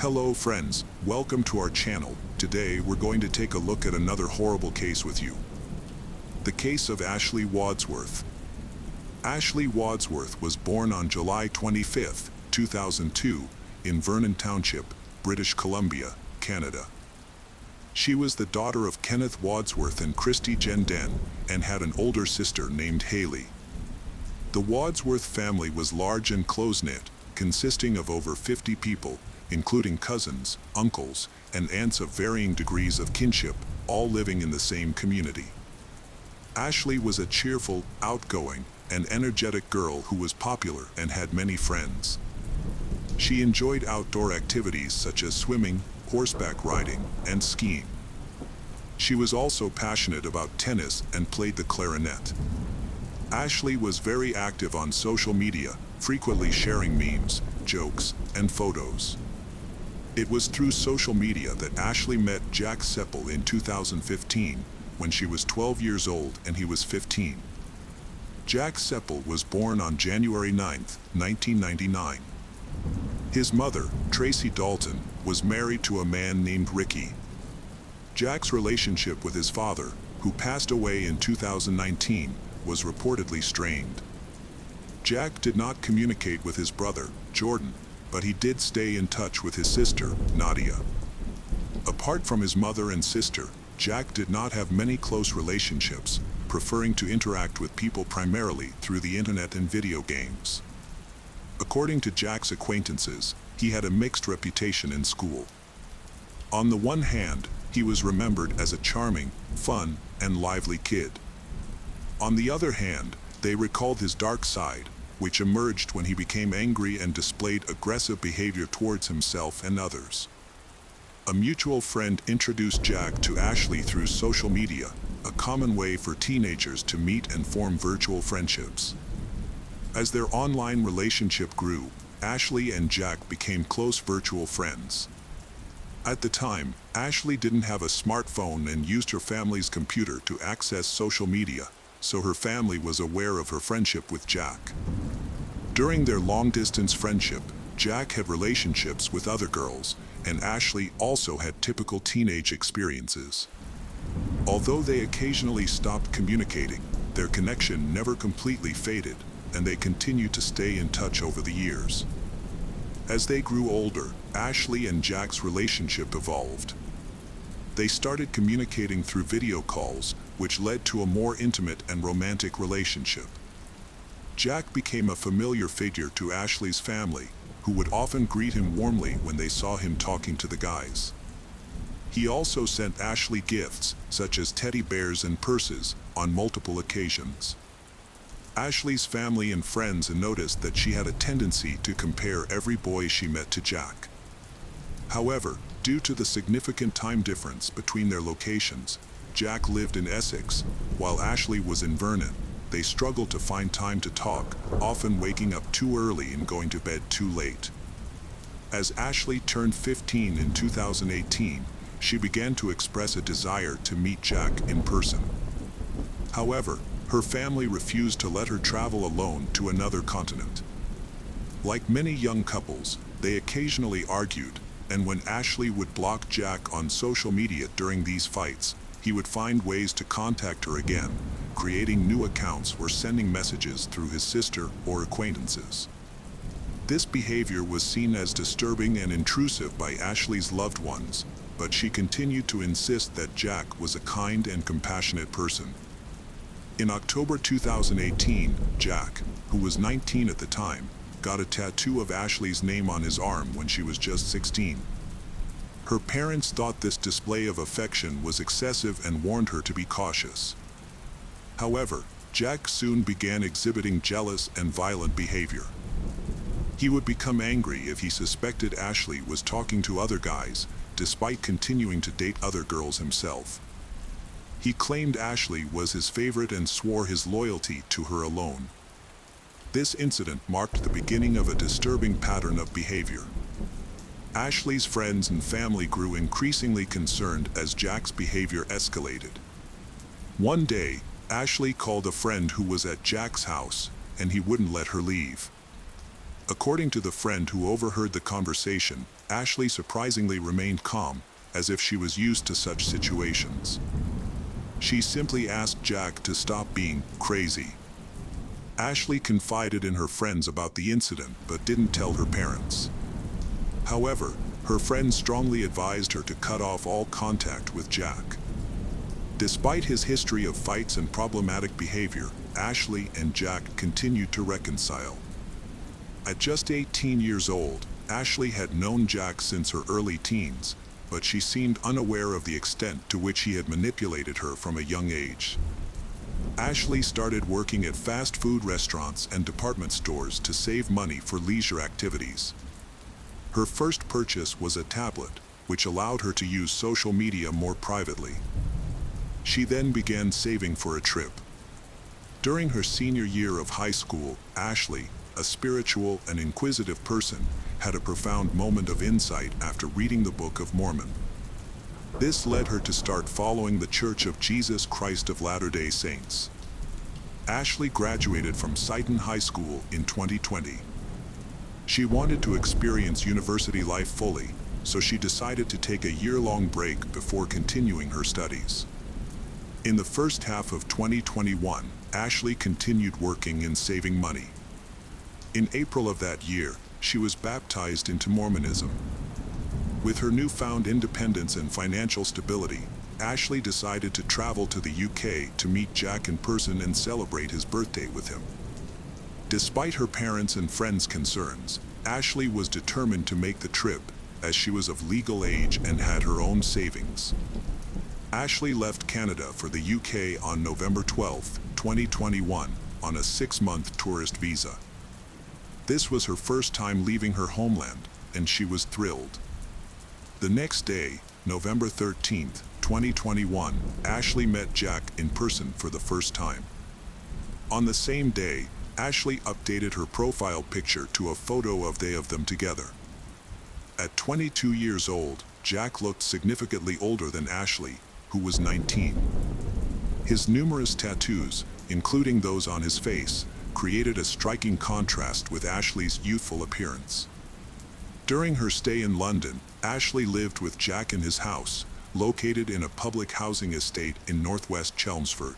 Hello friends, welcome to our channel. Today we're going to take a look at another horrible case with you. The case of Ashley Wadsworth. Ashley Wadsworth was born on July 25, 2002, in Vernon Township, British Columbia, Canada. She was the daughter of Kenneth Wadsworth and Christy Jenden, and had an older sister named Haley. The Wadsworth family was large and close-knit, consisting of over 50 people, including cousins, uncles, and aunts of varying degrees of kinship, all living in the same community. Ashley was a cheerful, outgoing, and energetic girl who was popular and had many friends. She enjoyed outdoor activities such as swimming, horseback riding, and skiing. She was also passionate about tennis and played the clarinet. Ashley was very active on social media, frequently sharing memes, jokes, and photos. It was through social media that Ashley met Jack Seppel in 2015, when she was 12 years old and he was 15. Jack Seppel was born on January 9, 1999. His mother, Tracy Dalton, was married to a man named Ricky. Jack's relationship with his father, who passed away in 2019, was reportedly strained. Jack did not communicate with his brother, Jordan, but he did stay in touch with his sister, Nadia. Apart from his mother and sister, Jack did not have many close relationships, preferring to interact with people primarily through the internet and video games. According to Jack's acquaintances, he had a mixed reputation in school. On the one hand, he was remembered as a charming, fun, and lively kid. On the other hand, they recalled his dark side, which emerged when he became angry and displayed aggressive behavior towards himself and others. A mutual friend introduced Jack to Ashley through social media, a common way for teenagers to meet and form virtual friendships. As their online relationship grew, Ashley and Jack became close virtual friends. At the time, Ashley didn't have a smartphone and used her family's computer to access social media, so her family was aware of her friendship with Jack. During their long-distance friendship, Jack had relationships with other girls, and Ashley also had typical teenage experiences. Although they occasionally stopped communicating, their connection never completely faded, and they continued to stay in touch over the years. As they grew older, Ashley and Jack's relationship evolved. They started communicating through video calls, which led to a more intimate and romantic relationship. Jack became a familiar figure to Ashley's family, who would often greet him warmly when they saw him talking to the guys. He also sent Ashley gifts, such as teddy bears and purses, on multiple occasions. Ashley's family and friends noticed that she had a tendency to compare every boy she met to Jack. However, due to the significant time difference between their locations, Jack lived in Essex, while Ashley was in Vernon. They struggled to find time to talk, often waking up too early and going to bed too late. As Ashley turned 15 in 2018, she began to express a desire to meet Jack in person. However, her family refused to let her travel alone to another continent. Like many young couples, they occasionally argued, and when Ashley would block Jack on social media during these fights, he would find ways to contact her again, creating new accounts or sending messages through his sister or acquaintances. This behavior was seen as disturbing and intrusive by Ashley's loved ones, but she continued to insist that Jack was a kind and compassionate person. In October 2018, Jack, who was 19 at the time, got a tattoo of Ashley's name on his arm when she was just 16. Her parents thought this display of affection was excessive and warned her to be cautious. However, Jack soon began exhibiting jealous and violent behavior. He would become angry if he suspected Ashley was talking to other guys, despite continuing to date other girls himself. He claimed Ashley was his favorite and swore his loyalty to her alone. This incident marked the beginning of a disturbing pattern of behavior. Ashley's friends and family grew increasingly concerned as Jack's behavior escalated. One day, Ashley called a friend who was at Jack's house, and he wouldn't let her leave. According to the friend who overheard the conversation, Ashley surprisingly remained calm, as if she was used to such situations. She simply asked Jack to stop being crazy. Ashley confided in her friends about the incident but didn't tell her parents. However, her friends strongly advised her to cut off all contact with Jack. Despite his history of fights and problematic behavior, Ashley and Jack continued to reconcile. At just 18 years old, Ashley had known Jack since her early teens, but she seemed unaware of the extent to which he had manipulated her from a young age. Ashley started working at fast food restaurants and department stores to save money for leisure activities. Her first purchase was a tablet, which allowed her to use social media more privately. She then began saving for a trip. During her senior year of high school, Ashley, a spiritual and inquisitive person, had a profound moment of insight after reading the Book of Mormon. This led her to start following the Church of Jesus Christ of Latter-day Saints. Ashley graduated from Sighton High School in 2020. She wanted to experience university life fully, so she decided to take a year-long break before continuing her studies. In the first half of 2021, Ashley continued working and saving money. In April of that year, she was baptized into Mormonism. With her newfound independence and financial stability, Ashley decided to travel to the UK to meet Jack in person and celebrate his birthday with him. Despite her parents' and friends' concerns, Ashley was determined to make the trip, as she was of legal age and had her own savings. Ashley left Canada for the UK on November 12, 2021, on a 6-month tourist visa. This was her first time leaving her homeland, and she was thrilled. The next day, November 13, 2021, Ashley met Jack in person for the first time. On the same day, Ashley updated her profile picture to a photo of them together. At 22 years old, Jack looked significantly older than Ashley, who was 19. His numerous tattoos, including those on his face, created a striking contrast with Ashley's youthful appearance. During her stay in London, Ashley lived with Jack in his house, located in a public housing estate in northwest Chelmsford.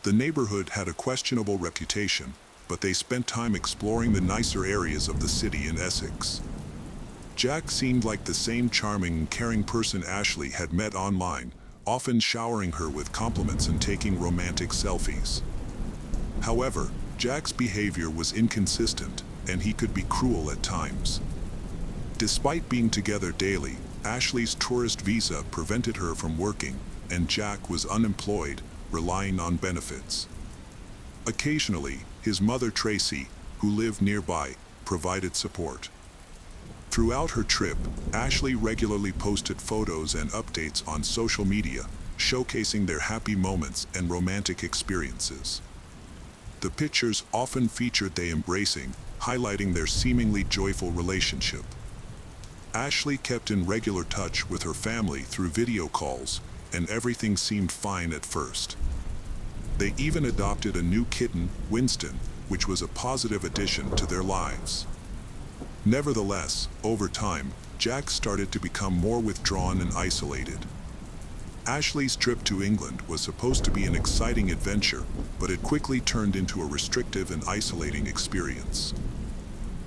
The neighborhood had a questionable reputation, but they spent time exploring the nicer areas of the city in Essex. Jack seemed like the same charming and caring person Ashley had met online, often showering her with compliments and taking romantic selfies. However, Jack's behavior was inconsistent, and he could be cruel at times. Despite being together daily, Ashley's tourist visa prevented her from working, and Jack was unemployed, relying on benefits. Occasionally, his mother Tracy, who lived nearby, provided support. Throughout her trip, Ashley regularly posted photos and updates on social media, showcasing their happy moments and romantic experiences. The pictures often featured they embracing, highlighting their seemingly joyful relationship. Ashley kept in regular touch with her family through video calls, and everything seemed fine at first. They even adopted a new kitten, Winston, which was a positive addition to their lives. Nevertheless, over time, Jack started to become more withdrawn and isolated. Ashley's trip to England was supposed to be an exciting adventure, but it quickly turned into a restrictive and isolating experience.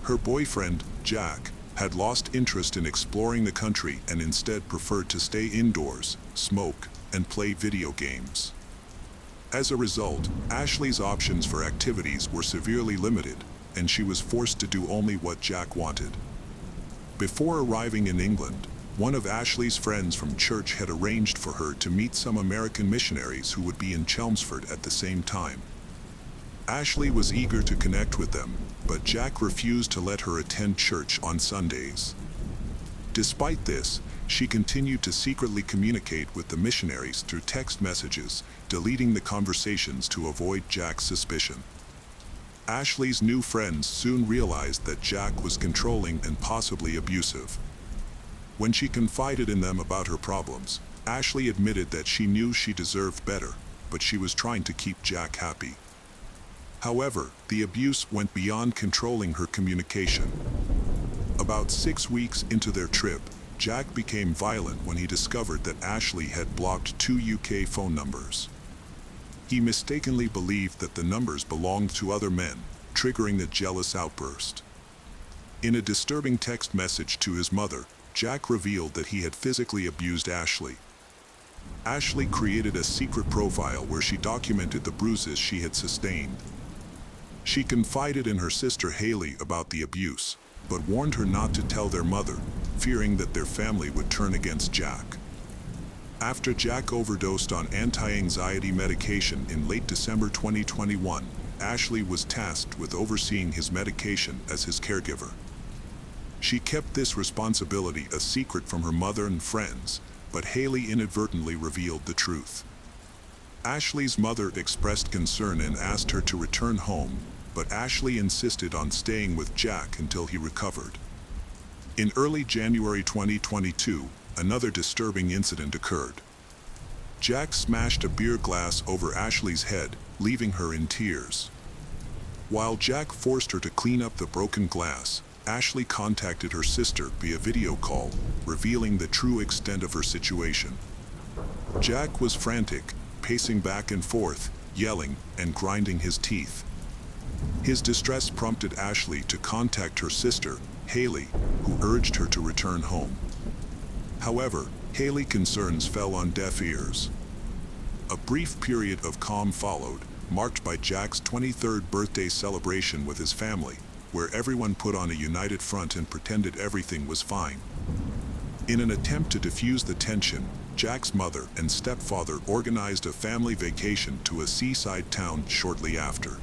Her boyfriend, Jack, had lost interest in exploring the country and instead preferred to stay indoors, smoke, and play video games. As a result, Ashley's options for activities were severely limited, and she was forced to do only what Jack wanted. Before arriving in England, one of Ashley's friends from church had arranged for her to meet some American missionaries who would be in Chelmsford at the same time. Ashley was eager to connect with them, but Jack refused to let her attend church on Sundays. Despite this, she continued to secretly communicate with the missionaries through text messages, deleting the conversations to avoid Jack's suspicion. Ashley's new friends soon realized that Jack was controlling and possibly abusive. When she confided in them about her problems, Ashley admitted that she knew she deserved better, but she was trying to keep Jack happy. However, the abuse went beyond controlling her communication. About 6 weeks into their trip, Jack became violent when he discovered that Ashley had blocked 2 UK phone numbers. He mistakenly believed that the numbers belonged to other men, triggering a jealous outburst. In a disturbing text message to his mother, Jack revealed that he had physically abused Ashley. Ashley created a secret profile where she documented the bruises she had sustained. She confided in her sister Haley about the abuse, but warned her not to tell their mother, fearing that their family would turn against Jack. After Jack overdosed on anti-anxiety medication in late December 2021, Ashley was tasked with overseeing his medication as his caregiver. She kept this responsibility a secret from her mother and friends, but Haley inadvertently revealed the truth. Ashley's mother expressed concern and asked her to return home, but Ashley insisted on staying with Jack until he recovered. In early January 2022, another disturbing incident occurred. Jack smashed a beer glass over Ashley's head, leaving her in tears. While Jack forced her to clean up the broken glass, Ashley contacted her sister via video call, revealing the true extent of her situation. Jack was frantic, pacing back and forth, yelling and grinding his teeth. His distress prompted Ashley to contact her sister, Haley, who urged her to return home. However, Haley's concerns fell on deaf ears. A brief period of calm followed, marked by Jack's 23rd birthday celebration with his family, where everyone put on a united front and pretended everything was fine. In an attempt to diffuse the tension, Jack's mother and stepfather organized a family vacation to a seaside town shortly after.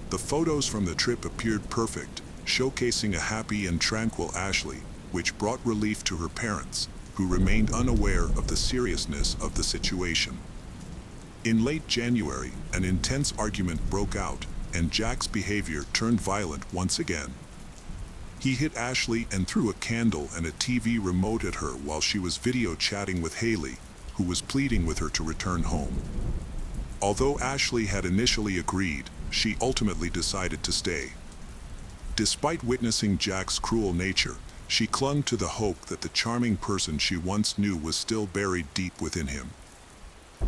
The photos from the trip appeared perfect, showcasing a happy and tranquil Ashley, which brought relief to her parents, who remained unaware of the seriousness of the situation. In late January, an intense argument broke out, and Jack's behavior turned violent once again. He hit Ashley and threw a candle and a TV remote at her while she was video chatting with Haley, who was pleading with her to return home. Although Ashley had initially agreed, she ultimately decided to stay. Despite witnessing Jack's cruel nature, she clung to the hope that the charming person she once knew was still buried deep within him.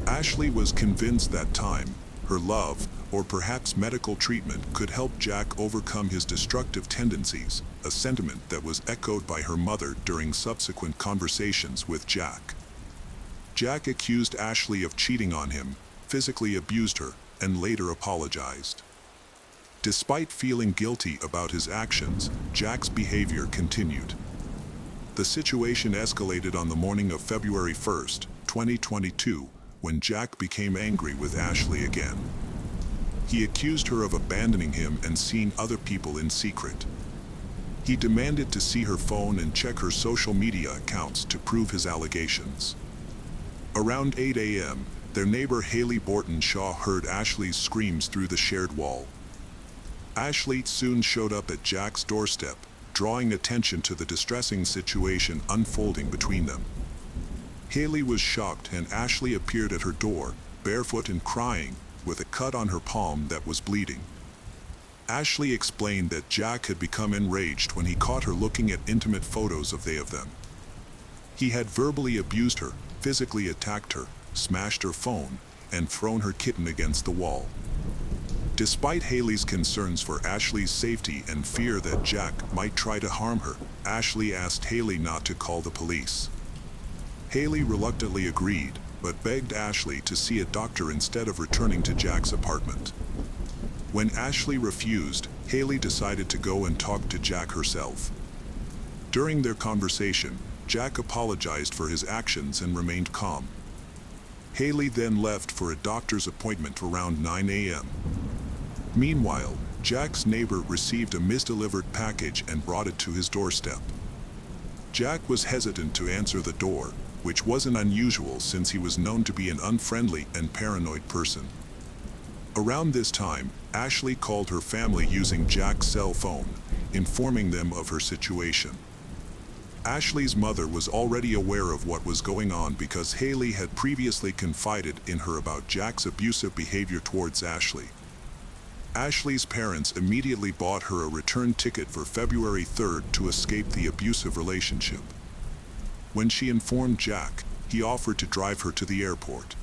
Ashley was convinced that time, her love, or perhaps medical treatment could help Jack overcome his destructive tendencies, a sentiment that was echoed by her mother during subsequent conversations with Jack. Jack accused Ashley of cheating on him, physically abused her, and later apologized. Despite feeling guilty about his actions, Jack's behavior continued. The situation escalated on the morning of February 1st, 2022, when Jack became angry with Ashley again. He accused her of abandoning him and seeing other people in secret. He demanded to see her phone and check her social media accounts to prove his allegations. Around 8 a.m., their neighbor Haley Borton Shaw heard Ashley's screams through the shared wall. Ashley soon showed up at Jack's doorstep, drawing attention to the distressing situation unfolding between them. Haley was shocked and Ashley appeared at her door, barefoot and crying, with a cut on her palm that was bleeding. Ashley explained that Jack had become enraged when he caught her looking at intimate photos of them. He had verbally abused her, physically attacked her, smashed her phone, and thrown her kitten against the wall. Despite Haley's concerns for Ashley's safety and fear that Jack might try to harm her, Ashley asked Haley not to call the police. Haley reluctantly agreed, but begged Ashley to see a doctor instead of returning to Jack's apartment. When Ashley refused, Haley decided to go and talk to Jack herself. During their conversation, Jack apologized for his actions and remained calm. Haley then left for a doctor's appointment around 9 a.m. Meanwhile, Jack's neighbor received a misdelivered package and brought it to his doorstep. Jack was hesitant to answer the door, which wasn't unusual since he was known to be an unfriendly and paranoid person. Around this time, Ashley called her family using Jack's cell phone, informing them of her situation. Ashley's mother was already aware of what was going on because Haley had previously confided in her about Jack's abusive behavior towards Ashley. Ashley's parents immediately bought her a return ticket for February 3rd to escape the abusive relationship. When she informed Jack, he offered to drive her to the airport.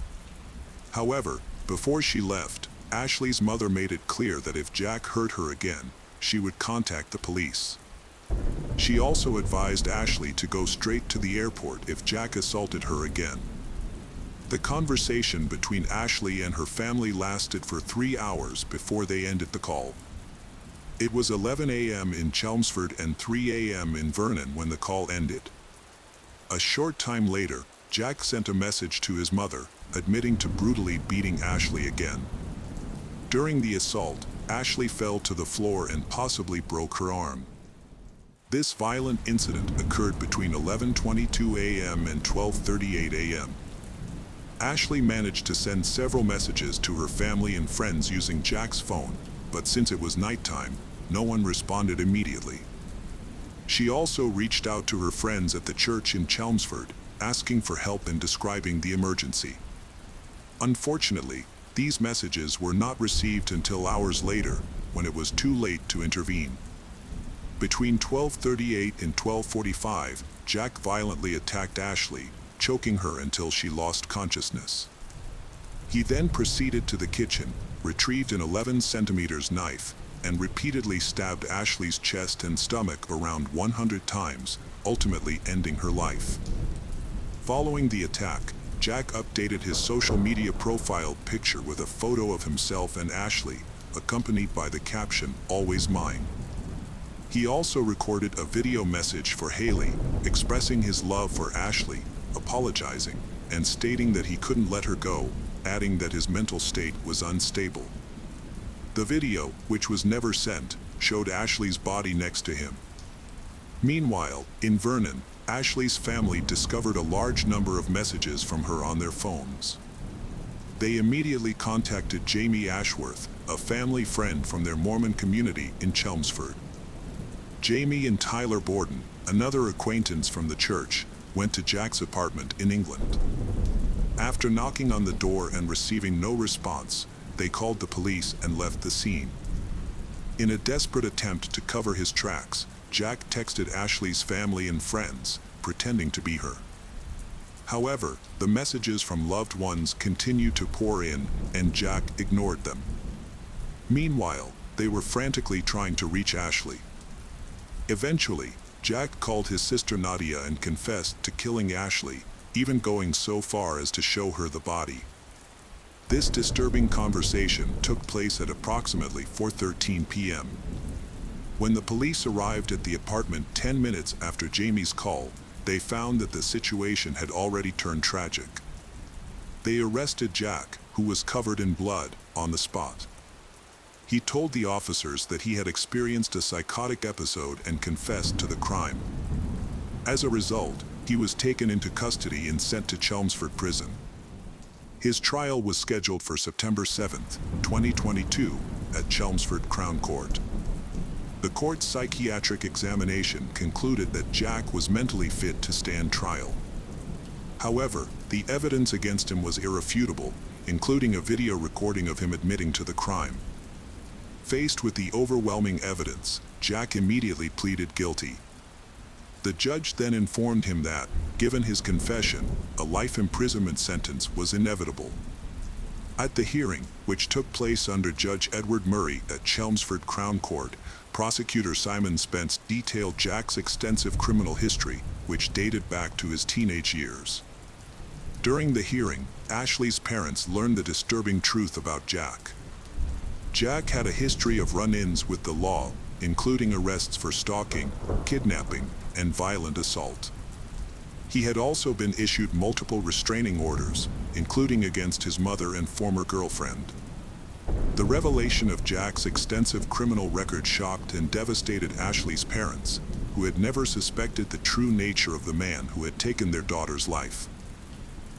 However, before she left, Ashley's mother made it clear that if Jack hurt her again, she would contact the police. She also advised Ashley to go straight to the airport if Jack assaulted her again. The conversation between Ashley and her family lasted for 3 hours before they ended the call. It was 11 a.m. in Chelmsford and 3 a.m. in Vernon when the call ended. A short time later, Jack sent a message to his mother, admitting to brutally beating Ashley again. During the assault, Ashley fell to the floor and possibly broke her arm. This violent incident occurred between 11:22 a.m. and 12:38 a.m. Ashley managed to send several messages to her family and friends using Jack's phone, but since it was nighttime, no one responded immediately. She also reached out to her friends at the church in Chelmsford, asking for help and describing the emergency. Unfortunately, these messages were not received until hours later, when it was too late to intervene. Between 12:38 and 12:45, Jack violently attacked Ashley, choking her until she lost consciousness. He then proceeded to the kitchen, retrieved an 11-centimeter knife, and repeatedly stabbed Ashley's chest and stomach around 100 times, ultimately ending her life. Following the attack, Jack updated his social media profile picture with a photo of himself and Ashley, accompanied by the caption, "Always mine." He also recorded a video message for Haley, expressing his love for Ashley, apologizing, and stating that he couldn't let her go, adding that his mental state was unstable. The video, which was never sent, showed Ashley's body next to him. Meanwhile, in Vernon, Ashley's family discovered a large number of messages from her on their phones. They immediately contacted Jamie Ashworth, a family friend from their Mormon community in Chelmsford. Jamie and Tyler Borden, another acquaintance from the church, went to Jack's apartment in England. After knocking on the door and receiving no response, they called the police and left the scene. In a desperate attempt to cover his tracks, Jack texted Ashley's family and friends, pretending to be her. However, the messages from loved ones continued to pour in, and Jack ignored them. Meanwhile, they were frantically trying to reach Ashley. Eventually, Jack called his sister Nadia and confessed to killing Ashley, even going so far as to show her the body. This disturbing conversation took place at approximately 4:13 p.m. When the police arrived at the apartment 10 minutes after Jamie's call, they found that the situation had already turned tragic. They arrested Jack, who was covered in blood, on the spot. He told the officers that he had experienced a psychotic episode and confessed to the crime. As a result, he was taken into custody and sent to Chelmsford Prison. His trial was scheduled for September 7, 2022, at Chelmsford Crown Court. The court's psychiatric examination concluded that Jack was mentally fit to stand trial. However, the evidence against him was irrefutable, including a video recording of him admitting to the crime. Faced with the overwhelming evidence, Jack immediately pleaded guilty. The judge then informed him that, given his confession, a life imprisonment sentence was inevitable. At the hearing, which took place under Judge Edward Murray at Chelmsford Crown Court, Prosecutor Simon Spence detailed Jack's extensive criminal history, which dated back to his teenage years. During the hearing, Ashley's parents learned the disturbing truth about Jack. Jack had a history of run-ins with the law, including arrests for stalking, kidnapping, and violent assault. He had also been issued multiple restraining orders, including against his mother and former girlfriend. The revelation of Jack's extensive criminal record shocked and devastated Ashley's parents, who had never suspected the true nature of the man who had taken their daughter's life.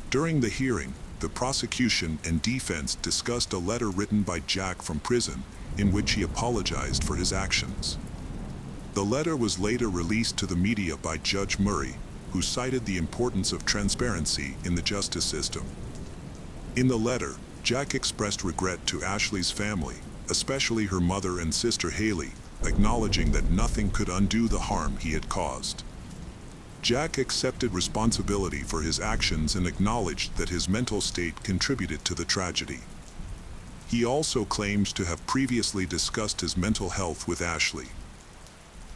During the hearing, the prosecution and defense discussed a letter written by Jack from prison, in which he apologized for his actions. The letter was later released to the media by Judge Murray, who cited the importance of transparency in the justice system. In the letter, Jack expressed regret to Ashley's family, especially her mother and sister Haley, acknowledging that nothing could undo the harm he had caused. Jack accepted responsibility for his actions and acknowledged that his mental state contributed to the tragedy. He also claimed to have previously discussed his mental health with Ashley.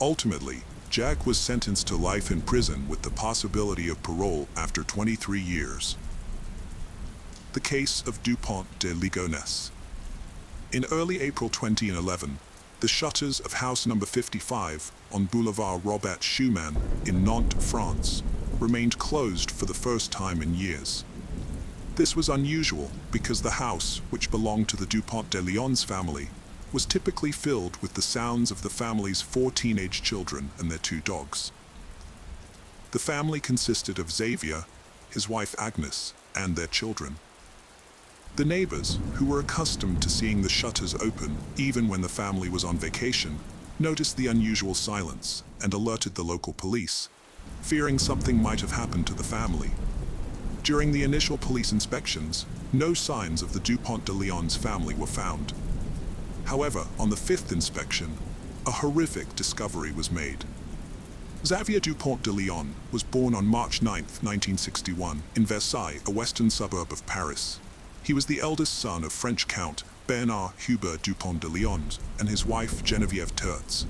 Ultimately, Jack was sentenced to life in prison with the possibility of parole after 23 years. The case of Dupont de Ligonnès. In early April 2011, the shutters of house number 55 on Boulevard Robert Schumann in Nantes, France, remained closed for the first time in years. This was unusual because the house, which belonged to the Dupont de Ligonnès family, was typically filled with the sounds of the family's 4 teenage children and their 2 dogs. The family consisted of Xavier, his wife Agnes, and their children. The neighbors, who were accustomed to seeing the shutters open even when the family was on vacation, noticed the unusual silence and alerted the local police, fearing something might have happened to the family. During the initial police inspections, no signs of the Dupont de Ligonnès family were found. However, on the 5th inspection, a horrific discovery was made. Xavier Dupont de Ligonnès was born on March 9, 1961, in Versailles, a western suburb of Paris. He was the eldest son of French Count Bernard Hubert Dupont de Ligonnès and his wife Geneviève Tertz.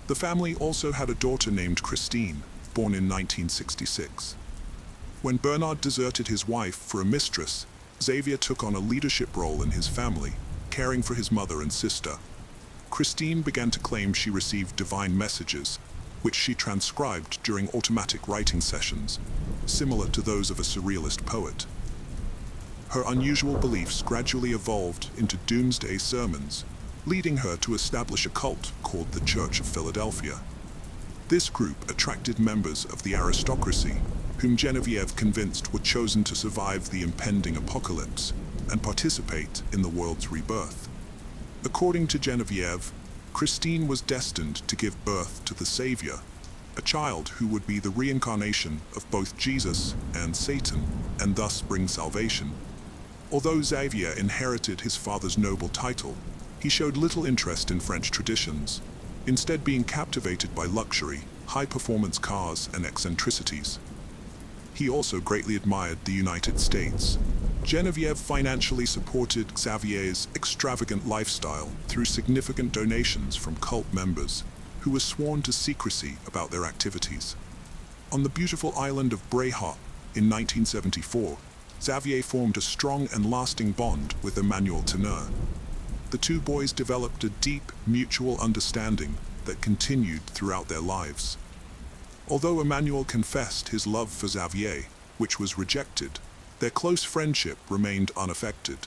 The family also had a daughter named Christine, born in 1966. When Bernard deserted his wife for a mistress, Xavier took on a leadership role in his family, caring for his mother and sister. Christine began to claim she received divine messages, which she transcribed during automatic writing sessions, similar to those of a surrealist poet. Her unusual beliefs gradually evolved into doomsday sermons, leading her to establish a cult called the Church of Philadelphia. This group attracted members of the aristocracy, whom Geneviève convinced were chosen to survive the impending apocalypse and participate in the world's rebirth. According to Geneviève, Christine was destined to give birth to the Savior, a child who would be the reincarnation of both Jesus and Satan, and thus bring salvation. Although Xavier inherited his father's noble title, he showed little interest in French traditions, instead being captivated by luxury, high-performance cars, and eccentricities. He also greatly admired the United States. Geneviève financially supported Xavier's extravagant lifestyle through significant donations from cult members, who were sworn to secrecy about their activities. On the beautiful island of Bréhat in 1974, Xavier formed a strong and lasting bond with Emmanuel Teneur. The 2 boys developed a deep, mutual understanding that continued throughout their lives. Although Emmanuel confessed his love for Xavier, which was rejected, their close friendship remained unaffected.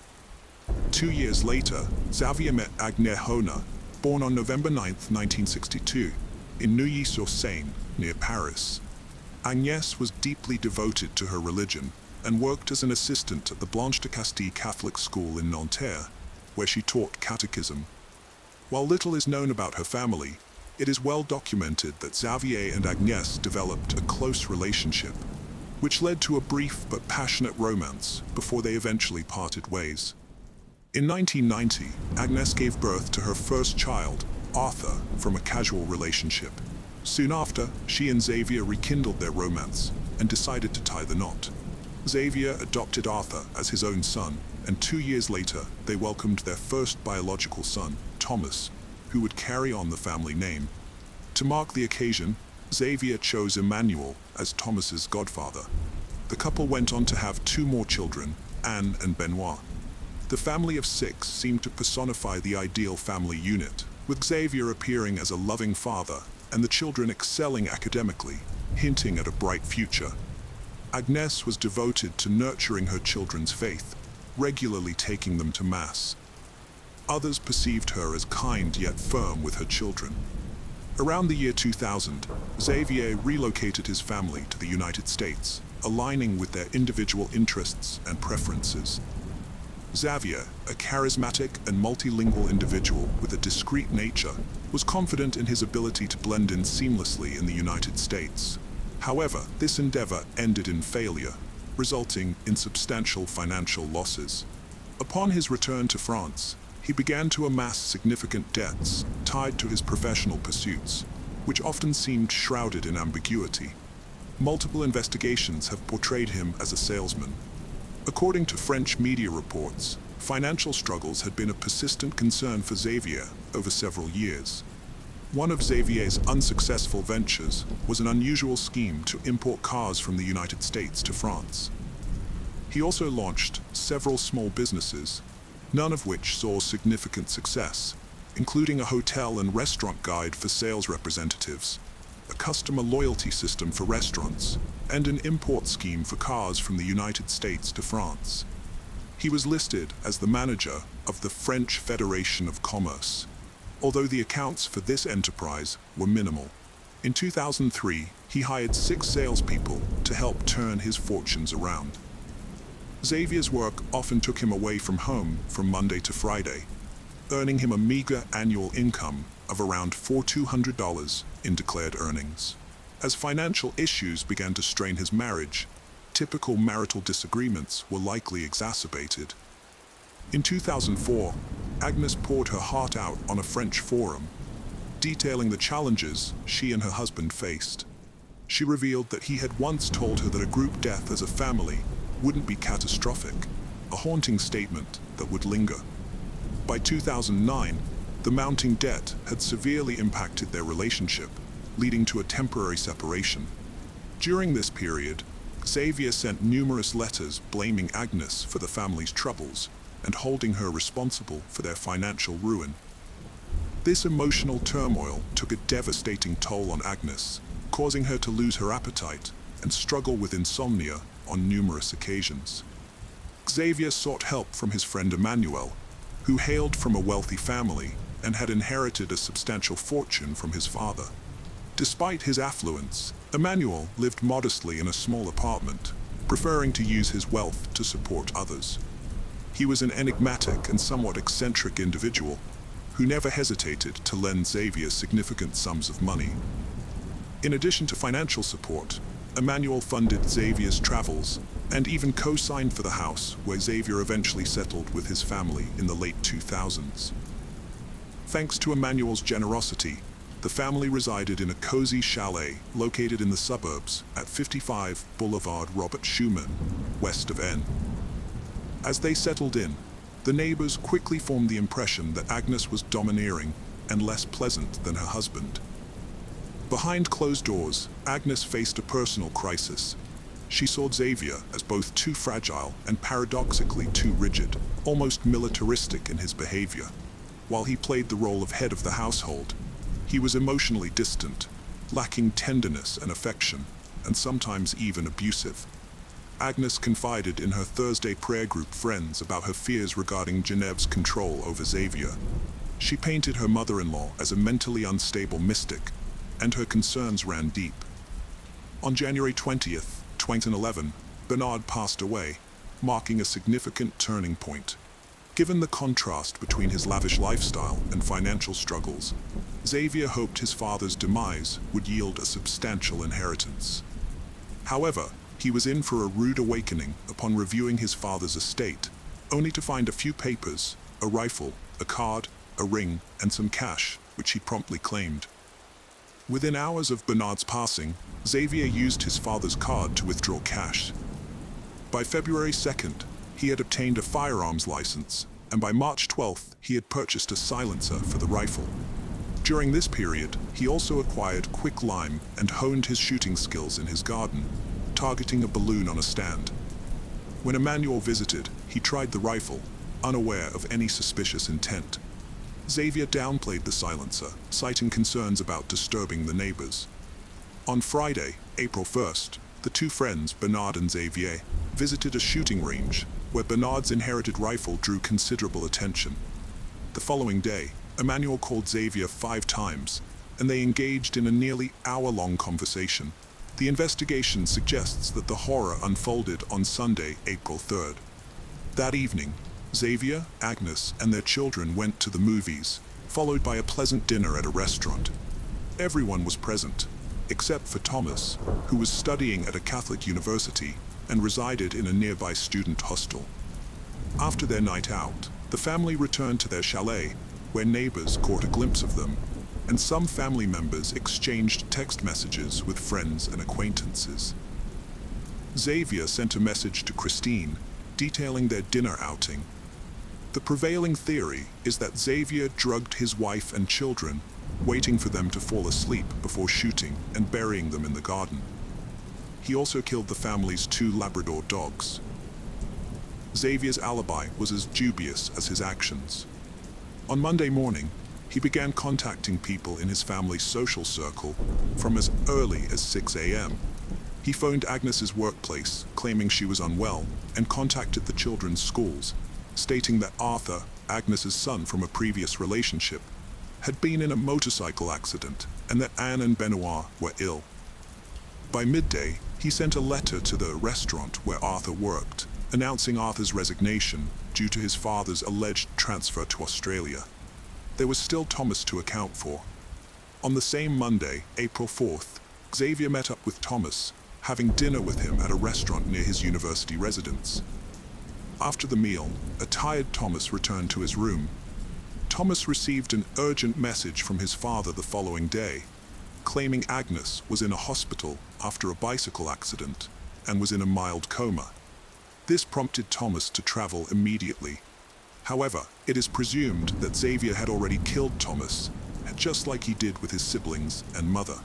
2 years later, Xavier met Agnès Hona, born on November 9, 1962, in Neuilly-sur-Seine, near Paris. Agnès was deeply devoted to her religion and worked as an assistant at the Blanche de Castille Catholic School in Nanterre, where she taught catechism. While little is known about her family, it is well documented that Xavier and Agnès developed a close relationship, which led to a brief but passionate romance before they eventually parted ways. In 1990, Agnès gave birth to her first child, Arthur, from a casual relationship. Soon after, she and Xavier rekindled their romance and decided to tie the knot. Xavier adopted Arthur as his own son, and 2 years later, they welcomed their first biological son, Thomas, who would carry on the family name. To mark the occasion, Xavier chose Emmanuel as Thomas's godfather. The couple went on to have 2 more children, Anne and Benoit. The family of 6 seemed to personify the ideal family unit, with Xavier appearing as a loving father and the children excelling academically, hinting at a bright future. Agnès was devoted to nurturing her children's faith, regularly taking them to Mass. Others perceived her as kind yet firm with her children. Around the year 2000, Xavier relocated his family to the United States, aligning with their individual interests and preferences. Xavier, a charismatic and multilingual individual with a discreet nature, was confident in his ability to blend in seamlessly in the United States. However, this endeavor ended in failure, resulting in substantial financial losses. Upon his return to France, he began to amass significant debts tied to his professional pursuits, which often seemed shrouded in ambiguity. Multiple investigations have portrayed him as a salesman. According to French media reports, financial struggles had been a persistent concern for Xavier over several years. One of Xavier's unsuccessful ventures was an unusual scheme to import cars from the United States to France. He also launched several small businesses, none of which saw significant success, including a hotel and restaurant guide for sales representatives, a customer loyalty system for restaurants, and an import scheme for cars from the United States to France. He was listed as the manager of the French Federation of Commerce, although the accounts for this enterprise were minimal. In 2003, he hired 6 salespeople to help turn his fortunes around. Xavier's work often took him away from home from Monday to Friday, earning him a meager annual income of around $4,200 in declared earnings. As financial issues began to strain his marriage, typical marital disagreements were likely exacerbated. In 2004, Agnes poured her heart out on a French forum, detailing the challenges she and her husband faced. She revealed that he had once told her that a group death as a family wouldn't be catastrophic, a haunting statement that would linger. By 2009, the mounting debt had severely impacted their relationship, leading to a temporary separation. During this period, Xavier sent numerous letters blaming Agnes for the family's troubles and holding her responsible for their financial ruin. This emotional turmoil took a devastating toll on Agnes, causing her to lose her appetite and struggle with insomnia on numerous occasions. Xavier sought help from his friend Emmanuel, who hailed from a wealthy family and had inherited a substantial fortune from his father. Despite his affluence, Emmanuel lived modestly in a small apartment, preferring to use his wealth to support others. He was an enigmatic and somewhat eccentric individual who never hesitated to lend Xavier significant sums of money. In addition to financial support, Emmanuel funded Xavier's travels and even co-signed for the house where Xavier eventually settled with his family in the late 2000s. Thanks to Emmanuel's generosity, the family resided in a cozy chalet located in the suburbs at 55 Boulevard Robert Schumann, west of N. As they settled in, the neighbors quickly formed the impression that Agnes was domineering and less pleasant than her husband. Behind closed doors, Agnes faced a personal crisis. She saw Xavier as both too fragile and paradoxically too rigid, almost militaristic in his behavior. While he played the role of head of the household, he was emotionally distant, lacking tenderness and affection, and sometimes even abusive. Agnes confided in her Thursday prayer group friends about her fears regarding Genev's control over Xavier. She painted her mother-in-law as a mentally unstable mystic, and her concerns ran deep. On January 20th, 2011, Bernard passed away, marking a significant turning point. Given the contrast between his lavish lifestyle and financial struggles, Xavier hoped his father's demise would yield a substantial inheritance. However, he was in for a rude awakening upon reviewing his father's estate, only to find a few papers, a rifle, a card, a ring, and some cash, which he promptly claimed. Within hours of Bernard's passing, Xavier used his father's card to withdraw cash. By February 2nd, he had obtained a firearms license, and by March 12th, he had purchased a silencer for the rifle. During this period, he also acquired quicklime and honed his shooting skills in his garden, targeting a balloon on a stand. When Emmanuel visited, he tried the rifle, unaware of any suspicious intent. Xavier downplayed the silencer, citing concerns about disturbing the neighbors. On Friday, April 1st, the two friends, Bernard and Xavier, visited a shooting range where Bernard's inherited rifle drew considerable attention. The following day, Emmanuel called Xavier 5 times, and they engaged in a nearly hour-long conversation. The investigation suggests that the horror unfolded on Sunday, April 3rd. That evening, Xavier, Agnes, and their children went to the movies, followed by a pleasant dinner at a restaurant. Everyone was present, except for Thomas, who was studying at a Catholic university and resided in a nearby student hostel. After their night out, The family returned to their chalet, where neighbors caught a glimpse of them, and some family members exchanged text messages with friends and acquaintances. Xavier sent a message to Christine, detailing their dinner outing. The prevailing theory is that Xavier drugged his wife and children, waiting for them to fall asleep before shooting and burying them in the garden. He also killed the family's 2 Labrador dogs. Xavier's alibi was as dubious as his actions. On Monday morning, he began contacting people in his family's social circle from as early as 6 a.m. He phoned Agnes's workplace, claiming she was unwell, and contacted the children's schools, stating that Arthur, Agnes's son from a previous relationship, had been in a motorcycle accident and that Anne and Benoit were ill. By midday, he sent a letter to the restaurant where Arthur worked, announcing Arthur's resignation due to his father's alleged transfer to Australia. There was still Thomas to account for. On the same Monday, April 4th, Xavier met up with Thomas, having dinner with him at a restaurant near his university residence. After the meal, a tired Thomas returned to his room. Thomas received an urgent message from his father the following day, claiming Agnes was in a hospital after a bicycle accident and was in a mild coma. This prompted Thomas to travel immediately. However, it is presumed that Xavier had already killed Thomas, just like he did with his siblings and mother.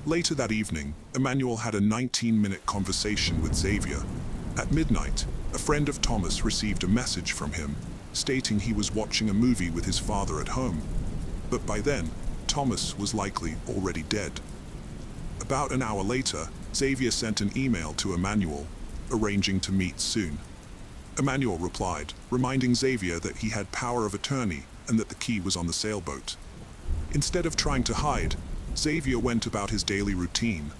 Later that evening, Emmanuel had a 19-minute conversation with Xavier. At midnight, a friend of Thomas received a message from him, stating he was watching a movie with his father at home. But by then, Thomas was likely already dead. About an hour later, Xavier sent an email to Emmanuel, arranging to meet soon. Emmanuel replied, reminding Xavier that he had power of attorney and that the key was on the sailboat. Instead of trying to hide, Xavier went about his daily routine,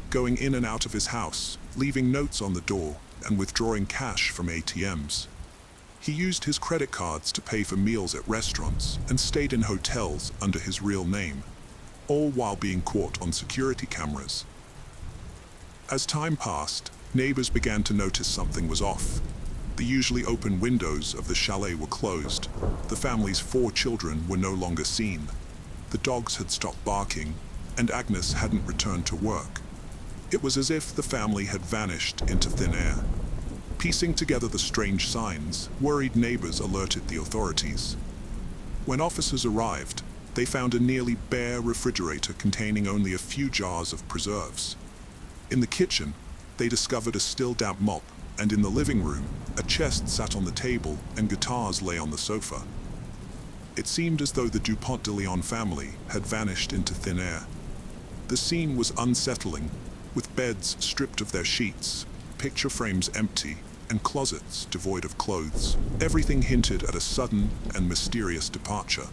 going in and out of his house, leaving notes on the door, and withdrawing cash from ATMs. He used his credit cards to pay for meals at restaurants and stayed in hotels under his real name, all while being caught on security cameras. As time passed, neighbors began to notice something was off. The usually open windows of the chalet were closed. The family's 4 children were no longer seen. The dogs had stopped barking, and Agnes hadn't returned to work. It was as if the family had vanished into thin air. Piecing together the strange signs, worried neighbors alerted the authorities. When officers arrived, they found a nearly bare refrigerator containing only a few jars of preserves. In the kitchen, they discovered a still damp mop, and in the living room, a chest sat on the table and guitars lay on the sofa. It seemed as though the Dupont de Leon family had vanished into thin air. The scene was unsettling, with beds stripped of their sheets, picture frames empty, and closets devoid of clothes. Everything hinted at a sudden and mysterious departure.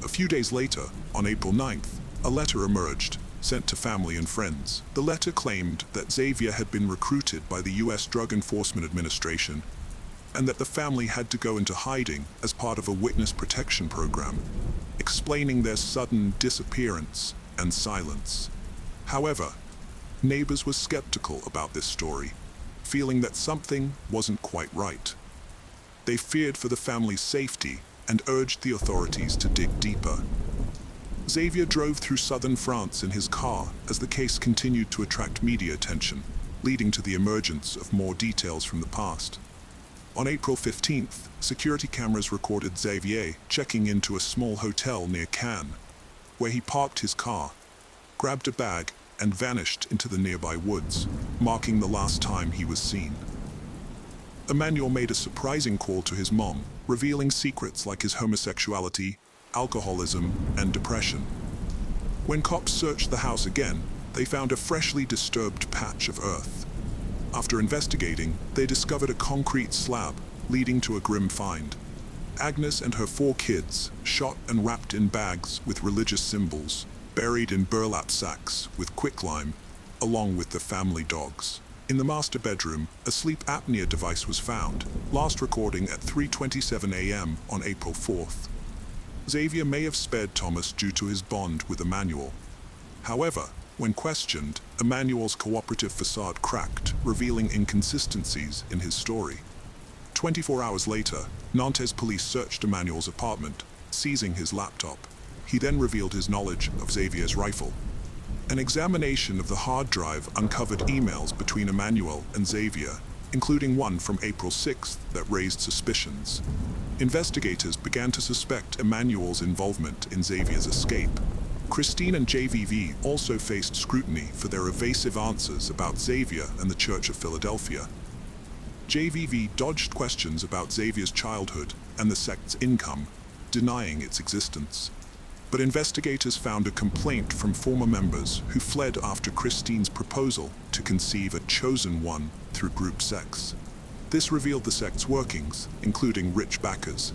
A few days later, on April 9th, a letter emerged, sent to family and friends. The letter claimed that Xavier had been recruited by the U.S. Drug Enforcement Administration and that the family had to go into hiding as part of a witness protection program, explaining their sudden disappearance and silence. However, neighbors were skeptical about this story, feeling that something wasn't quite right. They feared for the family's safety and urged the authorities to dig deeper. Xavier drove through southern France in his car as the case continued to attract media attention, leading to the emergence of more details from the past. On April 15th, security cameras recorded Xavier checking into a small hotel near Cannes, where he parked his car, grabbed a bag, and vanished into the nearby woods, marking the last time he was seen. Emmanuel made a surprising call to his mom, revealing secrets like his homosexuality, alcoholism, and depression. When cops searched the house again, they found a freshly disturbed patch of earth. After investigating, they discovered a concrete slab, leading to a grim find. Agnes and her 4 kids, shot and wrapped in bags with religious symbols, buried in burlap sacks with quicklime, along with the family dogs. In the master bedroom, a sleep apnea device was found, last recording at 3:27 a.m. on April 4th. Xavier may have spared Thomas due to his bond with Emmanuel. However, when questioned, Emmanuel's cooperative facade cracked, revealing inconsistencies in his story. 24 hours later, Nantes police searched Emmanuel's apartment, seizing his laptop. He then revealed his knowledge of Xavier's rifle. An examination of the hard drive uncovered emails between Emmanuel and Xavier, including one from April 6th that raised suspicions. Investigators began to suspect Emmanuel's involvement in Xavier's escape. Christine and JVV also faced scrutiny for their evasive answers about Xavier and the Church of Philadelphia. JVV dodged questions about Xavier's childhood and the sect's income, denying its existence. But investigators found a complaint from former members who fled after Christine's proposal to conceive a chosen one through group sex. This revealed the sect's workings, including rich backers.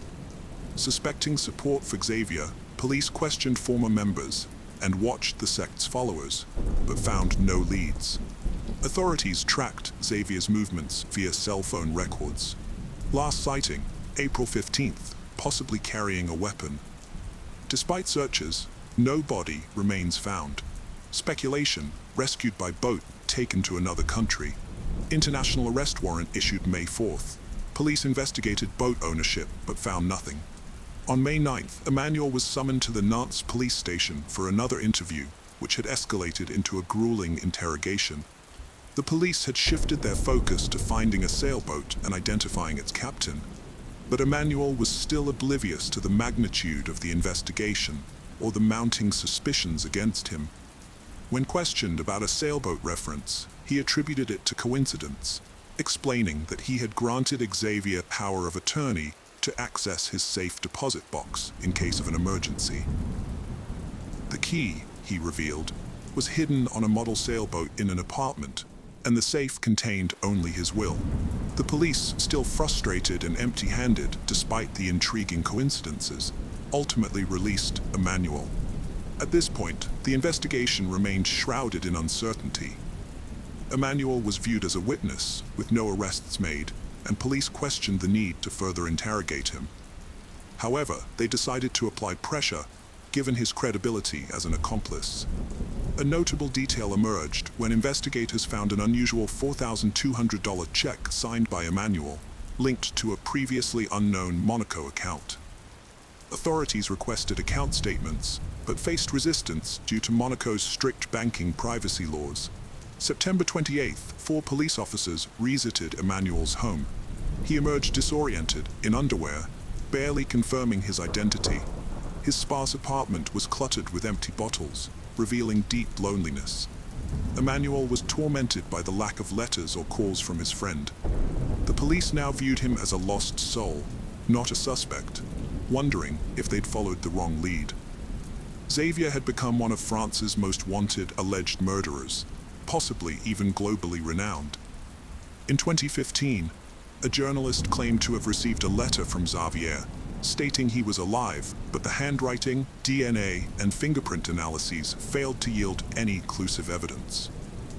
Suspecting support for Xavier, police questioned former members and watched the sect's followers, but found no leads. Authorities tracked Xavier's movements via cell phone records. Last sighting, April 15th, possibly carrying a weapon. Despite searches, no body remains found. Speculation, rescued by boat taken to another country. International arrest warrant issued May 4th. Police investigated boat ownership but found nothing. On May 9th, Emmanuel was summoned to the Nantes police station for another interview, which had escalated into a grueling interrogation. The police had shifted their focus to finding a sailboat and identifying its captain. But Emmanuel was still oblivious to the magnitude of the investigation or the mounting suspicions against him. When questioned about a sailboat reference, he attributed it to coincidence, explaining that he had granted Xavier power of attorney to access his safe deposit box in case of an emergency. The key, he revealed, was hidden on a model sailboat in an apartment, and the safe contained only his will. The police, still frustrated and empty-handed despite the intriguing coincidences, ultimately released Emmanuel. At this point, the investigation remained shrouded in uncertainty. Emmanuel was viewed as a witness, with no arrests made, and police questioned the need to further interrogate him. However, they decided to apply pressure, given his credibility as an accomplice. A notable detail emerged when investigators found an unusual $4,200 check signed by Emmanuel, linked to a previously unknown Monaco account. Authorities requested account statements, but faced resistance due to Monaco's strict banking privacy laws. September 28th, 4 police officers visited Emmanuel's home. He emerged disoriented, in underwear, barely confirming his identity. His sparse apartment was cluttered with empty bottles, revealing deep loneliness. Emmanuel was tormented by the lack of letters or calls from his friend. The police now viewed him as a lost soul, not a suspect, wondering if they'd followed the wrong lead. Xavier had become one of France's most wanted alleged murderers, possibly even globally renowned. In 2015, a journalist claimed to have received a letter from Xavier, stating he was alive, but the handwriting, DNA, and fingerprint analyses failed to yield any conclusive evidence.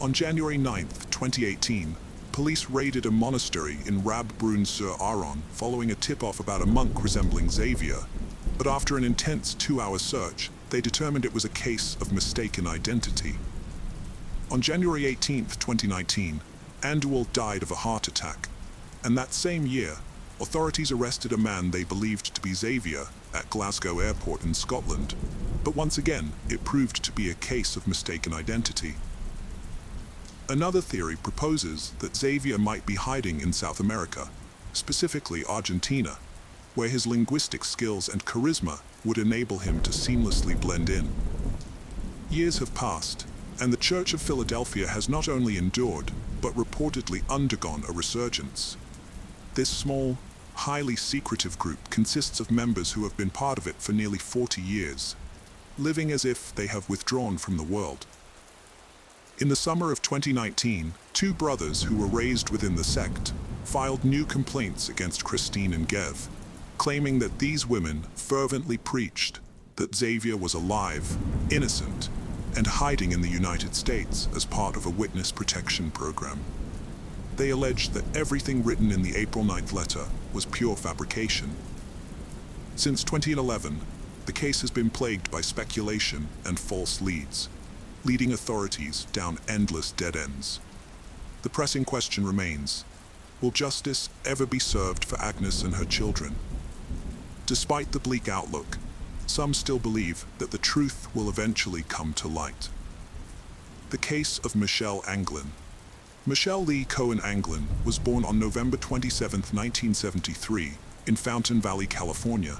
On January 9, 2018, police raided a monastery in Rab-Brun-sur-Aron following a tip-off about a monk resembling Xavier, but after an intense 2-hour search, they determined it was a case of mistaken identity. On January 18, 2019, Andual died of a heart attack, and that same year, authorities arrested a man they believed to be Xavier at Glasgow Airport in Scotland, but once again, it proved to be a case of mistaken identity. Another theory proposes that Xavier might be hiding in South America, specifically Argentina, where his linguistic skills and charisma would enable him to seamlessly blend in. Years have passed, and the Church of Philadelphia has not only endured, but reportedly undergone a resurgence. This small, highly secretive group consists of members who have been part of it for nearly 40 years, living as if they have withdrawn from the world. In the summer of 2019, 2 brothers who were raised within the sect filed new complaints against Christine and Gev, claiming that these women fervently preached that Xavier was alive, innocent, and hiding in the United States as part of a witness protection program. They alleged that everything written in the April 9th letter was pure fabrication. Since 2011, the case has been plagued by speculation and false leads, leading authorities down endless dead ends. The pressing question remains, will justice ever be served for Agnes and her children? Despite the bleak outlook, some still believe that the truth will eventually come to light. The case of Michelle Anglin. Michelle Lee Cohen Anglin was born on November 27, 1973, in Fountain Valley, California,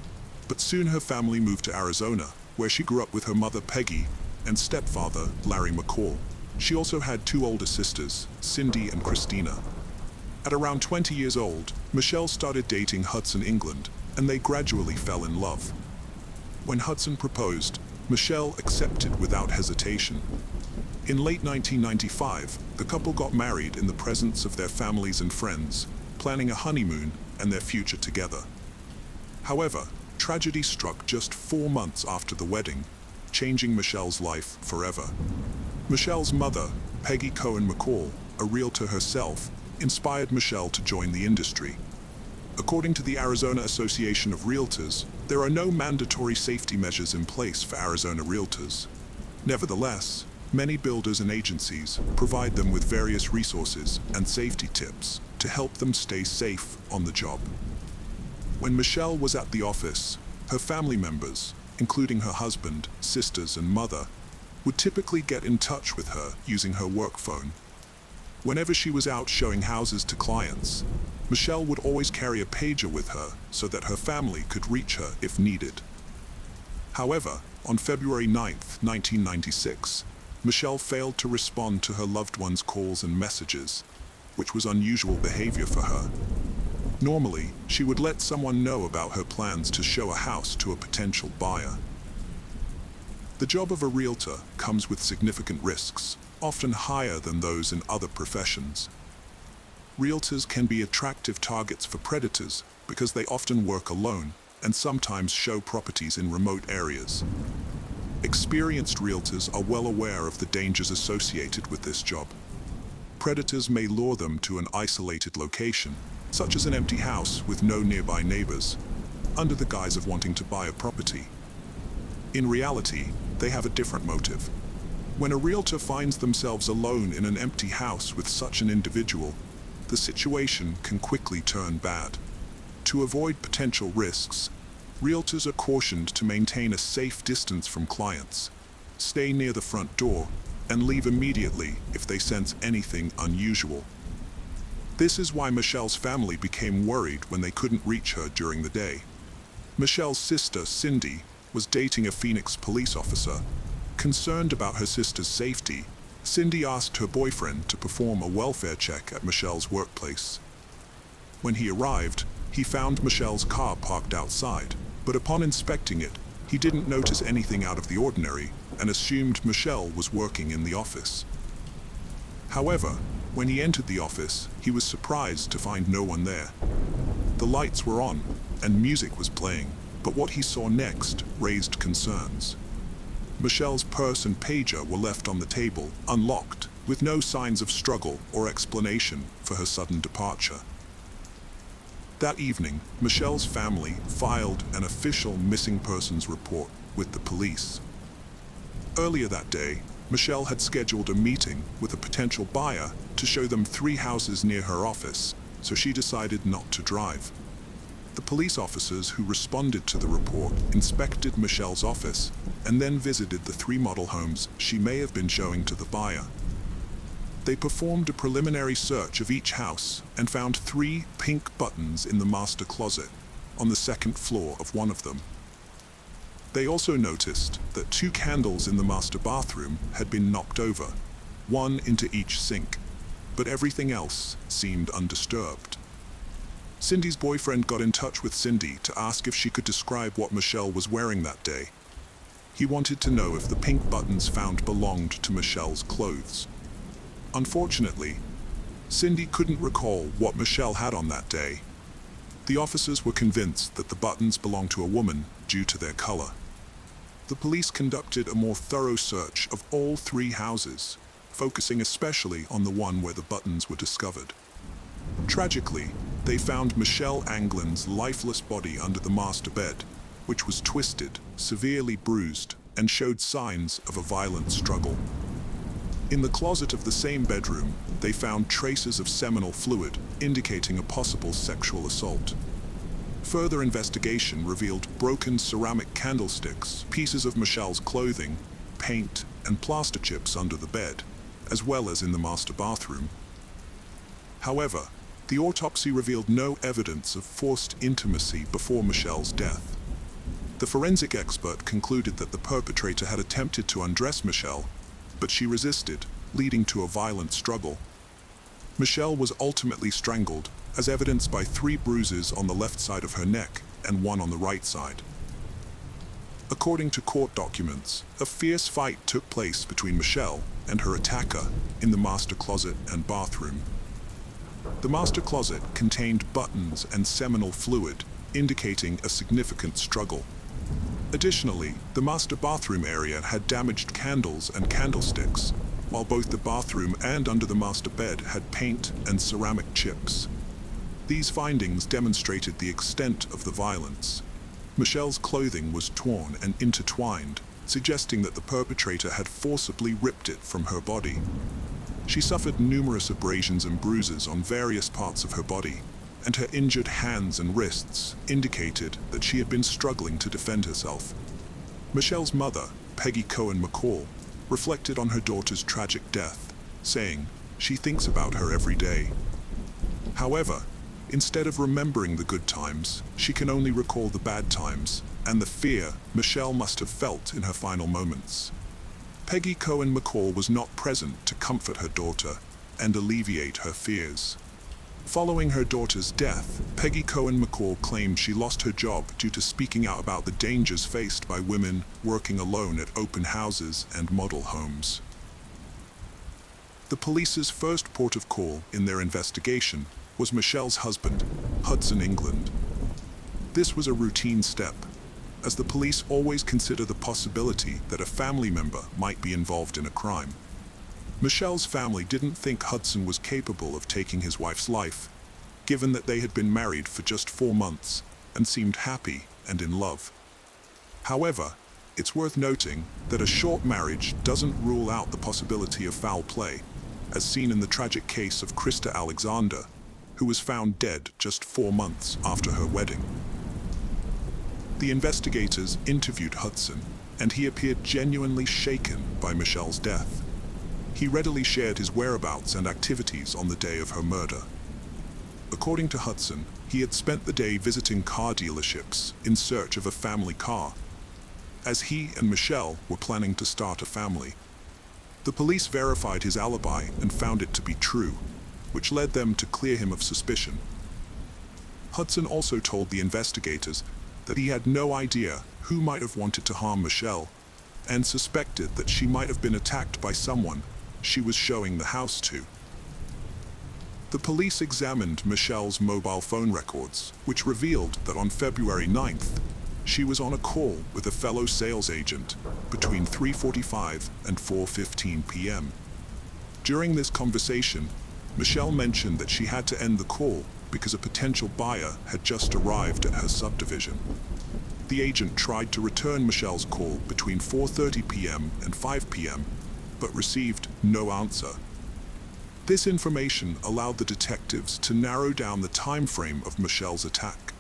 but soon her family moved to Arizona, where she grew up with her mother Peggy and stepfather Larry McCall. She also had two older sisters, Cindy and Christina. At around 20 years old, Michelle started dating Hudson England, and they gradually fell in love. When Hudson proposed, Michelle accepted without hesitation. In late 1995, the couple got married in the presence of their families and friends, planning a honeymoon and their future together. However, tragedy struck just 4 months after the wedding, changing Michelle's life forever. Michelle's mother, Peggy Cohen McCall, a realtor herself, inspired Michelle to join the industry. According to the Arizona Association of Realtors, there are no mandatory safety measures in place for Arizona realtors. Nevertheless, many builders and agencies provide them with various resources and safety tips to help them stay safe on the job. When Michelle was at the office, her family members, including her husband, sisters, and mother, would typically get in touch with her using her work phone. Whenever she was out showing houses to clients, Michelle would always carry a pager with her so that her family could reach her if needed. However, on February 9, 1996, Michelle failed to respond to her loved one's calls and messages, which was unusual behavior for her. Normally, she would let someone know about her plans to show a house to a potential buyer. The job of a realtor comes with significant risks, often higher than those in other professions. Realtors can be attractive targets for predators because they often work alone and sometimes show properties in remote areas. Experienced realtors are well aware of the dangers associated with this job. Predators may lure them to an isolated location, such as an empty house with no nearby neighbors, under the guise of wanting to buy a property. In reality, they have a different motive. When a realtor finds themselves alone in an empty house with such an individual, the situation can quickly turn bad. To avoid potential risks, realtors are cautioned to maintain a safe distance from clients, stay near the front door, and leave immediately if they sense anything unusual. This is why Michelle's family became worried when they couldn't reach her during the day. Michelle's sister, Cindy, was dating a Phoenix police officer. Concerned about her sister's safety, Cindy asked her boyfriend to perform a welfare check at Michelle's workplace. When he arrived, he found Michelle's car parked outside, but upon inspecting it, he didn't notice anything out of the ordinary and assumed Michelle was working in the office. However, when he entered the office, he was surprised to find no one there. The lights were on and music was playing, but what he saw next raised concerns. Michelle's purse and pager were left on the table, unlocked, with no signs of struggle or explanation for her sudden departure. That evening, Michelle's family filed an official missing persons report with the police. Earlier that day, Michelle had scheduled a meeting with a potential buyer to show them 3 houses near her office, so she decided not to drive. The police officers who responded to the report inspected Michelle's office and then visited the 3 model homes she may have been showing to the buyer. They performed a preliminary search of each house and found 3 pink buttons in the master closet on the 2nd floor of one of them. They also noticed that 2 candles in the master bathroom had been knocked over, 1 into each sink, but everything else seemed undisturbed. Cindy's boyfriend got in touch with Cindy to ask if she could describe what Michelle was wearing that day. He wanted to know if the pink buttons found belonged to Michelle's clothes. Unfortunately, Cindy couldn't recall what Michelle had on that day. The officers were convinced that the buttons belonged to a woman due to their color. The police conducted a more thorough search of all 3 houses, focusing especially on the one where the buttons were discovered. Tragically, they found Michelle Anglin's lifeless body under the master bed, which was twisted, severely bruised, and showed signs of a violent struggle. In the closet of the same bedroom, they found traces of seminal fluid, indicating a possible sexual assault. Further investigation revealed broken ceramic candlesticks, pieces of Michelle's clothing, paint, and plaster chips under the bed, as well as in the master bathroom. However, the autopsy revealed no evidence of forced intimacy before Michelle's death. The forensic expert concluded that the perpetrator had attempted to undress Michelle, but she resisted, leading to a violent struggle. Michelle was ultimately strangled, as evidenced by 3 bruises on the left side of her neck and 1 on the right side. According to court documents, a fierce fight took place between Michelle and her attacker in the master closet and bathroom. The master closet contained buttons and seminal fluid, indicating a significant struggle. Additionally, the master bathroom area had damaged candles and candlesticks, while both the bathroom and under the master bed had paint and ceramic chips. These findings demonstrated the extent of the violence. Michelle's clothing was torn and intertwined, suggesting that the perpetrator had forcibly ripped it from her body. She suffered numerous abrasions and bruises on various parts of her body, and her injured hands and wrists indicated that she had been struggling to defend herself. Michelle's mother, Peggy Cohen McCall, reflected on her daughter's tragic death, saying, "She thinks about her every day." However, instead of remembering the good times, she can only recall the bad times and the fear Michelle must have felt in her final moments. Peggy Cohen McCall was not present to comfort her daughter and alleviate her fears. Following her daughter's death, Peggy Cohen McCall claimed she lost her job due to speaking out about the dangers faced by women working alone at open houses and model homes. The police's first port of call in their investigation was Michelle's husband, Hudson England. This was a routine step, as the police always consider the possibility that a family member might be involved in a crime. Michelle's family didn't think Hudson was capable of taking his wife's life, given that they had been married for just 4 months and seemed happy and in love. However, it's worth noting that a short marriage doesn't rule out the possibility of foul play, as seen in the tragic case of Krista Alexander, who was found dead just 4 months after her wedding. The investigators interviewed Hudson, and he appeared genuinely shaken by Michelle's death. He readily shared his whereabouts and activities on the day of her murder. According to Hudson, he had spent the day visiting car dealerships in search of a family car, as he and Michelle were planning to start a family. The police verified his alibi and found it to be true, which led them to clear him of suspicion. Hudson also told the investigators that he had no idea who might have wanted to harm Michelle, and suspected that she might have been attacked by someone she was showing the house to. The police examined Michelle's mobile phone records, which revealed that on February 9th, she was on a call with a fellow sales agent between 3:45 and 4:15 p.m. During this conversation, Michelle mentioned that she had to end the call because a potential buyer had just arrived at her subdivision. The agent tried to return Michelle's call between 4:30 p.m. and 5 p.m., but received no answer. This information allowed the detectives to narrow down the time frame of Michelle's attack.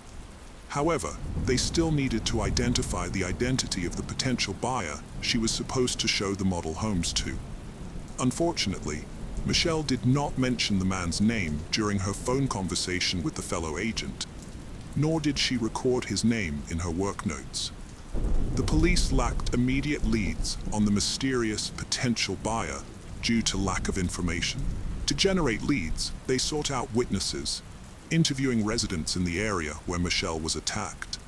However, they still needed to identify the identity of the potential buyer she was supposed to show the model homes to. Unfortunately, Michelle did not mention the man's name during her phone conversation with the fellow agent, nor did she record his name in her work notes. The police lacked immediate leads on the mysterious potential buyer due to lack of information. To generate leads, they sought out witnesses, interviewing residents in the area where Michelle was attacked.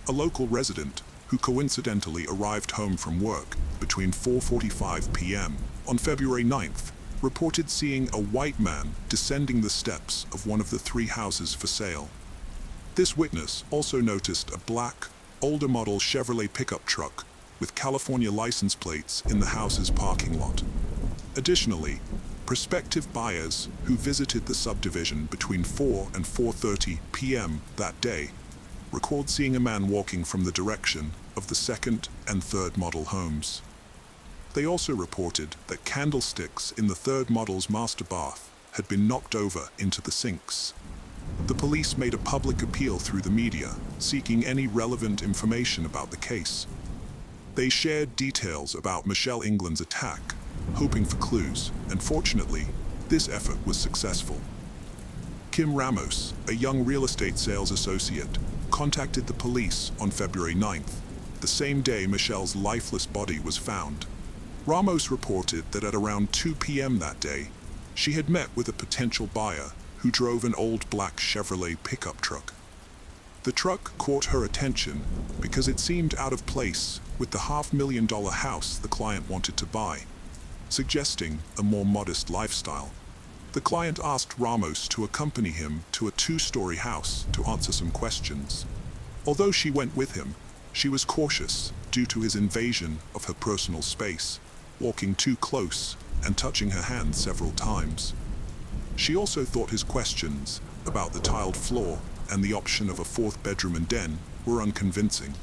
A local resident, who coincidentally arrived home from work between 4:45 p.m. on February 9th, reported seeing a white man descending the steps of one of the 3 houses for sale. This witness also noticed a black, older model Chevrolet pickup truck with California license plates in the house's parking lot. Additionally, prospective buyers who visited the subdivision between 4 and 4:30 p.m. that day recalled seeing a man walking from the direction of the second and third model homes. They also reported that candlesticks in the third model's master bath had been knocked over into the sinks. The police made a public appeal through the media, seeking any relevant information about the case. They shared details about Michelle England's attack, hoping for clues, and fortunately, this effort was successful. Kim Ramos, a young real estate sales associate, contacted the police on February 9th, the same day Michelle's lifeless body was found. Ramos reported that at around 2 p.m. that day, she had met with a potential buyer who drove an old black Chevrolet pickup truck. The truck caught her attention because it seemed out of place with the $500,000 house the client wanted to buy, suggesting a more modest lifestyle. The client asked Ramos to accompany him to a 2-story house to answer some questions. Although she went with him, she was cautious due to his invasion of her personal space, walking too close and touching her hand several times. She also thought his questions about the tiled floor and the option of a 4th bedroom and den were unconvincing.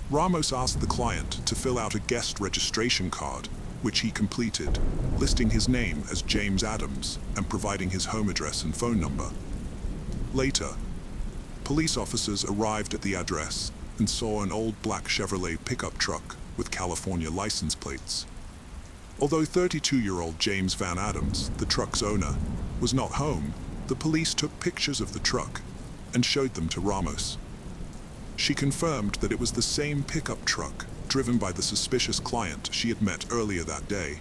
Ramos asked the client to fill out a guest registration card, which he completed, listing his name as James Adams and providing his home address and phone number. Later, police officers arrived at the address and saw an old black Chevrolet pickup truck with California license plates. Although 32-year-old James Van Adams, the truck's owner, was not home, the police took pictures of the truck and showed them to Ramos. She confirmed that it was the same pickup truck driven by the suspicious client she had met earlier that day,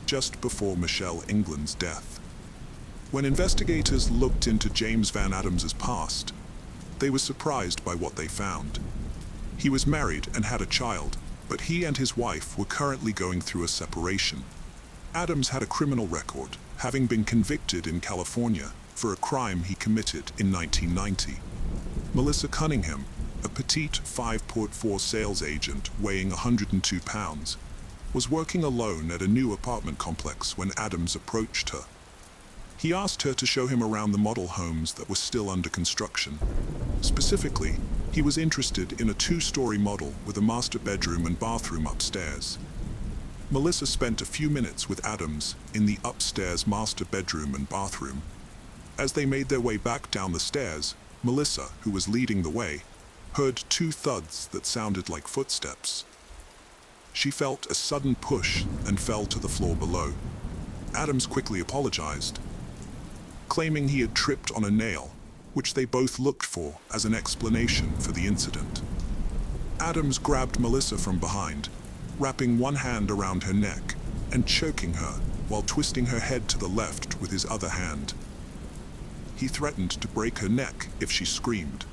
just before Michelle England's death. When investigators looked into James Van Adams's past, they were surprised by what they found. He was married and had a child, but he and his wife were currently going through a separation. Adams had a criminal record, having been convicted in California for a crime he committed in 1990. Melissa Cunningham, a petite 5'4" sales agent weighing 102 pounds, was working alone at a new apartment complex when Adams approached her. He asked her to show him around the model homes that were still under construction. Specifically, he was interested in a 2-story model with a master bedroom and bathroom upstairs. Melissa spent a few minutes with Adams in the upstairs master bedroom and bathroom. As they made their way back down the stairs, Melissa, who was leading the way, heard 2 thuds that sounded like footsteps. She felt a sudden push and fell to the floor below. Adams quickly apologized, claiming he had tripped on a nail, which they both looked for as an explanation for the incident. Adams grabbed Melissa from behind, wrapping one hand around her neck and choking her while twisting her head to the left with his other hand. He threatened to break her neck if she screamed.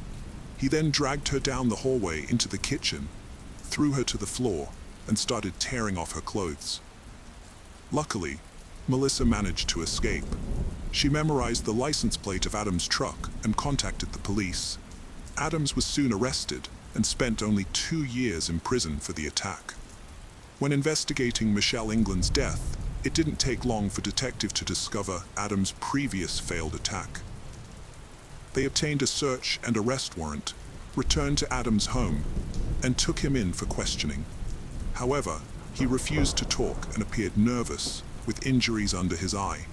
He then dragged her down the hallway into the kitchen, threw her to the floor, and started tearing off her clothes. Luckily, Melissa managed to escape. She memorized the license plate of Adams' truck and contacted the police. Adams was soon arrested and spent only 2 years in prison for the attack. When investigating Michelle England's death, it didn't take long for detectives to discover Adams' previous failed attack. They obtained a search and arrest warrant, returned to Adams' home, and took him in for questioning. However, he refused to talk and appeared nervous, with injuries under his eye.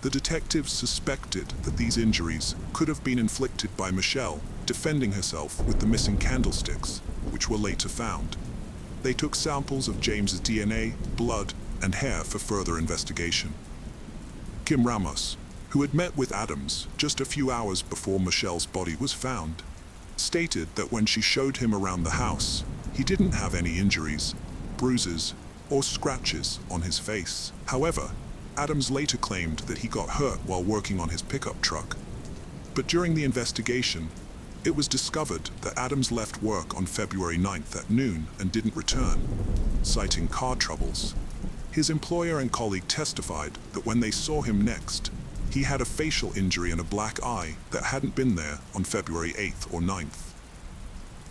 The detectives suspected that these injuries could have been inflicted by Michelle defending herself with the missing candlesticks, which were later found. They took samples of James's DNA, blood, and hair for further investigation. Kim Ramos, who had met with Adams just a few hours before Michelle's body was found, stated that when she showed him around the house, he didn't have any injuries, bruises, or scratches on his face. However, Adams later claimed that he got hurt while working on his pickup truck. But during the investigation, it was discovered that Adams left work on February 9th at noon and didn't return, citing car troubles. His employer and colleague testified that when they saw him next, he had a facial injury and a black eye that hadn't been there on February 8th or 9th.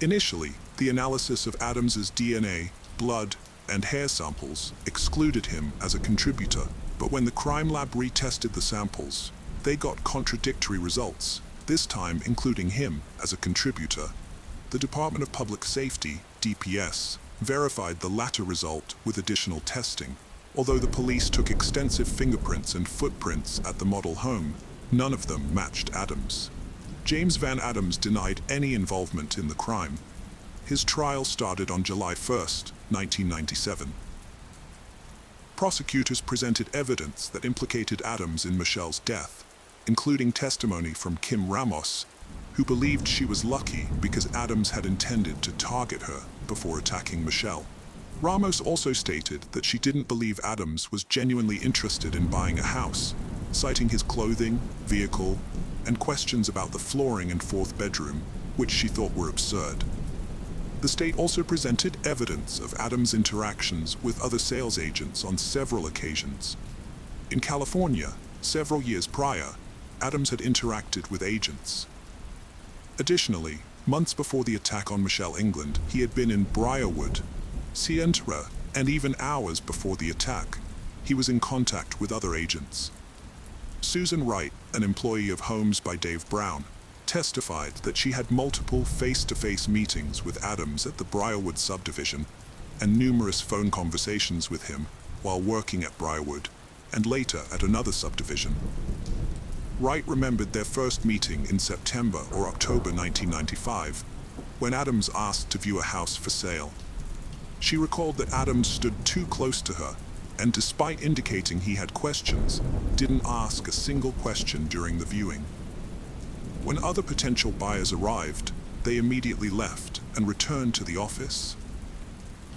Initially, the analysis of Adams's DNA, blood, and hair samples excluded him as a contributor, but when the crime lab retested the samples, they got contradictory results, this time including him as a contributor. The Department of Public Safety, DPS, verified the latter result with additional testing. Although the police took extensive fingerprints and footprints at the model home, none of them matched Adams. James Van Adams denied any involvement in the crime. His trial started on July 1st, 1997. Prosecutors presented evidence that implicated Adams in Michelle's death, including testimony from Kim Ramos, who believed she was lucky because Adams had intended to target her before attacking Michelle. Ramos also stated that she didn't believe Adams was genuinely interested in buying a house, citing his clothing, vehicle, and questions about the flooring and fourth bedroom, which she thought were absurd. The state also presented evidence of Adams' interactions with other sales agents on several occasions. In California, several years prior, Adams had interacted with agents. Additionally, months before the attack on Michelle England, he had been in Briarwood, Sientra, and even hours before the attack, he was in contact with other agents. Susan Wright, an employee of Homes by Dave Brown, testified that she had multiple face-to-face meetings with Adams at the Briarwood subdivision and numerous phone conversations with him while working at Briarwood and later at another subdivision. Wright remembered their first meeting in September or October 1995, when Adams asked to view a house for sale. She recalled that Adams stood too close to her and, despite indicating he had questions, didn't ask a single question during the viewing. When other potential buyers arrived, they immediately left and returned to the office.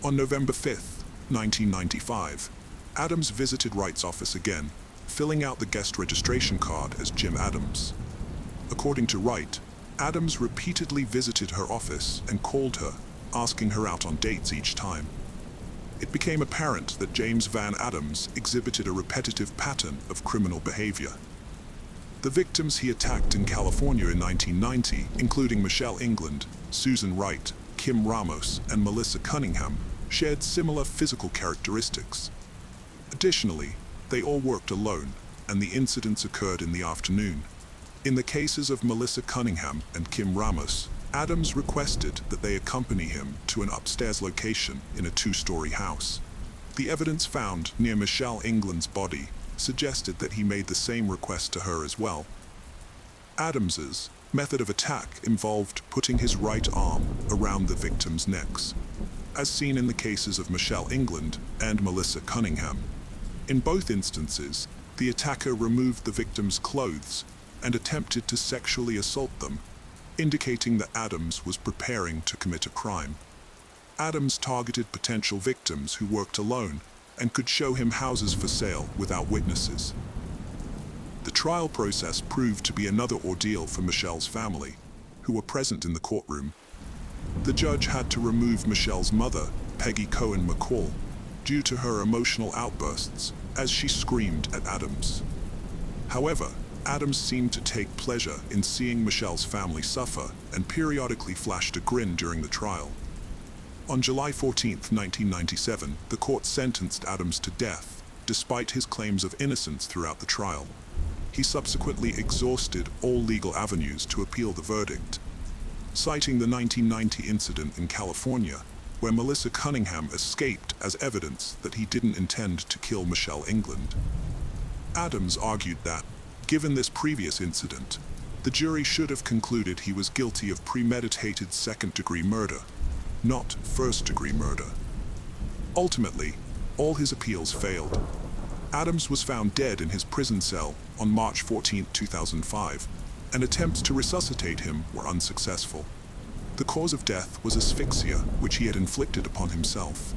On November 5th, 1995, Adams visited Wright's office again, filling out the guest registration card as Jim Adams. According to Wright, Adams repeatedly visited her office and called her, asking her out on dates each time. It became apparent that James Van Adams exhibited a repetitive pattern of criminal behavior. The victims he attacked in California in 1990, including Michelle England, Susan Wright, Kim Ramos, and Melissa Cunningham, shared similar physical characteristics. Additionally, they all worked alone, and the incidents occurred in the afternoon. In the cases of Melissa Cunningham and Kim Ramos, Adams requested that they accompany him to an upstairs location in a two-story house. The evidence found near Michelle England's body suggested that he made the same request to her as well. Adams's method of attack involved putting his right arm around the victims' necks, as seen in the cases of Michelle England and Melissa Cunningham. In both instances, the attacker removed the victims' clothes and attempted to sexually assault them, indicating that Adams was preparing to commit a crime. Adams targeted potential victims who worked alone and could show him houses for sale without witnesses. The trial process proved to be another ordeal for Michelle's family, who were present in the courtroom. The judge had to remove Michelle's mother, Peggy Cohen McCall, due to her emotional outbursts as she screamed at Adams. However, Adams seemed to take pleasure in seeing Michelle's family suffer and periodically flashed a grin during the trial. On July 14, 1997, the court sentenced Adams to death, despite his claims of innocence throughout the trial. He subsequently exhausted all legal avenues to appeal the verdict, citing the 1990 incident in California, where Melissa Cunningham escaped as evidence that he didn't intend to kill Michelle England. Adams argued that, given this previous incident, the jury should have concluded he was guilty of premeditated second-degree murder, not first-degree murder. Ultimately, all his appeals failed. Adams was found dead in his prison cell on March 14, 2005, and attempts to resuscitate him were unsuccessful. The cause of death was asphyxia, which he had inflicted upon himself.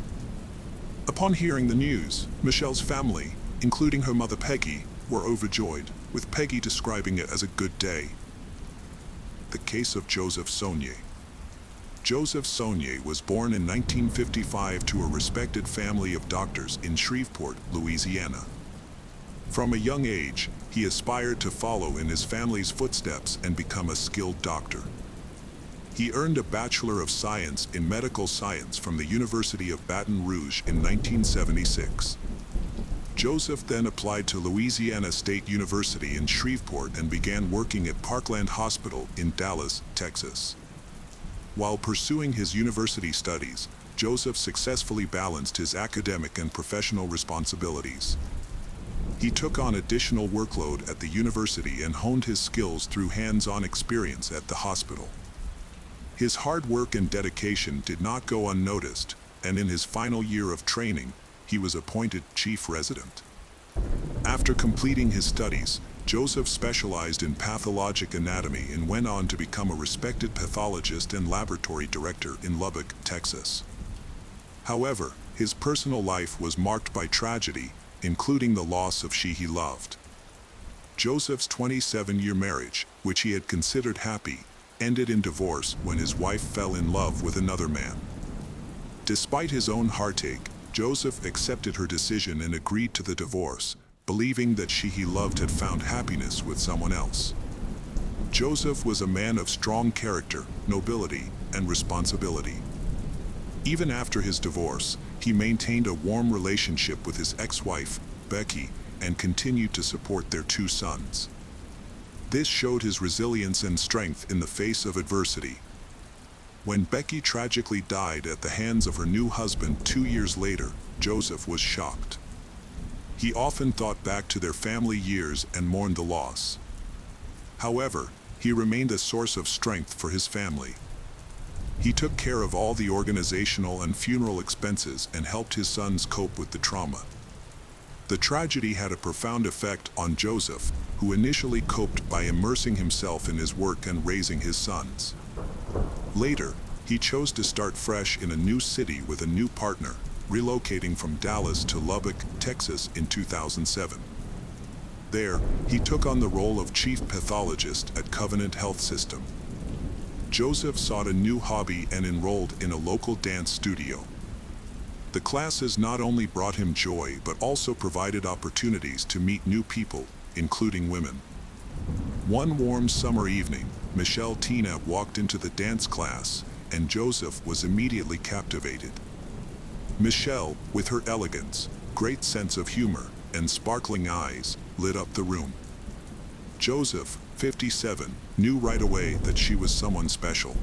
Upon hearing the news, Michelle's family, including her mother Peggy, were overjoyed, with Peggy describing it as a good day. The case of Joseph Saunier. Joseph Saunier was born in 1955 to a respected family of doctors in Shreveport, Louisiana. From a young age, he aspired to follow in his family's footsteps and become a skilled doctor. He earned a Bachelor of Science in Medical Science from the University of Baton Rouge in 1976. Joseph then applied to Louisiana State University in Shreveport and began working at Parkland Hospital in Dallas, Texas. While pursuing his university studies, Joseph successfully balanced his academic and professional responsibilities. He took on additional workload at the university and honed his skills through hands-on experience at the hospital. His hard work and dedication did not go unnoticed, and in his final year of training, he was appointed chief resident. After completing his studies, Joseph specialized in pathologic anatomy and went on to become a respected pathologist and laboratory director in Lubbock, Texas. However, his personal life was marked by tragedy, including the loss of she he loved. Joseph's 27-year marriage, which he had considered happy, ended in divorce when his wife fell in love with another man. Despite his own heartache, Joseph accepted her decision and agreed to the divorce, believing that she he loved had found happiness with someone else. Joseph was a man of strong character, nobility, and responsibility. Even after his divorce, he maintained a warm relationship with his ex-wife, Becky, and continued to support their 2 sons. This showed his resilience and strength in the face of adversity. When Becky tragically died at the hands of her new husband 2 years later, Joseph was shocked. He often thought back to their family years and mourned the loss. However, he remained a source of strength for his family. He took care of all the organizational and funeral expenses and helped his sons cope with the trauma. The tragedy had a profound effect on Joseph, who initially coped by immersing himself in his work and raising his sons. Later, he chose to start fresh in a new city with a new partner, relocating from Dallas to Lubbock, Texas in 2007. There, he took on the role of chief pathologist at Covenant Health System. Joseph sought a new hobby and enrolled in a local dance studio. The classes not only brought him joy but also provided opportunities to meet new people, including women. One warm summer evening, Michelle Tina walked into the dance class, and Joseph was immediately captivated. Michelle, with her elegance, great sense of humor, and sparkling eyes, lit up the room. Joseph, 57, knew right away that she was someone special.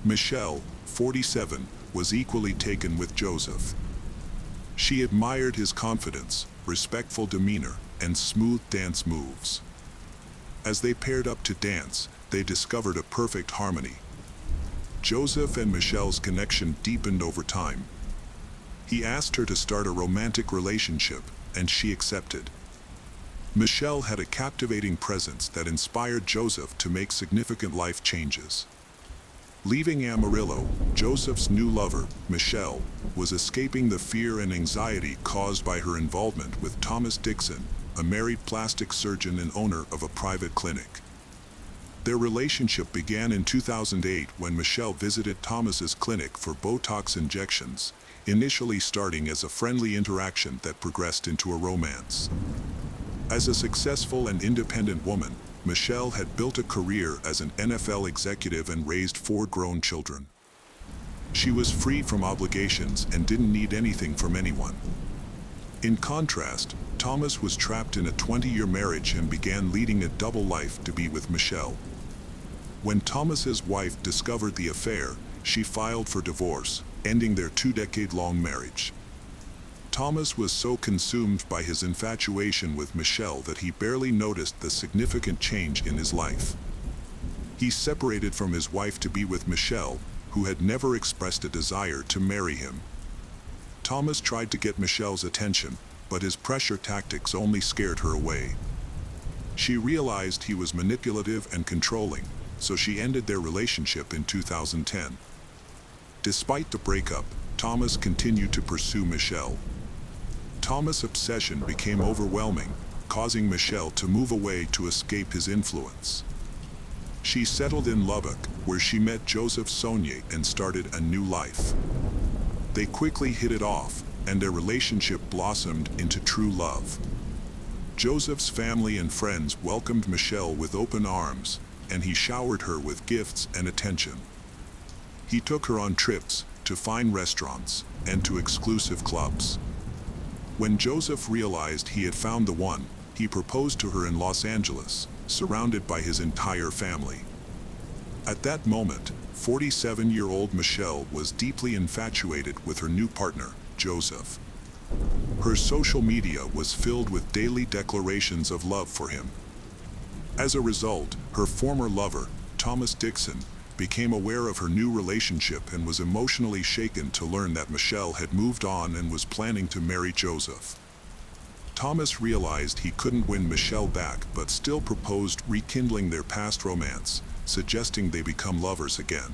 Michelle, 47, was equally taken with Joseph. She admired his confidence, respectful demeanor, and smooth dance moves. As they paired up to dance, they discovered a perfect harmony. Joseph and Michelle's connection deepened over time. He asked her to start a romantic relationship, and she accepted. Michelle had a captivating presence that inspired Joseph to make significant life changes. Leaving Amarillo, Joseph's new lover, Michelle, was escaping the fear and anxiety caused by her involvement with Thomas Dixon, a married plastic surgeon and owner of a private clinic. Their relationship began in 2008 when Michelle visited Thomas's clinic for Botox injections, initially starting as a friendly interaction that progressed into a romance. As a successful and independent woman, Michelle had built a career as an NFL executive and raised 4 grown children. She was free from obligations and didn't need anything from anyone. In contrast, Thomas was trapped in a 20-year marriage and began leading a double life to be with Michelle. When Thomas's wife discovered the affair, she filed for divorce, ending their 2-decade-long marriage. Thomas was so consumed by his infatuation with Michelle that he barely noticed the significant change in his life. He separated from his wife to be with Michelle, who had never expressed a desire to marry him. Thomas tried to get Michelle's attention, but his pressure tactics only scared her away. She realized he was manipulative and controlling, so she ended their relationship in 2010. Despite the breakup, Thomas continued to pursue Michelle. Thomas' obsession became overwhelming, causing Michelle to move away to escape his influence. She settled in Lubbock, where she met Joseph Saunier and started a new life. They quickly hit it off, and their relationship blossomed into true love. Joseph's family and friends welcomed Michelle with open arms, and he showered her with gifts and attention. He took her on trips, to fine restaurants, and to exclusive clubs. When Joseph realized he had found the one, he proposed to her in Los Angeles, surrounded by his entire family. At that moment, 47-year-old Michelle was deeply infatuated with her new partner, Joseph. Her social media was filled with daily declarations of love for him. As a result, her former lover, Thomas Dixon, became aware of her new relationship and was emotionally shaken to learn that Michelle had moved on and was planning to marry Joseph. Thomas realized he couldn't win Michelle back but still proposed rekindling their past romance, suggesting they become lovers again.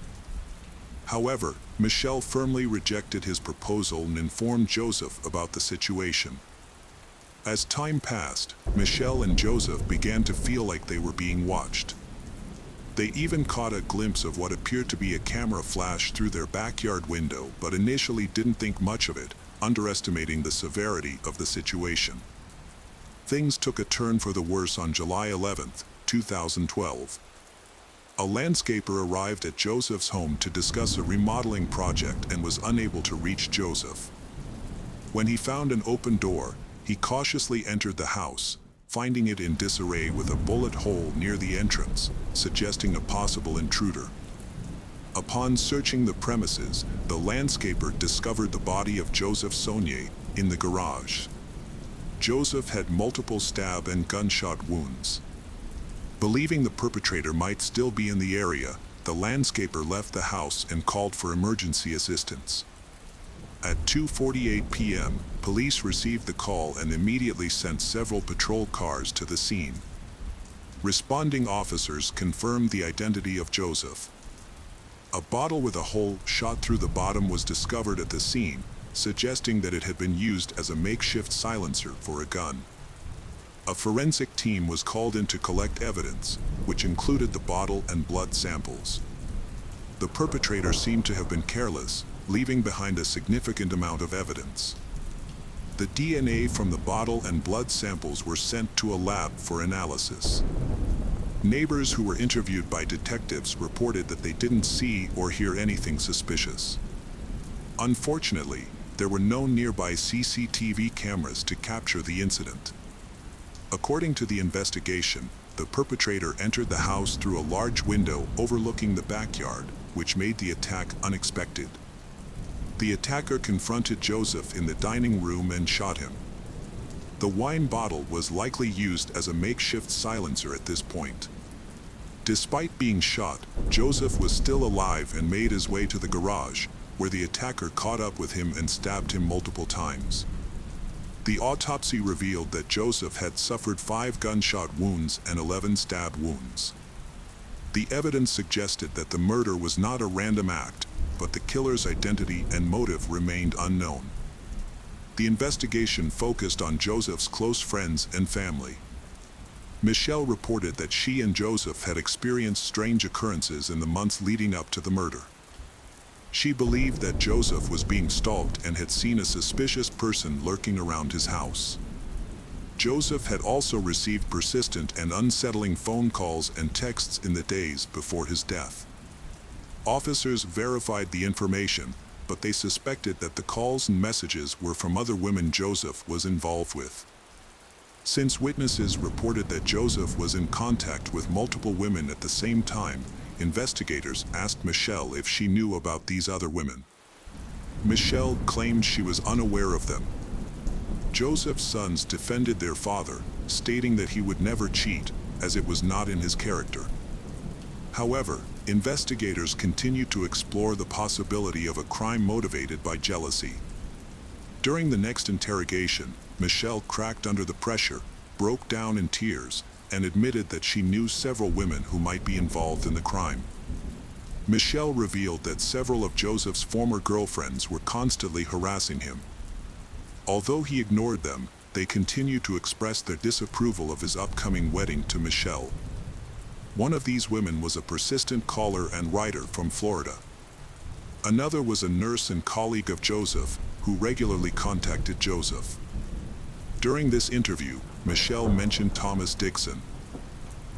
However, Michelle firmly rejected his proposal and informed Joseph about the situation. As time passed, Michelle and Joseph began to feel like they were being watched. They even caught a glimpse of what appeared to be a camera flash through their backyard window, but initially didn't think much of it, underestimating the severity of the situation. Things took a turn for the worse on July 11, 2012. A landscaper arrived at Joseph's home to discuss a remodeling project and was unable to reach Joseph. When he found an open door, he cautiously entered the house, finding it in disarray with a bullet hole near the entrance, suggesting a possible intruder. Upon searching the premises, the landscaper discovered the body of Joseph Saunier in the garage. Joseph had multiple stab and gunshot wounds. Believing the perpetrator might still be in the area, the landscaper left the house and called for emergency assistance. At 2:48 p.m., police received the call and immediately sent several patrol cars to the scene. Responding officers confirmed the identity of Joseph. A bottle with a hole shot through the bottom was discovered at the scene, suggesting that it had been used as a makeshift silencer for a gun. A forensic team was called in to collect evidence, which included the bottle and blood samples. The perpetrator seemed to have been careless, leaving behind a significant amount of evidence. The DNA from the bottle and blood samples were sent to a lab for analysis. Neighbors who were interviewed by detectives reported that they didn't see or hear anything suspicious. Unfortunately, there were no nearby CCTV cameras to capture the incident. According to the investigation, the perpetrator entered the house through a large window overlooking the backyard, which made the attack unexpected. The attacker confronted Joseph in the dining room and shot him. The wine bottle was likely used as a makeshift silencer at this point. Despite being shot, Joseph was still alive and made his way to the garage, where the attacker caught up with him and stabbed him multiple times. The autopsy revealed that Joseph had suffered 5 gunshot wounds and 11 stab wounds. The evidence suggested that the murder was not a random act, but the killer's identity and motive remained unknown. The investigation focused on Joseph's close friends and family. Michelle reported that she and Joseph had experienced strange occurrences in the months leading up to the murder. She believed that Joseph was being stalked and had seen a suspicious person lurking around his house. Joseph had also received persistent and unsettling phone calls and texts in the days before his death. Officers verified the information, but they suspected that the calls and messages were from other women Joseph was involved with. Since witnesses reported that Joseph was in contact with multiple women at the same time, investigators asked Michelle if she knew about these other women. Michelle claimed she was unaware of them. Joseph's sons defended their father, stating that he would never cheat, as it was not in his character. However, investigators continued to explore the possibility of a crime motivated by jealousy. During the next interrogation, Michelle cracked under the pressure, broke down in tears, and admitted that she knew several women who might be involved in the crime. Michelle revealed that several of Joseph's former girlfriends were constantly harassing him. Although he ignored them, they continued to express their disapproval of his upcoming wedding to Michelle. One of these women was a persistent caller and writer from Florida. Another was a nurse and colleague of Joseph, who regularly contacted Joseph. During this interview, Michelle mentioned Thomas Dixon.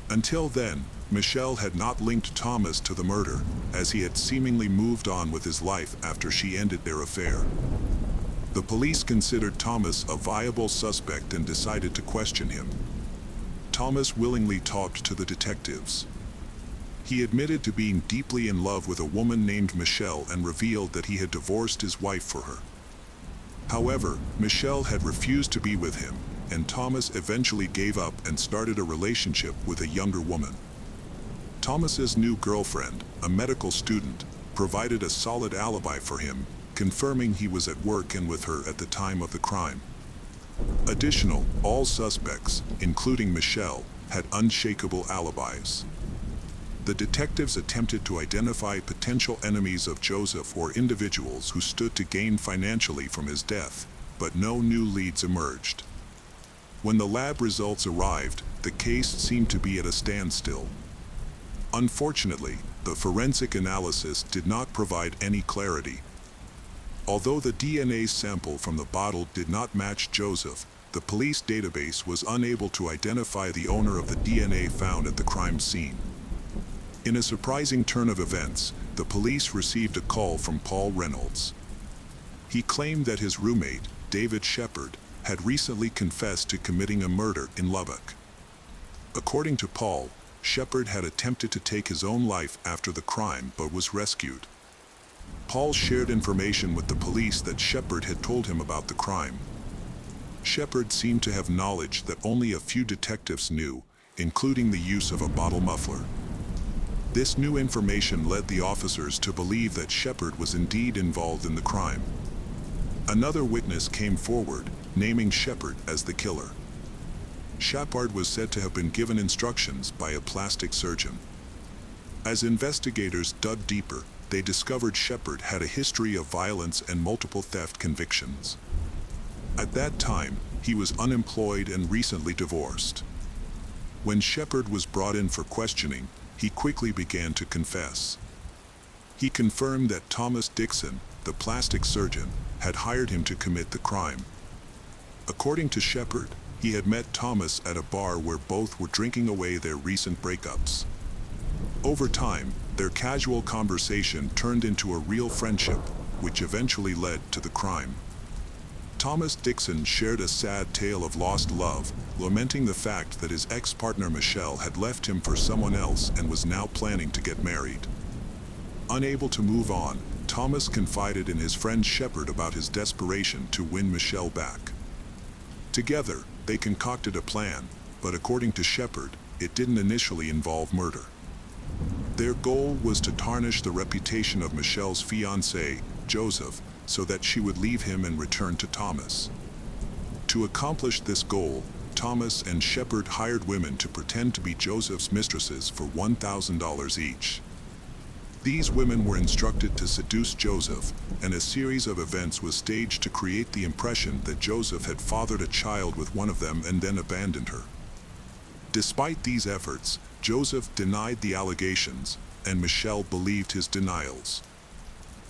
Until then, Michelle had not linked Thomas to the murder, as he had seemingly moved on with his life after she ended their affair. The police considered Thomas a viable suspect and decided to question him. Thomas willingly talked to the detectives. He admitted to being deeply in love with a woman named Michelle and revealed that he had divorced his wife for her. However, Michelle had refused to be with him, and Thomas eventually gave up and started a relationship with a younger woman. Thomas's new girlfriend, a medical student, provided a solid alibi for him, confirming he was at work and with her at the time of the crime. All suspects, including Michelle, had unshakable alibis. The detectives attempted to identify potential enemies of Joseph or individuals who stood to gain financially from his death, but no new leads emerged. When the lab results arrived, the case seemed to be at a standstill. Unfortunately, the forensic analysis did not provide any clarity. Although the DNA sample from the bottle did not match Joseph, the police database was unable to identify the owner of the DNA found at the crime scene. In a surprising turn of events, the police received a call from Paul Reynolds. He claimed that his roommate, David Shepard, had recently confessed to committing a murder in Lubbock. According to Paul, Shepard had attempted to take his own life after the crime but was rescued. Paul shared information with the police that Shepard had told him about the crime. Shepard seemed to have knowledge that only a few detectives knew, including the use of a bottle muffler. This new information led the officers to believe that Shepard was indeed involved in the crime. Another witness came forward, naming Shepard as the killer. Shepard was said to have been given instructions by a plastic surgeon. As investigators dug deeper, they discovered Shepard had a history of violence and multiple theft convictions. At that time, he was unemployed and recently divorced. When Shepard was brought in for questioning, he quickly began to confess. He confirmed that Thomas Dixon, the plastic surgeon, had hired him to commit the crime. According to Shepard, he had met Thomas at a bar where both were drinking away their recent breakups. Over time, their casual conversation turned into a real friendship, which eventually led to the crime. Thomas Dixon shared a sad tale of lost love, lamenting the fact that his ex-partner Michelle had left him for someone else and was now planning to get married. Unable to move on, Thomas confided in his friend Shepard about his desperation to win Michelle back. Together, they concocted a plan, but according to Shepard, it didn't initially involve murder. Their goal was to tarnish the reputation of Michelle's fiancé, Joseph, so that she would leave him and return to Thomas. To accomplish this goal, Thomas and Shepard hired women to pretend to be Joseph's mistresses for $1,000 each. These women were instructed to seduce Joseph, and a series of events was staged to create the impression that Joseph had fathered a child with one of them and then abandoned her. Despite these efforts, Joseph denied the allegations, and Michelle believed his denials.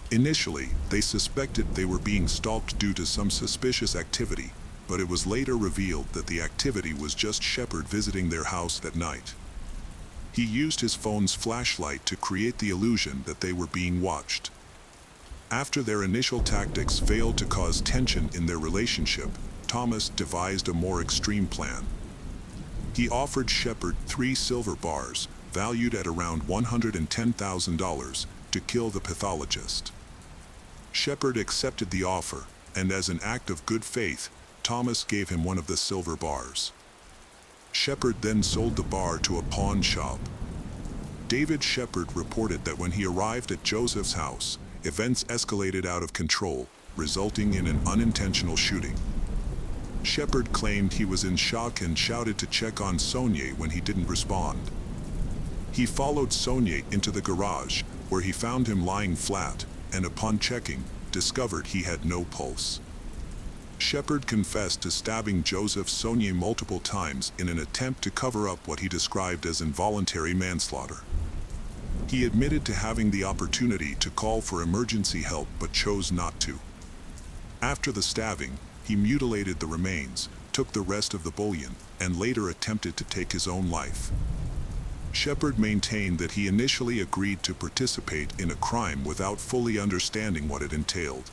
Initially, they suspected they were being stalked due to some suspicious activity, but it was later revealed that the activity was just Shepard visiting their house that night. He used his phone's flashlight to create the illusion that they were being watched. After their initial tactics failed to cause tension in their relationship, Thomas devised a more extreme plan. He offered Shepard 3 silver bars, valued at around $110,000, to kill the pathologist. Shepard accepted the offer, and as an act of good faith, Thomas gave him one of the silver bars. Shepard then sold the bar to a pawn shop. David Shepard reported that when he arrived at Joseph's house, events escalated out of control, resulting in an unintentional shooting. Shepard claimed he was in shock and shouted to check on Sonia when he didn't respond. He followed Sonia into the garage, where he found him lying flat, and upon checking, discovered he had no pulse. Shepard confessed to stabbing Joseph Sonia multiple times in an attempt to cover up what he described as involuntary manslaughter. He admitted to having the opportunity to call for emergency help but chose not to. After the stabbing, he mutilated the remains, took the rest of the bullion, and later attempted to take his own life. Shepard maintained that he initially agreed to participate in a crime without fully understanding what it entailed.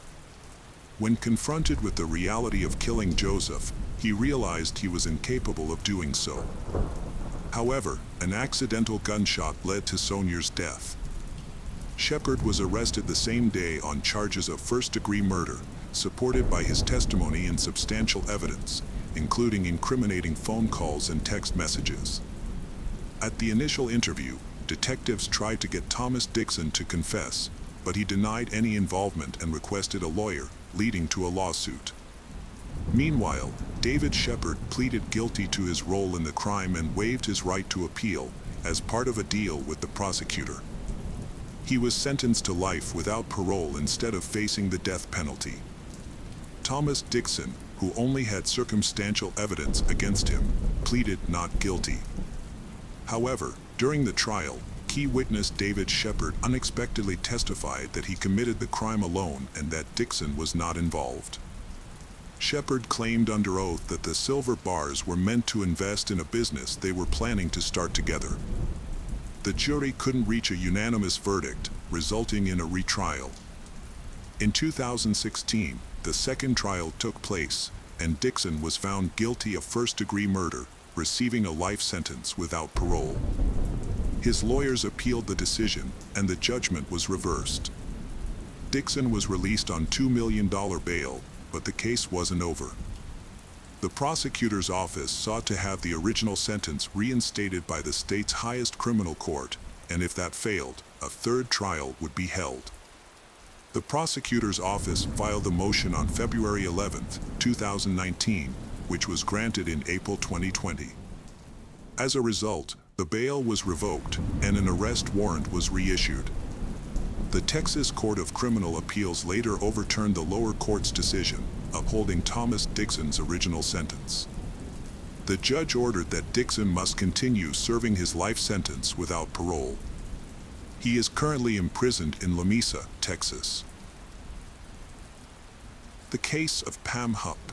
When confronted with the reality of killing Joseph, he realized he was incapable of doing so. However, an accidental gunshot led to Sonier's death. Shepard was arrested the same day on charges of first-degree murder, supported by his testimony and substantial evidence, including incriminating phone calls and text messages. At the initial interview, detectives tried to get Thomas Dixon to confess, but he denied any involvement and requested a lawyer, leading to a lawsuit. Meanwhile, David Shepard pleaded guilty to his role in the crime and waived his right to appeal as part of a deal with the prosecutor. He was sentenced to life without parole instead of facing the death penalty. Thomas Dixon, who only had circumstantial evidence against him, pleaded not guilty. However, during the trial, key witness David Shepard unexpectedly testified that he committed the crime alone and that Dixon was not involved. Shepard claimed under oath that the silver bars were meant to invest in a business they were planning to start together. The jury couldn't reach a unanimous verdict, resulting in a retrial. In 2016, the second trial took place, and Dixon was found guilty of first-degree murder, receiving a life sentence without parole. His lawyers appealed the decision, and the judgment was reversed. Dixon was released on $2 million bail, but the case wasn't over. The prosecutor's office sought to have the original sentence reinstated by the state's highest criminal court, and if that failed, a third trial would be held. The prosecutor's office filed the motion on February 11, 2019, which was granted in April 2020. As a result, the bail was revoked and an arrest warrant was reissued. The Texas Court of Criminal Appeals later overturned the lower court's decision, upholding Thomas Dixon's original sentence. The judge ordered that Dixon must continue serving his life sentence without parole. He is currently imprisoned in La Mesa, Texas. The case of Pam Hupp.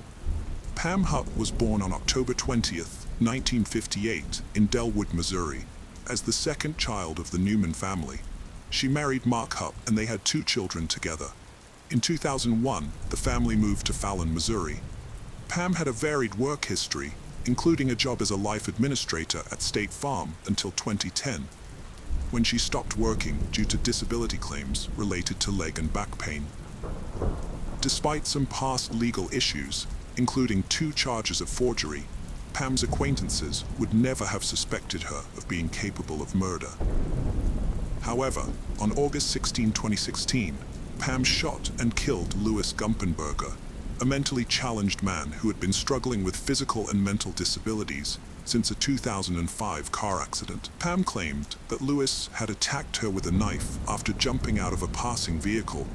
Pam Hupp was born on October 20, 1958, in Delwood, Missouri, as the second child of the Newman family. She married Mark Hupp and they had 2 children together. In 2001, the family moved to Fallon, Missouri. Pam had a varied work history, including a job as a life administrator at State Farm until 2010, when she stopped working due to disability claims related to leg and back pain. Despite some past legal issues, including 2 charges of forgery, Pam's acquaintances would never have suspected her of being capable of murder. However, on August 16, 2016, Pam shot and killed Louis Gumpenberger, a mentally challenged man who had been struggling with physical and mental disabilities since a 2005 car accident. Pam claimed that Louis had attacked her with a knife after jumping out of a passing vehicle,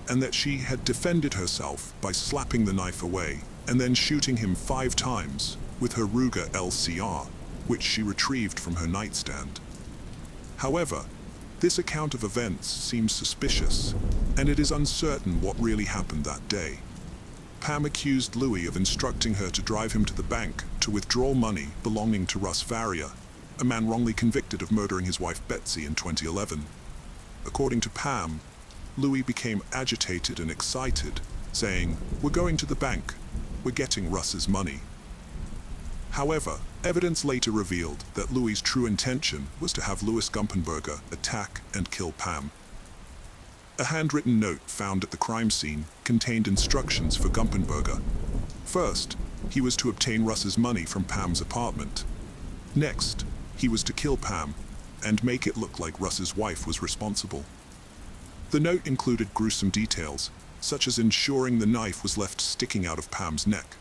and that she had defended herself by slapping the knife away and then shooting him 5 times with her Ruger LCR, which she retrieved from her nightstand. However, this account of events seems suspicious, and it is uncertain what really happened that day. Pam accused Louis of instructing her to drive him to the bank to withdraw money belonging to Russ Varia, a man wrongly convicted of murdering his wife Betsy in 2011. According to Pam, Louis became agitated and excited, saying, "We're going to the bank. We're getting Russ's money." However, evidence later revealed that Louis' true intention was to have Louis Gumpenberger attack and kill Pam. A handwritten note found at the crime scene contained instructions for Gumpenberger. First, he was to obtain Russ's money from Pam's apartment. Next, he was to kill Pam and make it look like Russ's wife was responsible. The note included gruesome details, such as ensuring the knife was left sticking out of Pam's neck.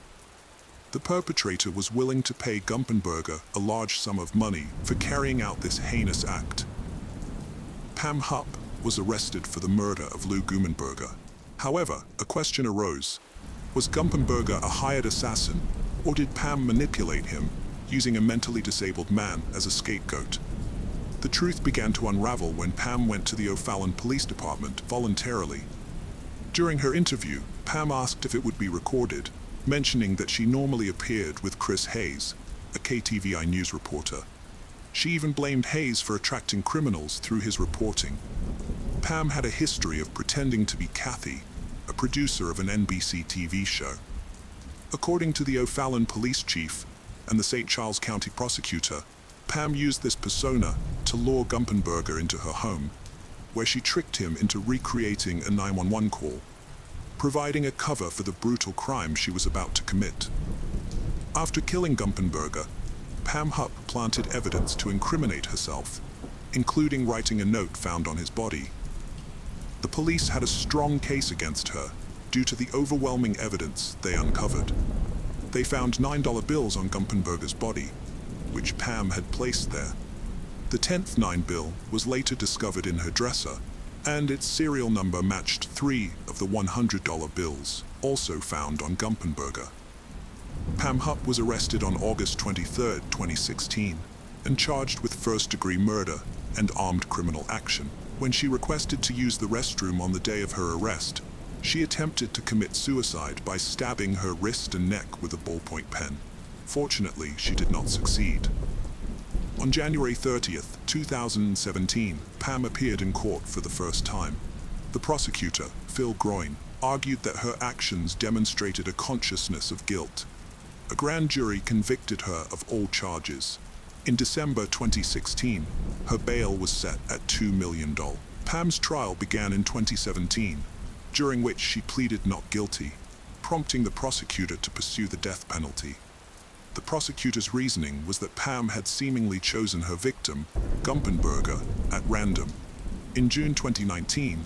The perpetrator was willing to pay Gumpenberger a large sum of money for carrying out this heinous act. Pam Hupp was arrested for the murder of Lou Gumpenberger. However, a question arose. Was Gumpenberger a hired assassin, or did Pam manipulate him, using a mentally disabled man as a scapegoat? The truth began to unravel when Pam went to the O'Fallon Police Department voluntarily. During her interview, Pam asked if it would be recorded, mentioning that she normally appeared with Chris Hayes, a KTVI news reporter. She even blamed Hayes for attracting criminals through his reporting. Pam had a history of pretending to be Kathy, a producer of an NBC TV show. According to the O'Fallon police chief and the St. Charles County prosecutor, Pam used this persona to lure Gumpenberger into her home, where she tricked him into recreating a 911 call, providing a cover for the brutal crime she was about to commit. After killing Gumpenberger, Pam Hupp planted evidence to incriminate herself, including writing a note found on his body. The police had a strong case against her due to the overwhelming evidence they uncovered. They found $9 bills on Gumpenberger's body, which Pam had placed there. The 10th $9 bill was later discovered in her dresser, and its serial number matched 3 of the $100 bills, also found on Gumpenberger. Pam Hupp was arrested on August 23, 2016, and charged with first-degree murder and armed criminal action. When she requested to use the restroom on the day of her arrest, she attempted to commit suicide by stabbing her wrist and neck with a ballpoint pen. Fortunately, she did not succeed. On January 30, 2017, Pam appeared in court for the first time. The prosecutor, Phil Groyne, argued that her actions demonstrated a consciousness of guilt. A grand jury convicted her of all charges. In December 2016, her bail was set at $2 million. Pam's trial began in 2017, during which she pleaded not guilty, prompting the prosecutor to pursue the death penalty. The prosecutor's reasoning was that Pam had seemingly chosen her victim, Gumpenberger, at random. In June 2019,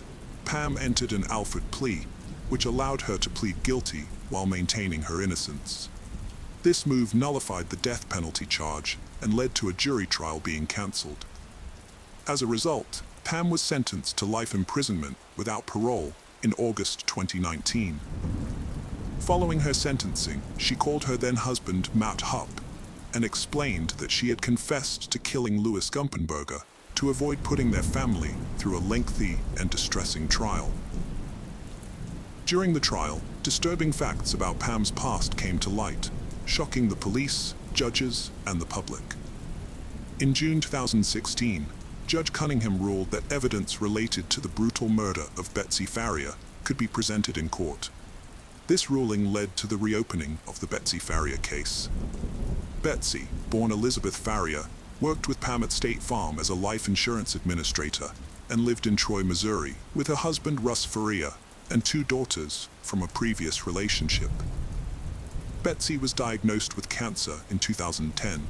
Pam entered an Alford plea, which allowed her to plead guilty while maintaining her innocence. This move nullified the death penalty charge and led to a jury trial being cancelled. As a result, Pam was sentenced to life imprisonment without parole in August 2019. Following her sentencing, she called her then-husband Matt Hupp and explained that she had confessed to killing Louis Gumpenberger to avoid putting their family through a lengthy and distressing trial. During the trial, disturbing facts about Pam's past came to light, shocking the police, judges, and the public. In June 2016, Judge Cunningham ruled that evidence related to the brutal murder of Betsy Faria could be presented in court. This ruling led to the reopening of the Betsy Faria case. Betsy, born Elizabeth Faria, worked with Pam at State Farm as a life insurance administrator and lived in Troy, Missouri, with her husband Russ Faria and 2 daughters from a previous relationship. Betsy was diagnosed with cancer in 2010.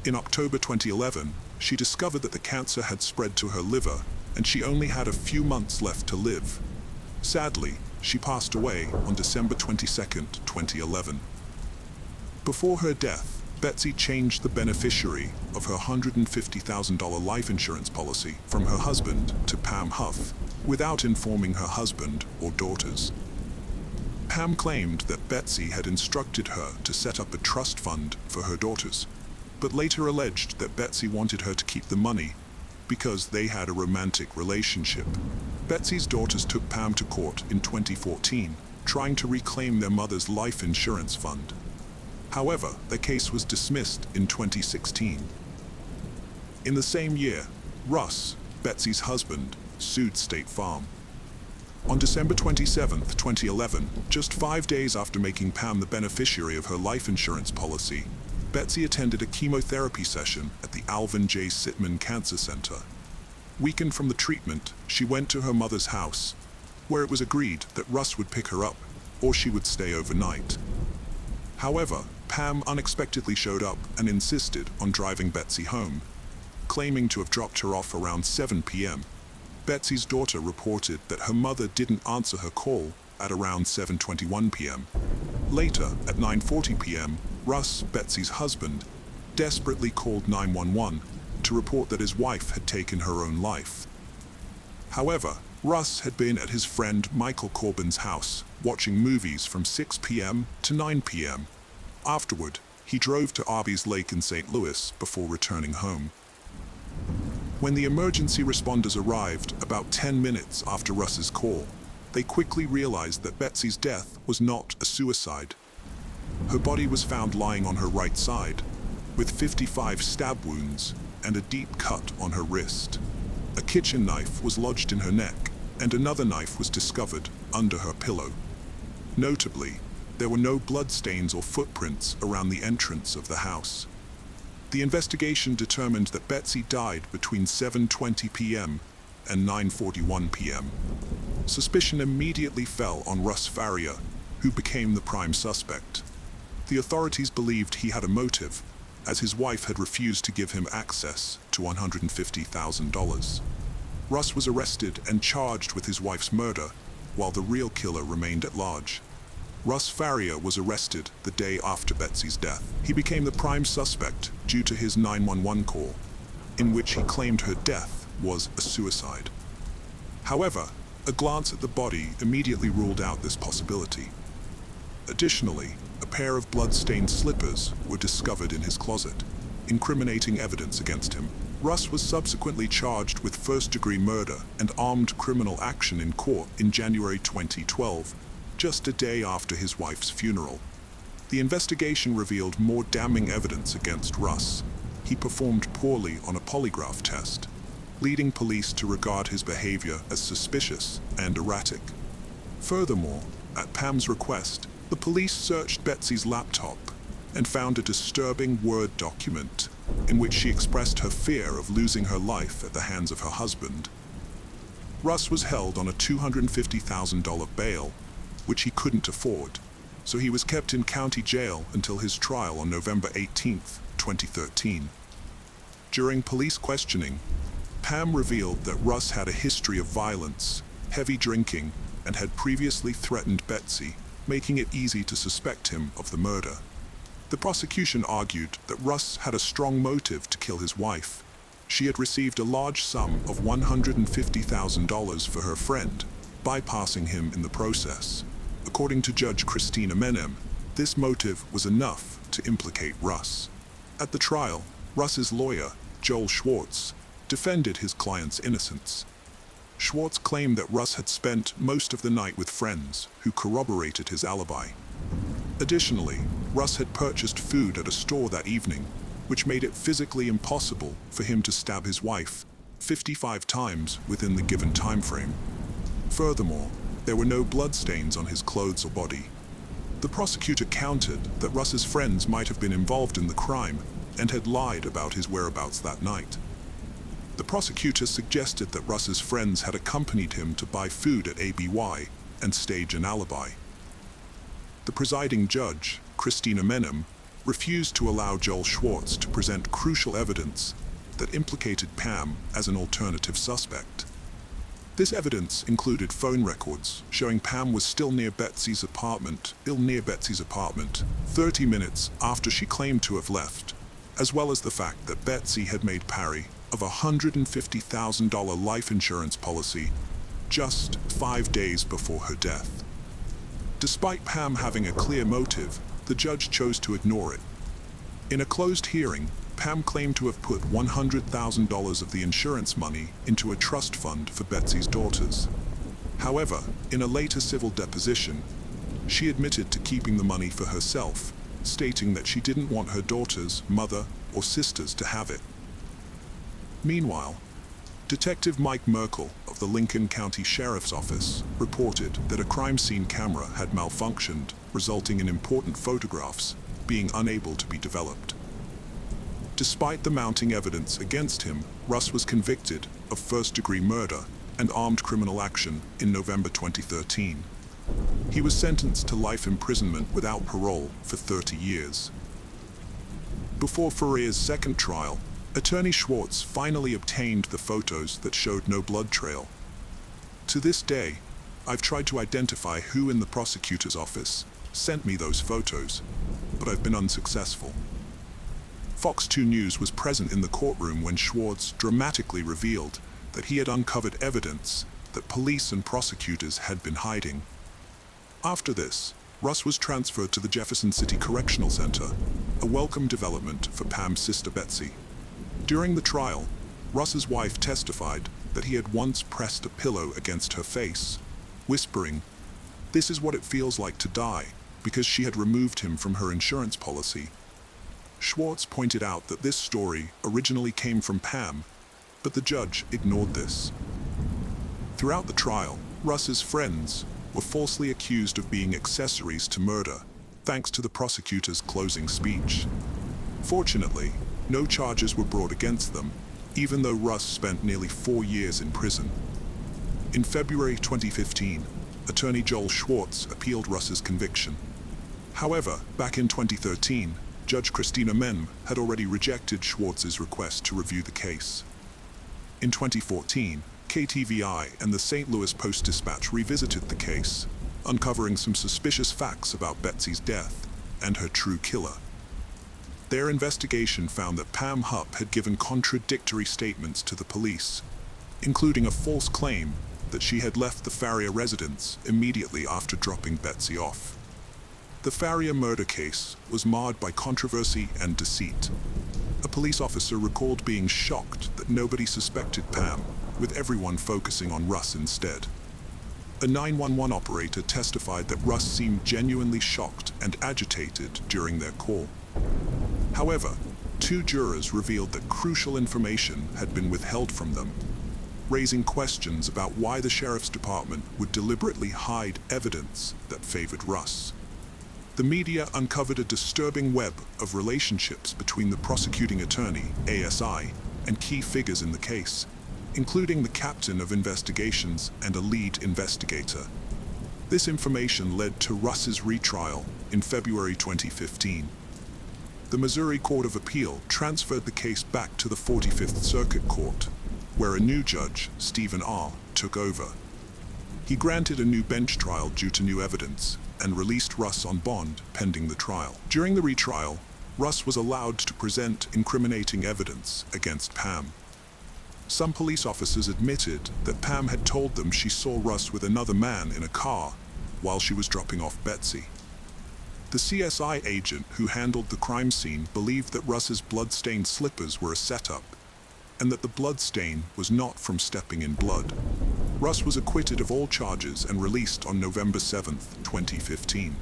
In October 2011, she discovered that the cancer had spread to her liver and she only had a few months left to live. Sadly, she passed away on December 22, 2011. Before her death, Betsy changed the beneficiary of her $150,000 life insurance policy from her husband to Pam Huff, without informing her husband or daughters. Pam claimed that Betsy had instructed her to set up a trust fund for her daughters, but later alleged that Betsy wanted her to keep the money because they had a romantic relationship. Betsy's daughters took Pam to court in 2014, trying to reclaim their mother's life insurance fund. However, their case was dismissed in 2016. In the same year, Russ, Betsy's husband, sued State Farm. On December 27, 2011, just 5 days after making Pam the beneficiary of her life insurance policy, Betsy attended a chemotherapy session at the Alvin J. Sitman Cancer Center. Weakened from the treatment, she went to her mother's house, where it was agreed that Russ would pick her up or she would stay overnight. However, Pam unexpectedly showed up and insisted on driving Betsy home, claiming to have dropped her off around 7 p.m. Betsy's daughter reported that her mother didn't answer her call at around 7:21 p.m. Later, at 9:40 p.m., Russ, Betsy's husband, desperately called 911 to report that his wife had taken her own life. However, Russ had been at his friend Michael Corbin's house, watching movies from 6 p.m. to 9 p.m. Afterward, he drove to Arby's Lake in St. Louis before returning home. When the emergency responders arrived about 10 minutes after Russ's call, they quickly realized that Betsy's death was not a suicide. Her body was found lying on her right side, with 55 stab wounds and a deep cut on her wrist. A kitchen knife was lodged in her neck, and another knife was discovered under her pillow. Notably, there were no bloodstains or footprints around the entrance of the house. The investigation determined that Betsy died between 7:20 p.m. and 9:41 p.m. Suspicion immediately fell on Russ Faria, who became the prime suspect. The authorities believed he had a motive, as his wife had refused to give him access to $150,000. Russ was arrested and charged with his wife's murder, while the real killer remained at large. Russ Faria was arrested the day after Betsy's death. He became the prime suspect due to his 911 call, in which he claimed her death was a suicide. However, a glance at the body immediately ruled out this possibility. Additionally, a pair of blood-stained slippers were discovered in his closet, incriminating evidence against him. Russ was subsequently charged with first-degree murder and armed criminal action in court in January 2012, just a day after his wife's funeral. The investigation revealed more damning evidence against Russ. He performed poorly on a polygraph test, leading police to regard his behavior as suspicious and erratic. Furthermore, at Pam's request, the police searched Betsy's laptop and found a disturbing Word document in which she expressed her fear of losing her life at the hands of her husband. Russ was held on a $250,000 bail, which he couldn't afford, so he was kept in county jail until his trial on November 18, 2013. During police questioning, Pam revealed that Russ had a history of violence, heavy drinking, and had previously threatened Betsy, making it easy to suspect him of the murder. The prosecution argued that Russ had a strong motive to kill his wife. She had received a large sum of $150,000 for her friend, bypassing him in the process. According to Judge Christina Menem, this motive was enough to implicate Russ. At the trial, Russ's lawyer, Joel Schwartz, defended his client's innocence. Schwartz claimed that Russ had spent most of the night with friends who corroborated his alibi. Additionally, Russ had purchased food at a store that evening, which made it physically impossible for him to stab his wife 55 times within the given time frame. Furthermore, there were no bloodstains on his clothes or body. The prosecutor countered that Russ's friends might have been involved in the crime and had lied about his whereabouts that night. The prosecutor suggested that Russ's friends had accompanied him to buy food at ABY and stage an alibi. The presiding judge, Christina Menem, refused to allow Joel Schwartz to present crucial evidence that implicated Pam as an alternative suspect. This evidence included phone records showing Pam was still near Betsy's apartment 30 minutes after she claimed to have left, as well as the fact that Betsy had made Parry of a $150,000 life insurance policy just 5 days before her death. Despite Pam having a clear motive, the judge chose to ignore it. In a closed hearing, Pam claimed to have put $100,000 of the insurance money into a trust fund for Betsy's daughters. However, in a later civil deposition, she admitted to keeping the money for herself, stating that she didn't want her daughters, mother, or sisters to have it. Meanwhile, Detective Mike Merkel of the Lincoln County Sheriff's Office reported that a crime scene camera had malfunctioned, resulting in important photographs being unable to be developed. Despite the mounting evidence against him, Russ was convicted of first-degree murder and armed criminal action in November 2013. He was sentenced to life imprisonment without parole for 30 years. Before Faria's second trial, Attorney Schwartz finally obtained the photos that showed no blood trail. To this day, I've tried to identify who in the prosecutor's office sent me those photos, but I've been unsuccessful. Fox 2 News was present in the courtroom when Schwartz dramatically revealed that he had uncovered evidence that police and prosecutors had been hiding. After this, Russ was transferred to the Jefferson City Correctional Center, a welcome development for Pam's sister Betsy. During the trial, Russ's wife testified that he had once pressed a pillow against her face, whispering, "This is what it feels like to die," because she had removed him from her insurance policy. Schwartz pointed out that this story originally came from Pam, but the judge ignored this. Throughout the trial, Russ's friends were falsely accused of being accessories to murder, thanks to the prosecutor's closing speech. Fortunately, no charges were brought against them, even though Russ spent nearly 4 years in prison. In February 2015, attorney Joel Schwartz appealed Russ's conviction. However, back in 2013, Judge Christina Menem had already rejected Schwartz's request to review the case. In 2014, KTVI and the St. Louis Post-Dispatch revisited the case, uncovering some suspicious facts about Betsy's death and her true killer. Their investigation found that Pam Hupp had given contradictory statements to the police, including a false claim that she had left the Farrier residence immediately after dropping Betsy off. The Farrier murder case was marred by controversy and deceit. A police officer recalled being shocked that nobody suspected Pam, with everyone focusing on Russ instead. A 911 operator testified that Russ seemed genuinely shocked and agitated during their call. However, 2 jurors revealed that crucial information had been withheld from them, raising questions about why the sheriff's department would deliberately hide evidence that favored Russ. The media uncovered a disturbing web of relationships between the prosecuting attorney, ASI, and key figures in the case, including the captain of investigations and a lead investigator. This information led to Russ's retrial in February 2015. The Missouri Court of Appeal transferred the case back to the 45th Circuit Court, where a new judge, Stephen R., took over. He granted a new bench trial due to new evidence and released Russ on bond pending the trial. During the retrial, Russ was allowed to present incriminating evidence against Pam. Some police officers admitted that Pam had told them she saw Russ with another man in a car while she was dropping off Betsy. The CSI agent who handled the crime scene believed that Russ's blood-stained slippers were a setup, and that the blood stain was not from stepping in blood. Russ was acquitted of all charges and released on November 7, 2015.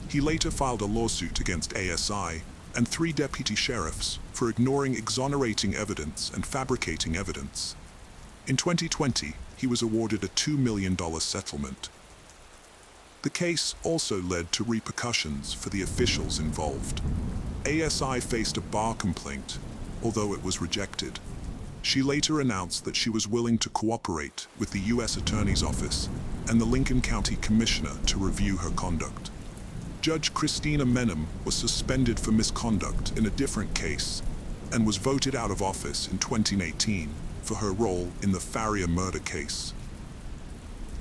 He later filed a lawsuit against ASI and 3 deputy sheriffs for ignoring exonerating evidence and fabricating evidence. In 2020, he was awarded a $2 million settlement. The case also led to repercussions for the officials involved. ASI faced a bar complaint, although it was rejected. She later announced that she was willing to cooperate with the U.S. Attorney's Office and the Lincoln County Commissioner to review her conduct. Judge Christina Menem was suspended for misconduct in a different case and was voted out of office in 2018 for her role in the Farrier murder case.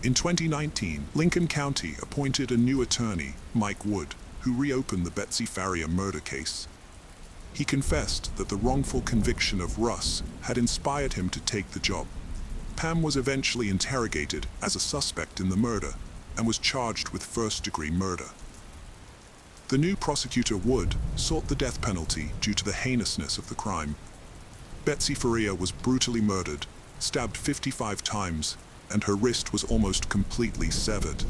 In 2019, Lincoln County appointed a new attorney, Mike Wood, who reopened the Betsy Farrier murder case. He confessed that the wrongful conviction of Russ had inspired him to take the job. Pam was eventually interrogated as a suspect in the murder and was charged with first-degree murder. The new prosecutor, Wood, sought the death penalty due to the heinousness of the crime. Betsy Farrier was brutally murdered, stabbed 55 times, and her wrist was almost completely severed.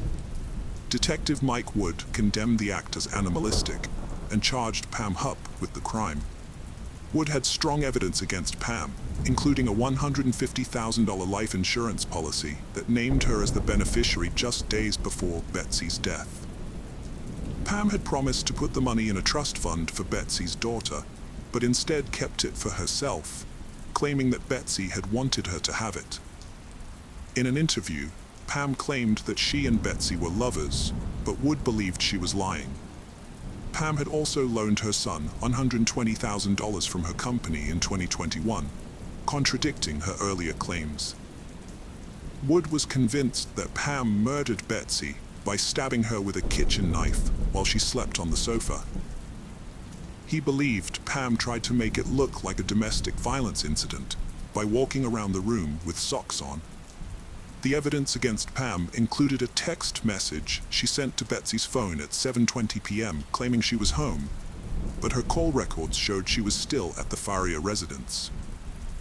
Detective Mike Wood condemned the act as animalistic and charged Pam Hupp with the crime. Wood had strong evidence against Pam, including a $150,000 life insurance policy that named her as the beneficiary just days before Betsy's death. Pam had promised to put the money in a trust fund for Betsy's daughter, but instead kept it for herself, claiming that Betsy had wanted her to have it. In an interview, Pam claimed that she and Betsy were lovers, but Wood believed she was lying. Pam had also loaned her son $120,000 from her company in 2021, contradicting her earlier claims. Wood was convinced that Pam murdered Betsy by stabbing her with a kitchen knife while she slept on the sofa. He believed Pam tried to make it look like a domestic violence incident by walking around the room with socks on. The evidence against Pam included a text message she sent to Betsy's phone at 7:20 p.m. claiming she was home, but her call records showed she was still at the Farrier residence.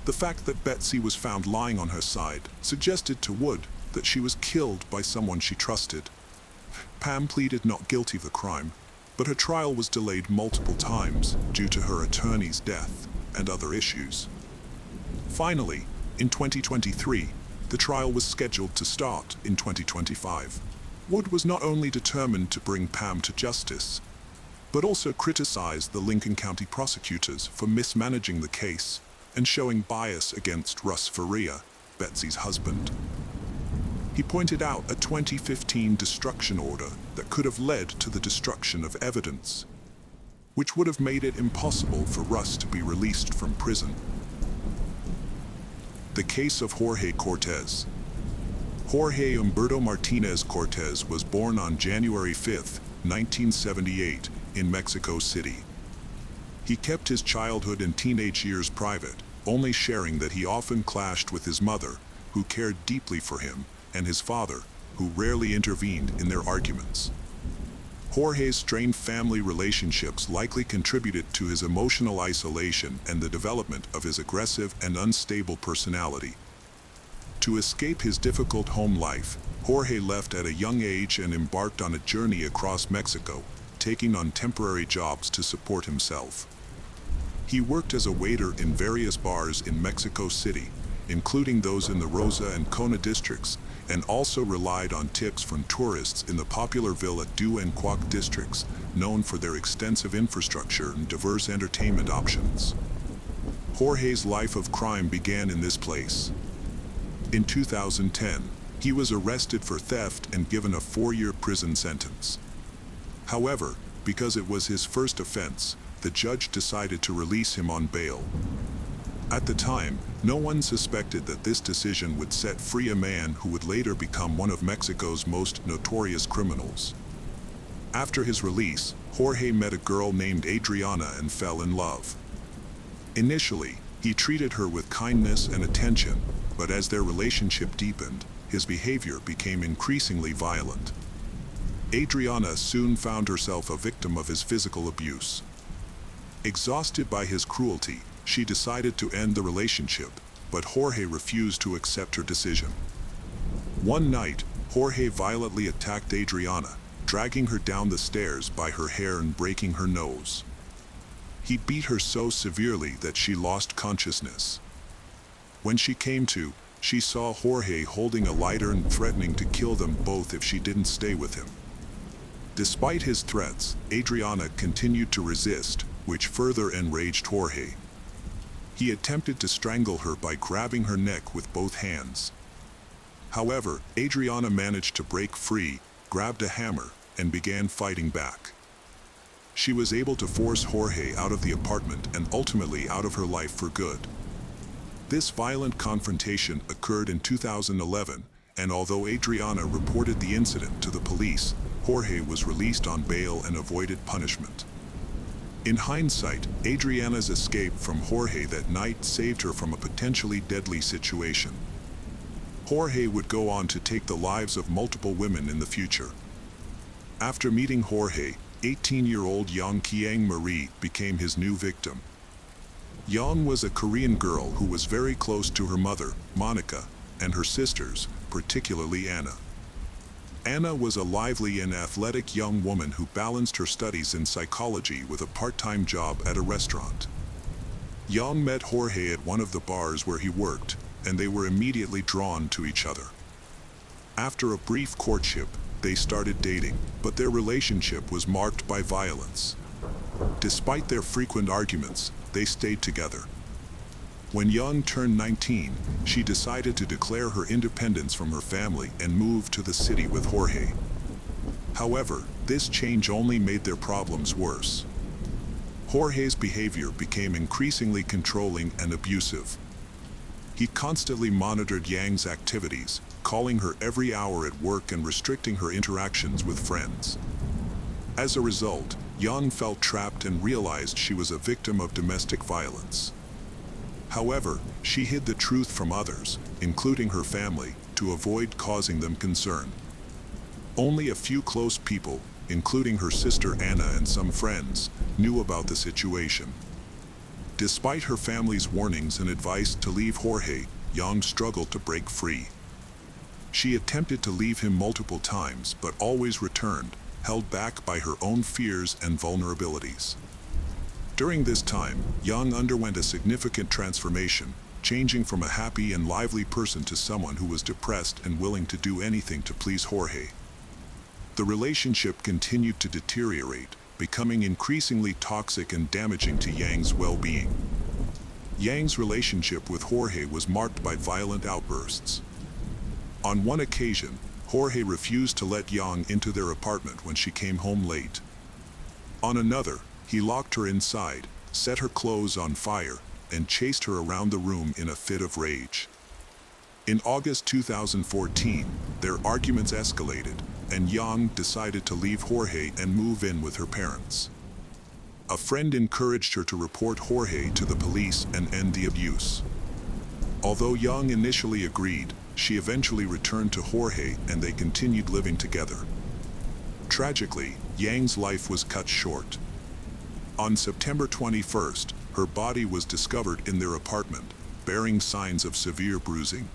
The fact that Betsy was found lying on her side suggested to Wood that she was killed by someone she trusted. Pam pleaded not guilty of the crime, but her trial was delayed multiple times due to her attorney's death and other issues. Finally, in 2023, the trial was scheduled to start in 2025. Wood was not only determined to bring Pam to justice, but also criticized the Lincoln County prosecutors for mismanaging the case and showing bias against Russ Faria, Betsy's husband. He pointed out a 2015 destruction order that could have led to the destruction of evidence, which would have made it impossible for Russ to be released from prison. The case of Jorge Cortez. Jorge Humberto Martinez Cortez was born on January 5, 1978, in Mexico City. He kept his childhood and teenage years private, only sharing that he often clashed with his mother, who cared deeply for him, and his father, who rarely intervened in their arguments. Jorge's strained family relationships likely contributed to his emotional isolation and the development of his aggressive and unstable personality. To escape his difficult home life, Jorge left at a young age and embarked on a journey across Mexico, taking on temporary jobs to support himself. He worked as a waiter in various bars in Mexico City, including those in the Rosa and Cona districts, and also relied on tips from tourists in the popular Villa du Encuac districts, known for their extensive infrastructure and diverse entertainment options. Jorge's life of crime began in this place. In 2010, he was arrested for theft and given a 4-year prison sentence. However, because it was his first offense, the judge decided to release him on bail. At the time, no one suspected that this decision would set free a man who would later become one of Mexico's most notorious criminals. After his release, Jorge met a girl named Adriana and fell in love. Initially, he treated her with kindness and attention, but as their relationship deepened, his behavior became increasingly violent. Adriana soon found herself a victim of his physical abuse. Exhausted by his cruelty, she decided to end the relationship, but Jorge refused to accept her decision. One night, Jorge violently attacked Adriana, dragging her down the stairs by her hair and breaking her nose. He beat her so severely that she lost consciousness. When she came to, she saw Jorge holding a lighter and threatening to kill them both if she didn't stay with him. Despite his threats, Adriana continued to resist, which further enraged Jorge. He attempted to strangle her by grabbing her neck with both hands. However, Adriana managed to break free, grabbed a hammer, and began fighting back. She was able to force Jorge out of the apartment and ultimately out of her life for good. This violent confrontation occurred in 2011, and although Adriana reported the incident to the police, Jorge was released on bail and avoided punishment. In hindsight, Adriana's escape from Jorge that night saved her from a potentially deadly situation. Jorge would go on to take the lives of multiple women in the future. After meeting Jorge, 18-year-old Yang Kiang Marie became his new victim. Yang was a Korean girl who was very close to her mother, Monica, and her sisters, particularly Anna. Anna was a lively and athletic young woman who balanced her studies in psychology with a part-time job at a restaurant. Yang met Jorge at one of the bars where he worked, and they were immediately drawn to each other. After a brief courtship, they started dating, but their relationship was marked by violence. Despite their frequent arguments, they stayed together. When Yang turned 19, she decided to declare her independence from her family and move to the city with Jorge. However, this change only made their problems worse. Jorge's behavior became increasingly controlling and abusive. He constantly monitored Yang's activities, calling her every hour at work and restricting her interactions with friends. As a result, Yang felt trapped and realized she was a victim of domestic violence. However, she hid the truth from others, including her family, to avoid causing them concern. Only a few close people, including her sister Anna and some friends, knew about the situation. Despite her family's warnings and advice to leave Jorge, Yang struggled to break free. She attempted to leave him multiple times but always returned, held back by her own fears and vulnerabilities. During this time, Yang underwent a significant transformation, changing from a happy and lively person to someone who was depressed and willing to do anything to please Jorge. The relationship continued to deteriorate, becoming increasingly toxic and damaging to Yang's well-being. Yang's relationship with Jorge was marked by violent outbursts. On one occasion, Jorge refused to let Yang into their apartment when she came home late. On another, he locked her inside, set her clothes on fire, and chased her around the room in a fit of rage. In August 2014, their arguments escalated, and Yang decided to leave Jorge and move in with her parents. A friend encouraged her to report Jorge to the police and end the abuse. Although Yang initially agreed, she eventually returned to Jorge and they continued living together. Tragically, Yang's life was cut short. On September 21st, her body was discovered in their apartment, bearing signs of severe bruising.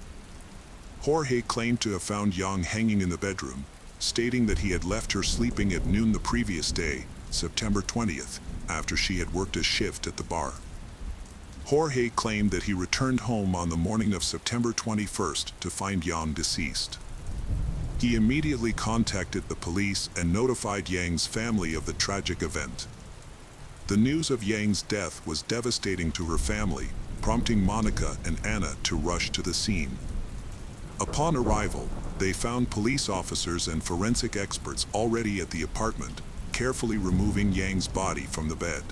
Jorge claimed to have found Yang hanging in the bedroom, stating that he had left her sleeping at noon the previous day, September 20th, after she had worked a shift at the bar. Jorge claimed that he returned home on the morning of September 21st to find Yang deceased. He immediately contacted the police and notified Yang's family of the tragic event. The news of Yang's death was devastating to her family, prompting Monica and Anna to rush to the scene. Upon arrival, they found police officers and forensic experts already at the apartment, carefully removing Yang's body from the bed.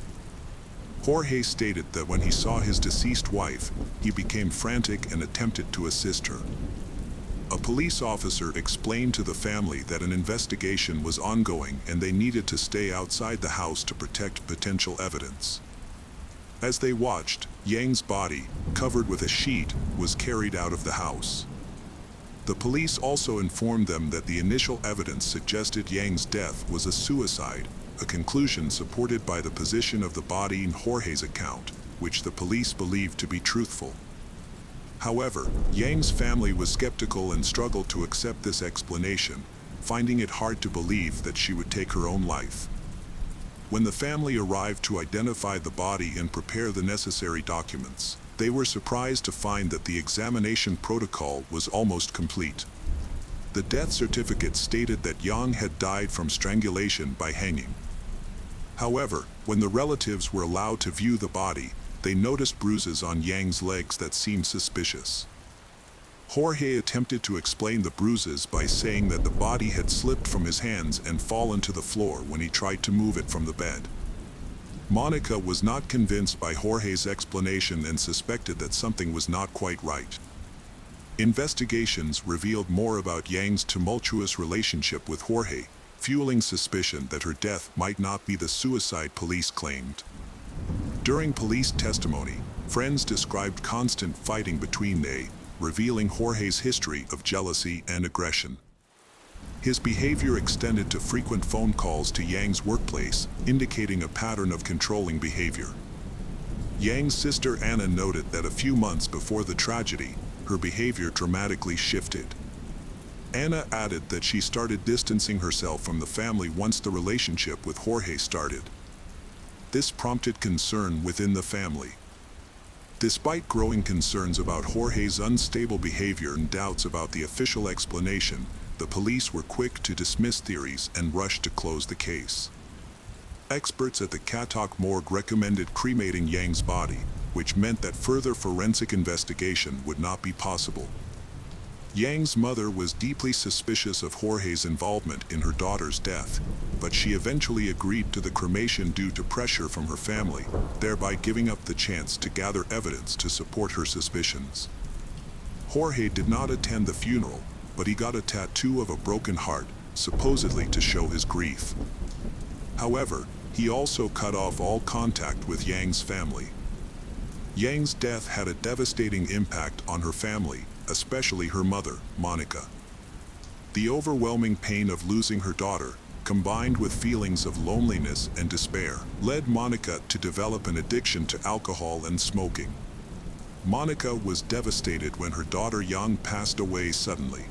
Jorge stated that when he saw his deceased wife, he became frantic and attempted to assist her. A police officer explained to the family that an investigation was ongoing and they needed to stay outside the house to protect potential evidence. As they watched, Yang's body, covered with a sheet, was carried out of the house. The police also informed them that the initial evidence suggested Yang's death was a suicide, a conclusion supported by the position of the body in Jorge's account, which the police believed to be truthful. However, Yang's family was skeptical and struggled to accept this explanation, finding it hard to believe that she would take her own life. When the family arrived to identify the body and prepare the necessary documents, they were surprised to find that the examination protocol was almost complete. The death certificate stated that Yang had died from strangulation by hanging. However, when the relatives were allowed to view the body, they noticed bruises on Yang's legs that seemed suspicious. Jorge attempted to explain the bruises by saying that the body had slipped from his hands and fallen to the floor when he tried to move it from the bed. Monica was not convinced by Jorge's explanation and suspected that something was not quite right. Investigations revealed more about Yang's tumultuous relationship with Jorge, fueling suspicion that her death might not be the suicide police claimed. During police testimony, friends described constant fighting between they, revealing Jorge's history of jealousy and aggression. His behavior extended to frequent phone calls to Yang's workplace, indicating a pattern of controlling behavior. Yang's sister Anna noted that a few months before the tragedy, her behavior dramatically shifted. Anna added that she started distancing herself from the family once the relationship with Jorge started. This prompted concern within the family. Despite growing concerns about Jorge's unstable behavior and doubts about the official explanation, the police were quick to dismiss theories and rushed to close the case. Experts at the Katok morgue recommended cremating Yang's body, which meant that further forensic investigation would not be possible. Yang's mother was deeply suspicious of Jorge's involvement in her daughter's death, but she eventually agreed to the cremation due to pressure from her family, thereby giving up the chance to gather evidence to support her suspicions. Jorge did not attend the funeral, but he got a tattoo of a broken heart, supposedly to show his grief. However, he also cut off all contact with Yang's family. Yang's death had a devastating impact on her family, especially her mother, Monica. The overwhelming pain of losing her daughter, combined with feelings of loneliness and despair, led Monica to develop an addiction to alcohol and smoking. Monica was devastated when her daughter Yang passed away suddenly.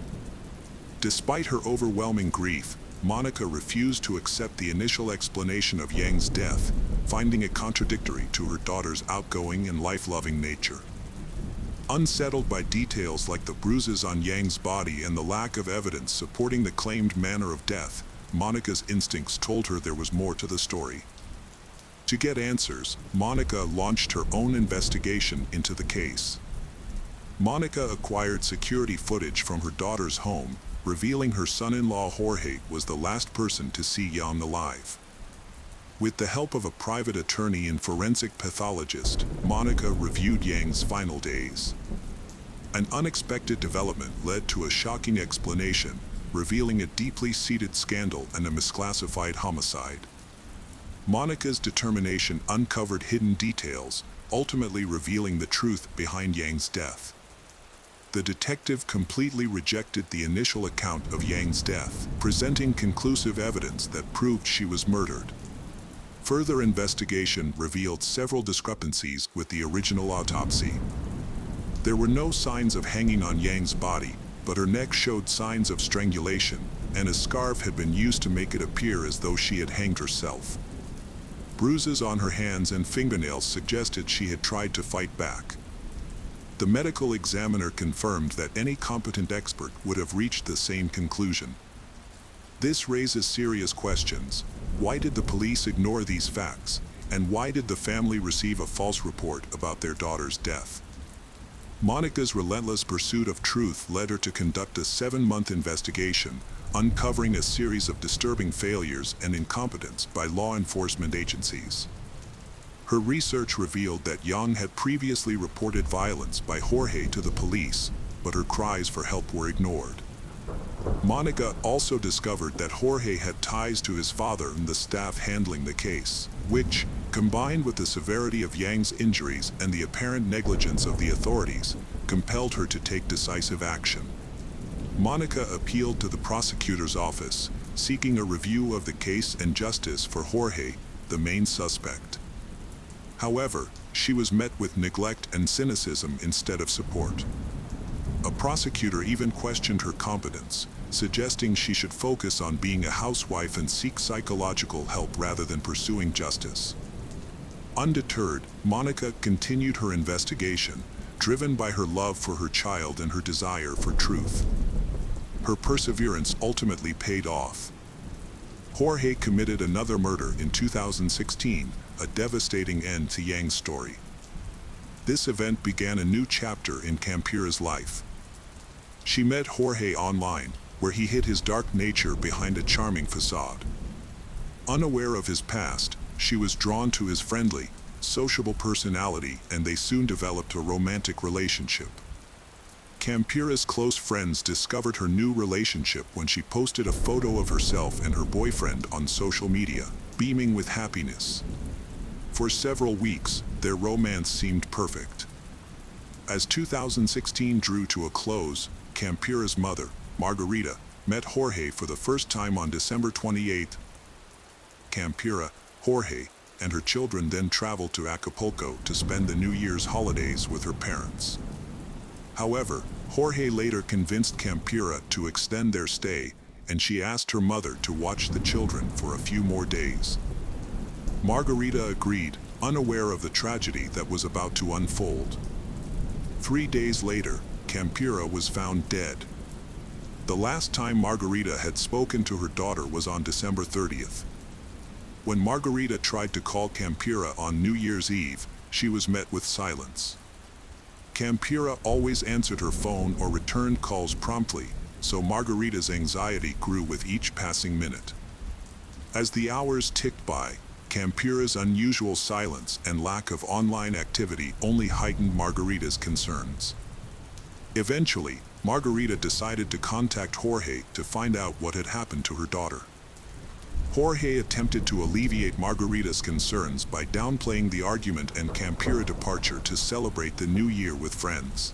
Despite her overwhelming grief, Monica refused to accept the initial explanation of Yang's death, finding it contradictory to her daughter's outgoing and life-loving nature. Unsettled by details like the bruises on Yang's body and the lack of evidence supporting the claimed manner of death, Monica's instincts told her there was more to the story. To get answers, Monica launched her own investigation into the case. Monica acquired security footage from her daughter's home, revealing her son-in-law Jorge was the last person to see Yang alive. With the help of a private attorney and forensic pathologist, Monica reviewed Yang's final days. An unexpected development led to a shocking explanation, revealing a deeply seated scandal and a misclassified homicide. Monica's determination uncovered hidden details, ultimately revealing the truth behind Yang's death. The detective completely rejected the initial account of Yang's death, presenting conclusive evidence that proved she was murdered. Further investigation revealed several discrepancies with the original autopsy. There were no signs of hanging on Yang's body, but her neck showed signs of strangulation, and a scarf had been used to make it appear as though she had hanged herself. Bruises on her hands and fingernails suggested she had tried to fight back. The medical examiner confirmed that any competent expert would have reached the same conclusion. This raises serious questions. Why did the police ignore these facts, and why did the family receive a false report about their daughter's death? Monica's relentless pursuit of truth led her to conduct a 7-month investigation, uncovering a series of disturbing failures and incompetence by law enforcement agencies. Her research revealed that Yang had previously reported violence by Jorge to the police, but her cries for help were ignored. Monica also discovered that Jorge had ties to his father and the staff handling the case, which, combined with the severity of Yang's injuries and the apparent negligence of the authorities, compelled her to take decisive action. Monica appealed to the prosecutor's office, seeking a review of the case and justice for Jorge, the main suspect. However, she was met with neglect and cynicism instead of support. A prosecutor even questioned her competence, suggesting she should focus on being a housewife and seek psychological help rather than pursuing justice. Undeterred, Monica continued her investigation, driven by her love for her child and her desire for truth. Her perseverance ultimately paid off. Jorge committed another murder in 2016, a devastating end to Yang's story. This event began a new chapter in Campira's life. She met Jorge online, where he hid his dark nature behind a charming facade. Unaware of his past, she was drawn to his friendly, sociable personality, and they soon developed a romantic relationship. Campira's close friends discovered her new relationship when she posted a photo of herself and her boyfriend on social media, beaming with happiness. For several weeks, their romance seemed perfect. As 2016 drew to a close, Campira's mother, Margarita, met Jorge for the first time on December 28. Campira, Jorge, and her children then traveled to Acapulco to spend the New Year's holidays with her parents. However, Jorge later convinced Campira to extend their stay, and she asked her mother to watch the children for a few more days. Margarita agreed, unaware of the tragedy that was about to unfold. 3 days later, Campira was found dead. The last time Margarita had spoken to her daughter was on December 30th. When Margarita tried to call Campira on New Year's Eve, she was met with silence. Campira always answered her phone or returned calls promptly, so Margarita's anxiety grew with each passing minute. As the hours ticked by, Campira's unusual silence and lack of online activity only heightened Margarita's concerns. Eventually, Margarita decided to contact Jorge to find out what had happened to her daughter. Jorge attempted to alleviate Margarita's concerns by downplaying the argument and Campira departure to celebrate the new year with friends.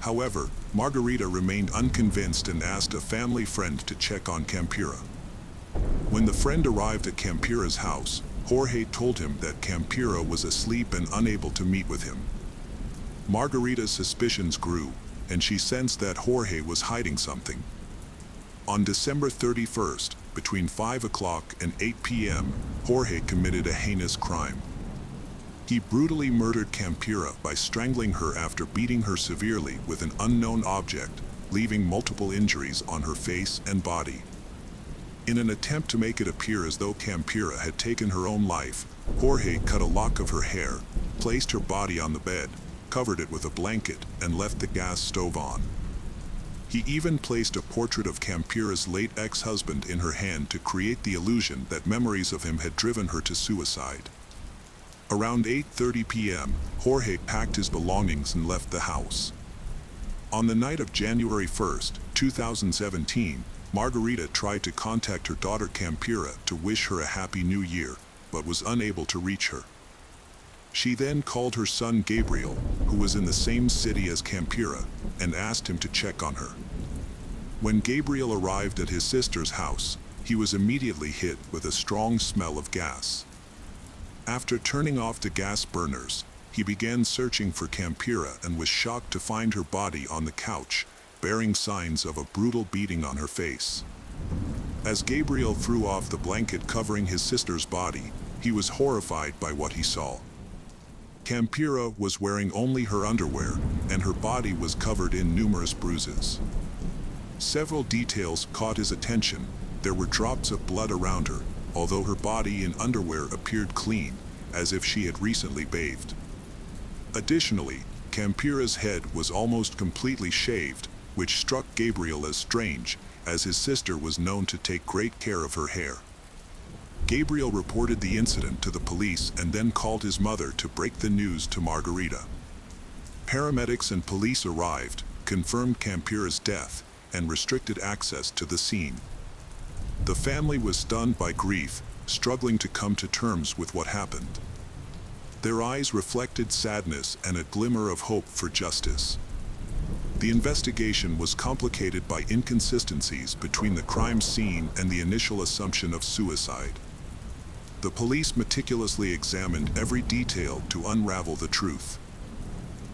However, Margarita remained unconvinced and asked a family friend to check on Campira. When the friend arrived at Campira's house, Jorge told him that Campira was asleep and unable to meet with him. Margarita's suspicions grew, and she sensed that Jorge was hiding something. On December 31st, between 5 o'clock and 8 p.m., Jorge committed a heinous crime. He brutally murdered Campira by strangling her after beating her severely with an unknown object, leaving multiple injuries on her face and body. In an attempt to make it appear as though Campira had taken her own life, Jorge cut a lock of her hair, placed her body on the bed, covered it with a blanket, and left the gas stove on. He even placed a portrait of Campira's late ex-husband in her hand to create the illusion that memories of him had driven her to suicide. Around 8:30 p.m., Jorge packed his belongings and left the house. On the night of January 1, 2017, Margarita tried to contact her daughter Campira to wish her a happy new year, but was unable to reach her. She then called her son Gabriel, who was in the same city as Campira, and asked him to check on her. When Gabriel arrived at his sister's house, he was immediately hit with a strong smell of gas. After turning off the gas burners, he began searching for Campira and was shocked to find her body on the couch, bearing signs of a brutal beating on her face. As Gabriel threw off the blanket covering his sister's body, he was horrified by what he saw. Campira was wearing only her underwear, and her body was covered in numerous bruises. Several details caught his attention. There were drops of blood around her, although her body in underwear appeared clean, as if she had recently bathed. Additionally, Campira's head was almost completely shaved, which struck Gabriel as strange, as his sister was known to take great care of her hair. Gabriel reported the incident to the police and then called his mother to break the news to Margarita. Paramedics and police arrived, confirmed Campira's death, and restricted access to the scene. The family was stunned by grief, struggling to come to terms with what happened. Their eyes reflected sadness and a glimmer of hope for justice. The investigation was complicated by inconsistencies between the crime scene and the initial assumption of suicide. The police meticulously examined every detail to unravel the truth.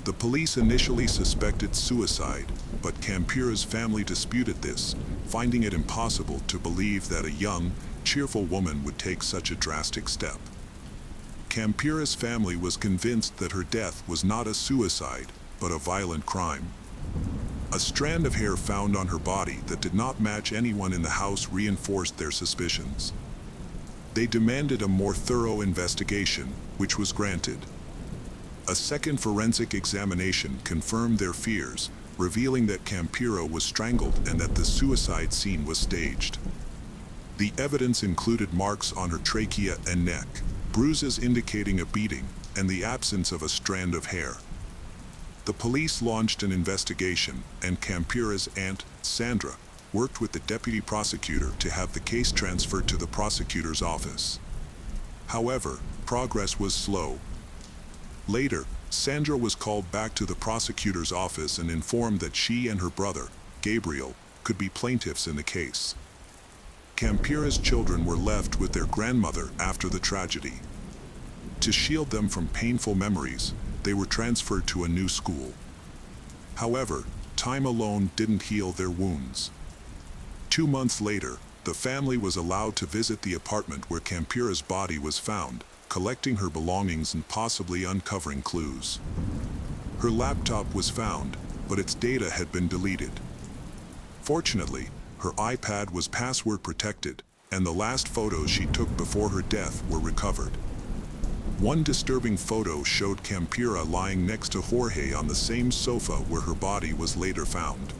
The police initially suspected suicide, but Campira's family disputed this, finding it impossible to believe that a young, cheerful woman would take such a drastic step. Campira's family was convinced that her death was not a suicide, but a violent crime. A strand of hair found on her body that did not match anyone in the house reinforced their suspicions. They demanded a more thorough investigation, which was granted. A second forensic examination confirmed their fears, revealing that Campira was strangled and that the suicide scene was staged. The evidence included marks on her trachea and neck, bruises indicating a beating, and the absence of a strand of hair. The police launched an investigation, and Campira's aunt, Sandra, worked with the deputy prosecutor to have the case transferred to the prosecutor's office. However, progress was slow. Later, Sandra was called back to the prosecutor's office and informed that she and her brother, Gabriel, could be plaintiffs in the case. Campira's children were left with their grandmother after the tragedy. To shield them from painful memories, they were transferred to a new school. However, time alone didn't heal their wounds. 2 months later, the family was allowed to visit the apartment where Campira's body was found, collecting her belongings and possibly uncovering clues. Her laptop was found, but its data had been deleted. Fortunately, her iPad was password protected, and the last photos she took before her death were recovered. One disturbing photo showed Campira lying next to Jorge on the same sofa where her body was later found.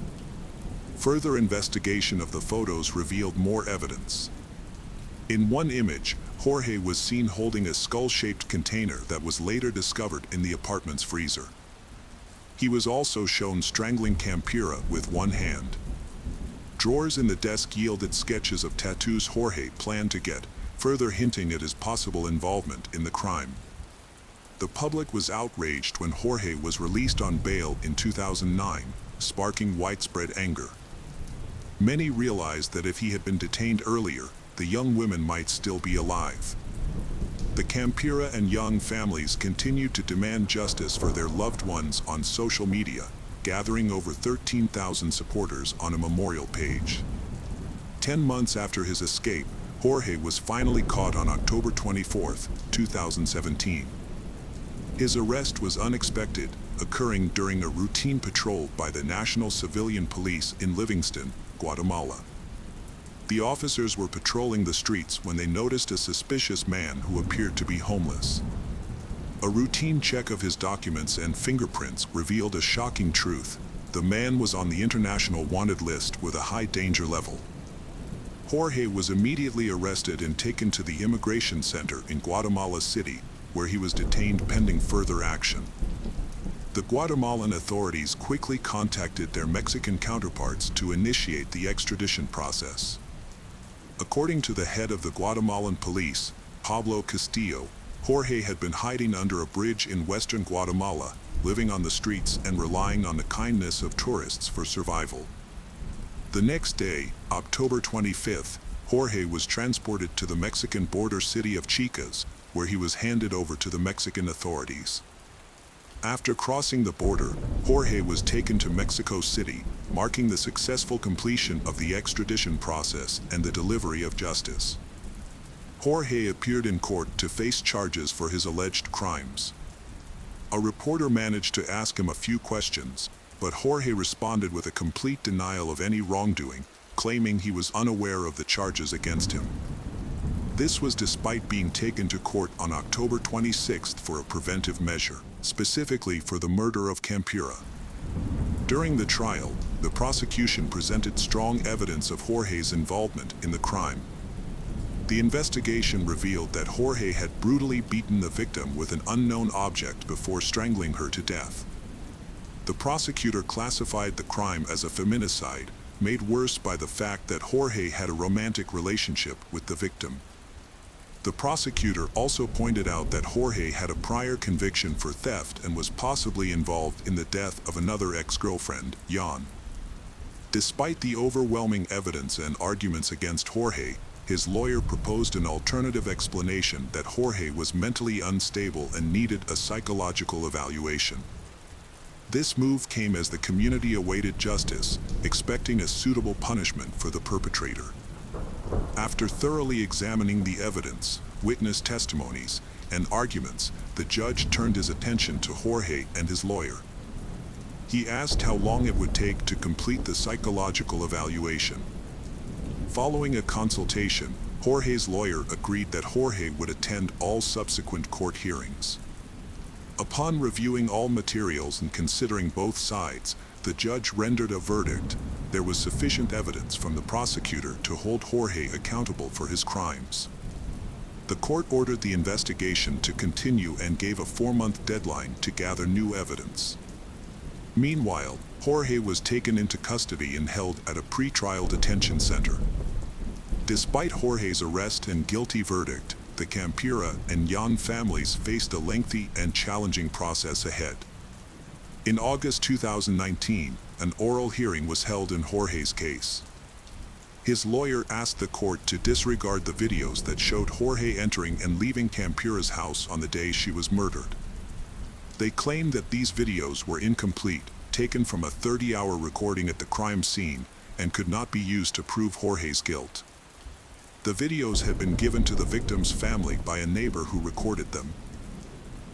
Further investigation of the photos revealed more evidence. In one image, Jorge was seen holding a skull-shaped container that was later discovered in the apartment's freezer. He was also shown strangling Campira with one hand. Drawers in the desk yielded sketches of tattoos Jorge planned to get, further hinting at his possible involvement in the crime. The public was outraged when Jorge was released on bail in 2009, sparking widespread anger. Many realized that if he had been detained earlier, the young women might still be alive. The Campira and Young families continued to demand justice for their loved ones on social media, gathering over 13,000 supporters on a memorial page. 10 months after his escape, Jorge was finally caught on October 24, 2017. His arrest was unexpected, occurring during a routine patrol by the National Civilian Police in Livingston, Guatemala. The officers were patrolling the streets when they noticed a suspicious man who appeared to be homeless. A routine check of his documents and fingerprints revealed a shocking truth. The man was on the international wanted list with a high danger level. Jorge was immediately arrested and taken to the immigration center in Guatemala City, where he was detained pending further action. The Guatemalan authorities quickly contacted their Mexican counterparts to initiate the extradition process. According to the head of the Guatemalan police, Pablo Castillo, Jorge had been hiding under a bridge in western Guatemala, living on the streets and relying on the kindness of tourists for survival. The next day, October 25th, Jorge was transported to the Mexican border city of Chicas, where he was handed over to the Mexican authorities. After crossing the border, Jorge was taken to Mexico City, marking the successful completion of the extradition process and the delivery of justice. Jorge appeared in court to face charges for his alleged crimes. A reporter managed to ask him a few questions, but Jorge responded with a complete denial of any wrongdoing, claiming he was unaware of the charges against him. This was despite being taken to court on October 26th for a preventive measure, specifically for the murder of Campura. During the trial, the prosecution presented strong evidence of Jorge's involvement in the crime. The investigation revealed that Jorge had brutally beaten the victim with an unknown object before strangling her to death. The prosecutor classified the crime as a feminicide, made worse by the fact that Jorge had a romantic relationship with the victim. The prosecutor also pointed out that Jorge had a prior conviction for theft and was possibly involved in the death of another ex-girlfriend, Jan. Despite the overwhelming evidence and arguments against Jorge, his lawyer proposed an alternative explanation that Jorge was mentally unstable and needed a psychological evaluation. This move came as the community awaited justice, expecting a suitable punishment for the perpetrator. After thoroughly examining the evidence, witness testimonies, and arguments, the judge turned his attention to Jorge and his lawyer. He asked how long it would take to complete the psychological evaluation. Following a consultation, Jorge's lawyer agreed that Jorge would attend all subsequent court hearings. Upon reviewing all materials and considering both sides, the judge rendered a verdict. There was sufficient evidence from the prosecutor to hold Jorge accountable for his crimes. The court ordered the investigation to continue and gave a 4-month deadline to gather new evidence. Meanwhile, Jorge was taken into custody and held at a pre-trial detention center. Despite Jorge's arrest and guilty verdict, the Campura and Jan families faced a lengthy and challenging process ahead. In August 2019, an oral hearing was held in Jorge's case. His lawyer asked the court to disregard the videos that showed Jorge entering and leaving Campura's house on the day she was murdered. They claimed that these videos were incomplete, taken from a 30-hour recording at the crime scene, and could not be used to prove Jorge's guilt. The videos had been given to the victim's family by a neighbor who recorded them.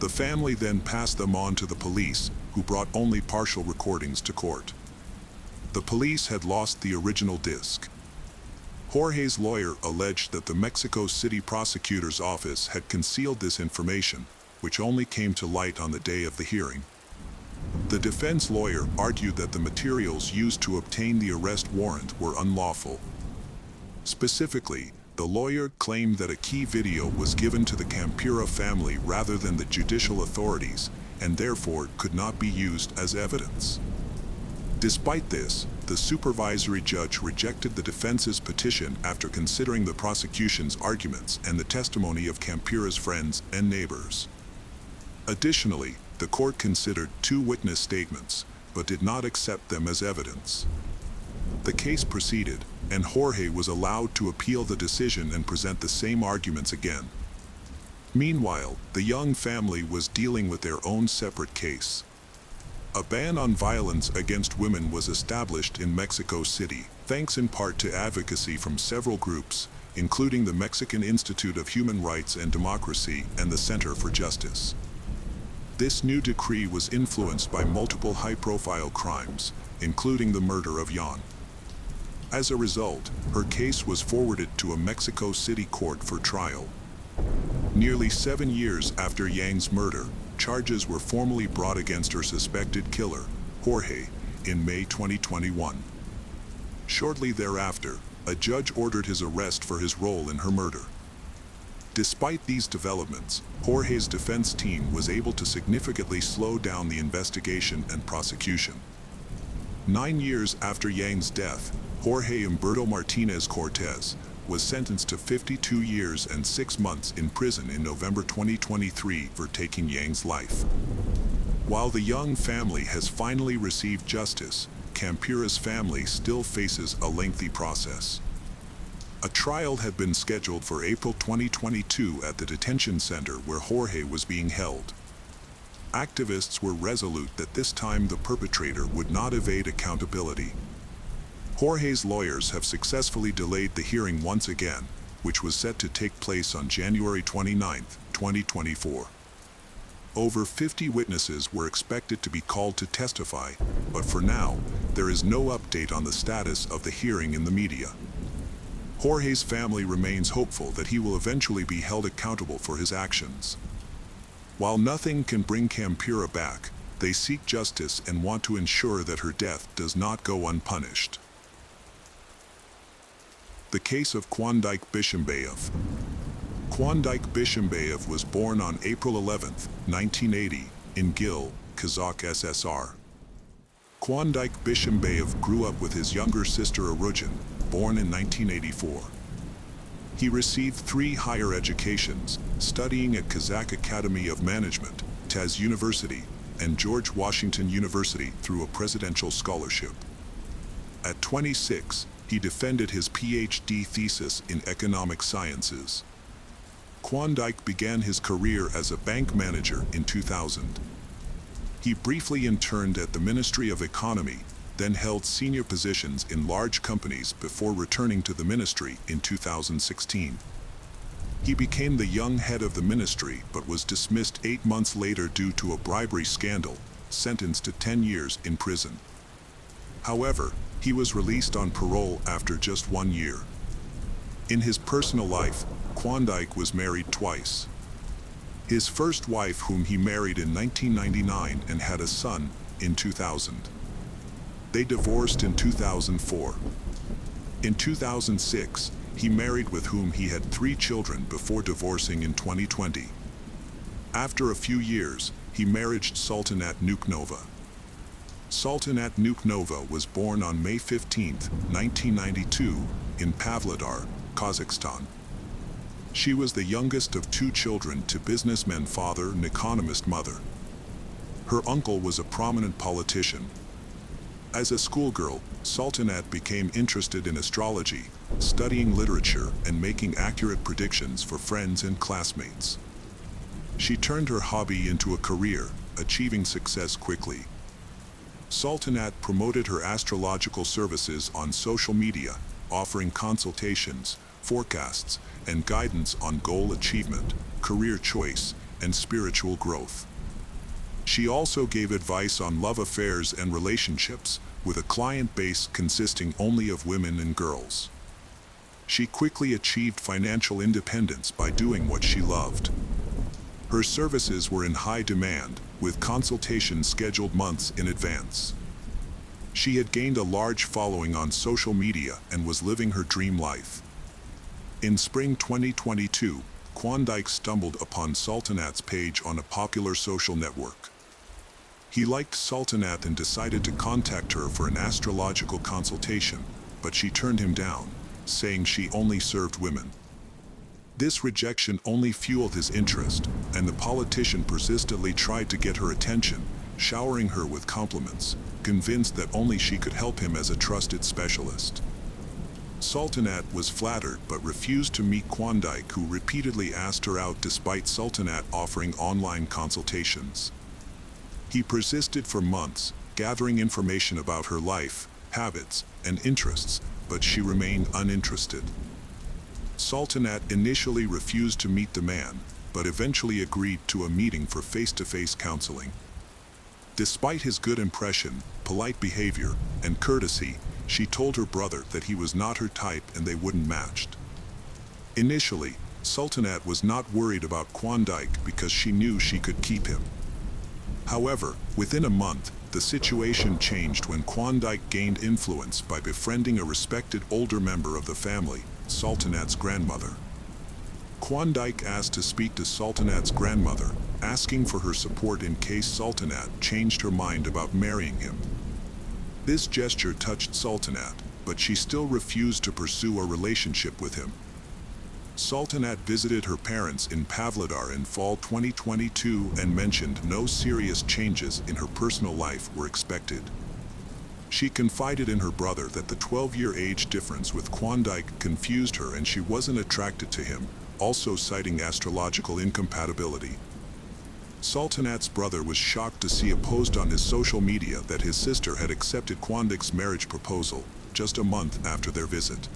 The family then passed them on to the police, who brought only partial recordings to court. The police had lost the original disc. Jorge's lawyer alleged that the Mexico City prosecutor's office had concealed this information, which only came to light on the day of the hearing. The defense lawyer argued that the materials used to obtain the arrest warrant were unlawful. Specifically, the lawyer claimed that a key video was given to the Campura family rather than the judicial authorities, and therefore could not be used as evidence. Despite this, the supervisory judge rejected the defense's petition after considering the prosecution's arguments and the testimony of Campura's friends and neighbors. Additionally, the court considered 2 witness statements, but did not accept them as evidence. The case proceeded, and Jorge was allowed to appeal the decision and present the same arguments again. Meanwhile, the Young family was dealing with their own separate case. A ban on violence against women was established in Mexico City, thanks in part to advocacy from several groups, including the Mexican Institute of Human Rights and Democracy and the Center for Justice. This new decree was influenced by multiple high-profile crimes, including the murder of Jan. As a result, her case was forwarded to a Mexico City court for trial. Nearly 7 years after Yang's murder, charges were formally brought against her suspected killer, Jorge, in May 2021. Shortly thereafter, a judge ordered his arrest for his role in her murder. Despite these developments, Jorge's defense team was able to significantly slow down the investigation and prosecution. 9 years after Yang's death, Jorge Humberto Martinez Cortez was sentenced to 52 years and 6 months in prison in November 2023 for taking Yang's life. While the Young family has finally received justice, Campira's family still faces a lengthy process. A trial had been scheduled for April 2022 at the detention center where Jorge was being held. Activists were resolute that this time the perpetrator would not evade accountability. Jorge's lawyers have successfully delayed the hearing once again, which was set to take place on January 29, 2024. Over 50 witnesses were expected to be called to testify, but for now, there is no update on the status of the hearing in the media. Jorge's family remains hopeful that he will eventually be held accountable for his actions. While nothing can bring Campira back, they seek justice and want to ensure that her death does not go unpunished. The case of Klondike Bishimbayev. Klondike Bishimbayev was born on April 11, 1980, in Gil, Kazakh SSR. Klondike Bishimbayev grew up with his younger sister Arujin, born in 1984. He received 3 higher educations, studying at Kazakh Academy of Management, Taz University, and George Washington University through a presidential scholarship. At 26, he defended his PhD thesis in economic sciences. Klondike began his career as a bank manager in 2000. He briefly interned at the Ministry of Economy, then held senior positions in large companies before returning to the ministry in 2016. He became the young head of the ministry but was dismissed 8 months later due to a bribery scandal, sentenced to 10 years in prison. However, he was released on parole after just 1 year. In his personal life, Klondike was married twice. His first wife, whom he married in 1999 and had a son in 2000. They divorced in 2004. In 2006, he married, with whom he had 3 children before divorcing in 2020. After a few years, he married Sultanat Nuknova. Sultanat Nuknova was born on May 15, 1992, in Pavlodar, Kazakhstan. She was the youngest of 2 children to businessman father and economist mother. Her uncle was a prominent politician. As a schoolgirl, Sultanat became interested in astrology, studying literature and making accurate predictions for friends and classmates. She turned her hobby into a career, achieving success quickly. Sultanat promoted her astrological services on social media, offering consultations, forecasts, and guidance on goal achievement, career choice, and spiritual growth. She also gave advice on love affairs and relationships, with a client base consisting only of women and girls. She quickly achieved financial independence by doing what she loved. Her services were in high demand, with consultations scheduled months in advance. She had gained a large following on social media and was living her dream life. In spring 2022, Klondike stumbled upon Sultanat's page on a popular social network. He liked Sultanat and decided to contact her for an astrological consultation, but she turned him down, saying she only served women. This rejection only fueled his interest, and the politician persistently tried to get her attention, showering her with compliments, convinced that only she could help him as a trusted specialist. Sultanat was flattered but refused to meet Klondike, who repeatedly asked her out despite Sultanat offering online consultations. He persisted for months, gathering information about her life, habits, and interests, but she remained uninterested. Sultanat initially refused to meet the man, but eventually agreed to a meeting for face-to-face counseling. Despite his good impression, polite behavior, and courtesy, she told her brother that he was not her type and they wouldn't match. Initially, Sultanat was not worried about Klondike because she knew she could keep him. However, within a month, the situation changed when Klondike gained influence by befriending a respected older member of the family, Sultanat's grandmother. Klondike asked to speak to Sultanat's grandmother, asking for her support in case Sultanat changed her mind about marrying him. This gesture touched Sultanat, but she still refused to pursue a relationship with him. Sultanat visited her parents in Pavlodar in fall 2022 and mentioned no serious changes in her personal life were expected. She confided in her brother that the 12-year age difference with Klondike confused her and she wasn't attracted to him, also citing astrological incompatibility. Sultanat's brother was shocked to see a post on his social media that his sister had accepted Klondike's marriage proposal just a month after their visit.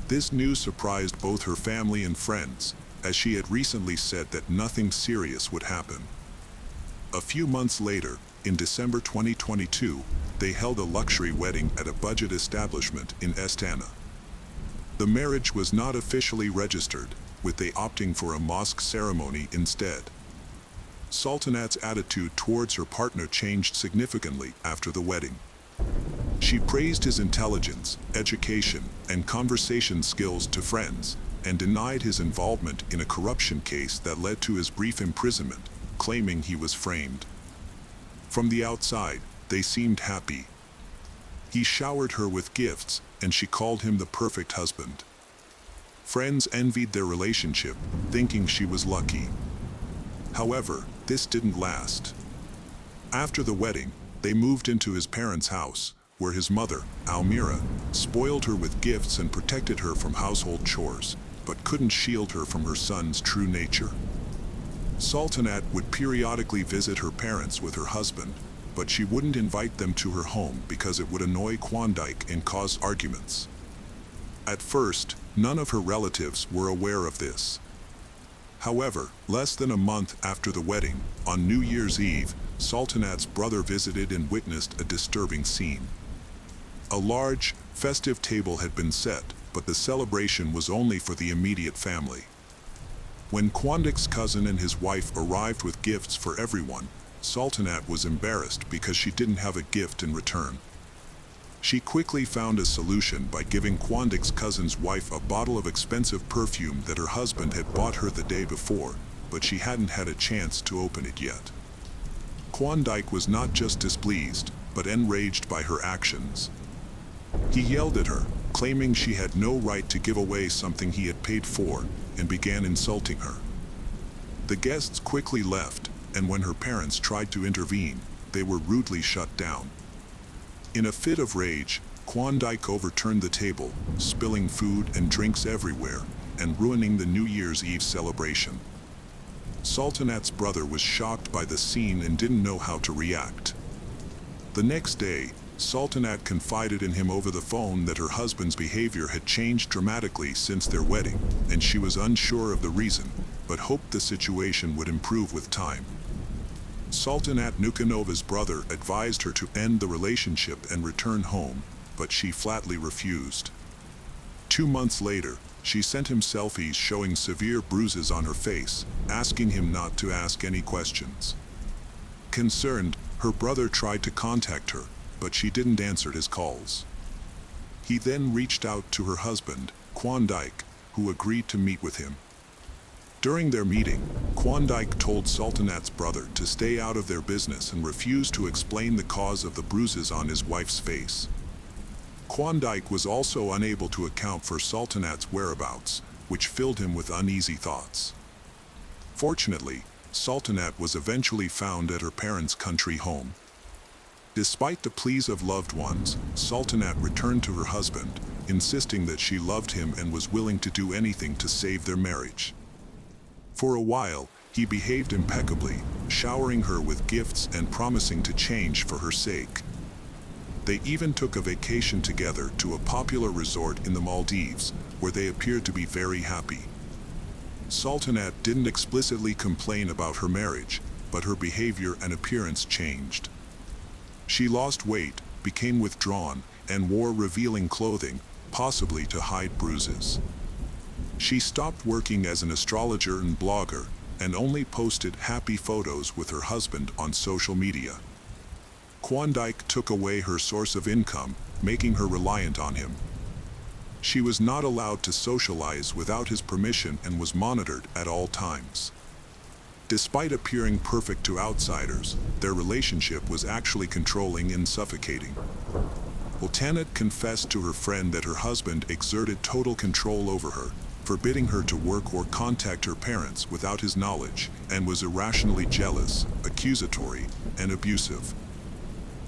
This news surprised both her family and friends, as she had recently said that nothing serious would happen. A few months later, in December 2022, they held a luxury wedding at a budget establishment in Astana. The marriage was not officially registered, with they opting for a mosque ceremony instead. Sultanat's attitude towards her partner changed significantly after the wedding. She praised his intelligence, education, and conversation skills to friends, and denied his involvement in a corruption case that led to his brief imprisonment, claiming he was framed. From the outside, they seemed happy. He showered her with gifts, and she called him the perfect husband. Friends envied their relationship, thinking she was lucky. However, this didn't last. After the wedding, they moved into his parents' house, where his mother, Almira, spoiled her with gifts and protected her from household chores, but couldn't shield her from her son's true nature. Sultanat would periodically visit her parents with her husband, but she wouldn't invite them to her home because it would annoy Klondike and cause arguments. At first, none of her relatives were aware of this. However, less than a month after the wedding, on New Year's Eve, Sultanat's brother visited and witnessed a disturbing scene. A large, festive table had been set, but the celebration was only for the immediate family. When Klondike's cousin and his wife arrived with gifts for everyone, Sultanat was embarrassed because she didn't have a gift in return. She quickly found a solution by giving Klondike's cousin's wife a bottle of expensive perfume that her husband had bought her the day before, but she hadn't had a chance to open it yet. Klondike was not just displeased, but enraged by her actions. He yelled at her, claiming she had no right to give away something he had paid for, and began insulting her. The guests quickly left, and when her parents tried to intervene, they were rudely shut down. In a fit of rage, Klondike overturned the table, spilling food and drinks everywhere, and ruining the New Year's Eve celebration. Sultanat's brother was shocked by the scene and didn't know how to react. The next day, Sultanat confided in him over the phone that her husband's behavior had changed dramatically since their wedding, and she was unsure of the reason, but hoped the situation would improve with time. Sultanat Nukanova's brother advised her to end the relationship and return home, but she flatly refused. 2 months later, she sent him selfies showing severe bruises on her face, asking him not to ask any questions. Concerned, her brother tried to contact her, but she didn't answer his calls. He then reached out to her husband, Klondike, who agreed to meet with him. During their meeting, Klondike told Sultanat's brother to stay out of their business and refused to explain the cause of the bruises on his wife's face. Klondike was also unable to account for Sultanat's whereabouts, which filled him with uneasy thoughts. Fortunately, Sultanat was eventually found at her parents' country home. Despite the pleas of loved ones, Sultanat returned to her husband, insisting that she loved him and was willing to do anything to save their marriage. For a while, he behaved impeccably, showering her with gifts and promising to change for her sake. They even took a vacation together to a popular resort in the Maldives, where they appeared to be very happy. Sultanat didn't explicitly complain about her marriage, but her behavior and appearance changed. She lost weight, became withdrawn, and wore revealing clothing, possibly to hide bruises. She stopped working as an astrologer and blogger, and only posted happy photos with her husband on social media. Klondike took away her source of income, making her reliant on him. She was not allowed to socialize without his permission and was monitored at all times. Despite appearing perfect to outsiders, their relationship was actually controlling and suffocating. Lieutenant confessed to her friend that her husband exerted total control over her, forbidding her to work or contact her parents without his knowledge, and was irrationally jealous, accusatory, and abusive.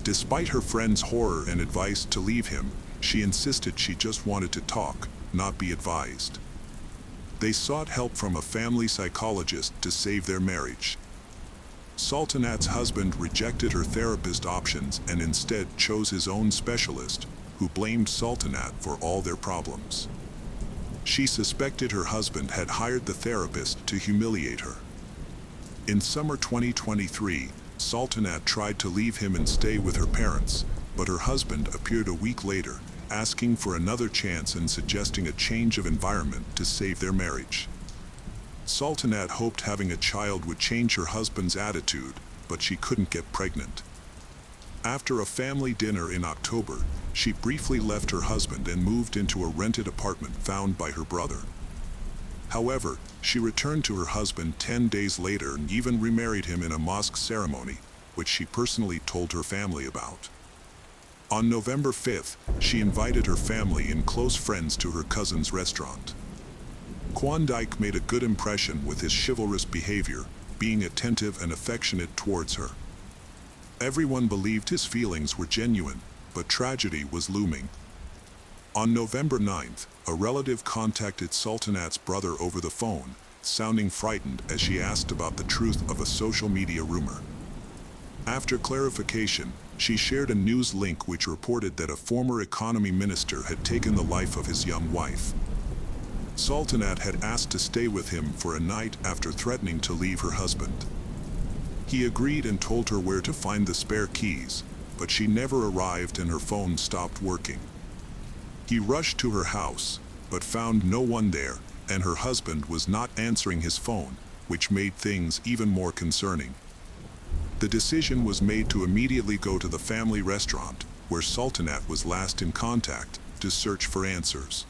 Despite her friend's horror and advice to leave him, she insisted she just wanted to talk, not be advised. They sought help from a family psychologist to save their marriage. Sultanat's husband rejected her therapist options and instead chose his own specialist, who blamed Sultanat for all their problems. She suspected her husband had hired the therapist to humiliate her. In summer 2023, Sultanat tried to leave him and stay with her parents, but her husband appeared a week later, asking for another chance and suggesting a change of environment to save their marriage. Sultanat hoped having a child would change her husband's attitude, but she couldn't get pregnant. After a family dinner in October, she briefly left her husband and moved into a rented apartment found by her brother. However, she returned to her husband 10 days later and even remarried him in a mosque ceremony, which she personally told her family about. On November 5th, she invited her family and close friends to her cousin's restaurant. Klondike made a good impression with his chivalrous behavior, being attentive and affectionate towards her. Everyone believed his feelings were genuine, but tragedy was looming. On November 9th, a relative contacted Sultanat's brother over the phone, sounding frightened as she asked about the truth of a social media rumor. After clarification, she shared a news link which reported that a former economy minister had taken the life of his young wife. Sultanat had asked to stay with him for a night after threatening to leave her husband. He agreed and told her where to find the spare keys, but she never arrived and her phone stopped working. He rushed to her house, but found no one there, and her husband was not answering his phone, which made things even more concerning. The decision was made to immediately go to the family restaurant, where Sultanat was last in contact, to search for answers.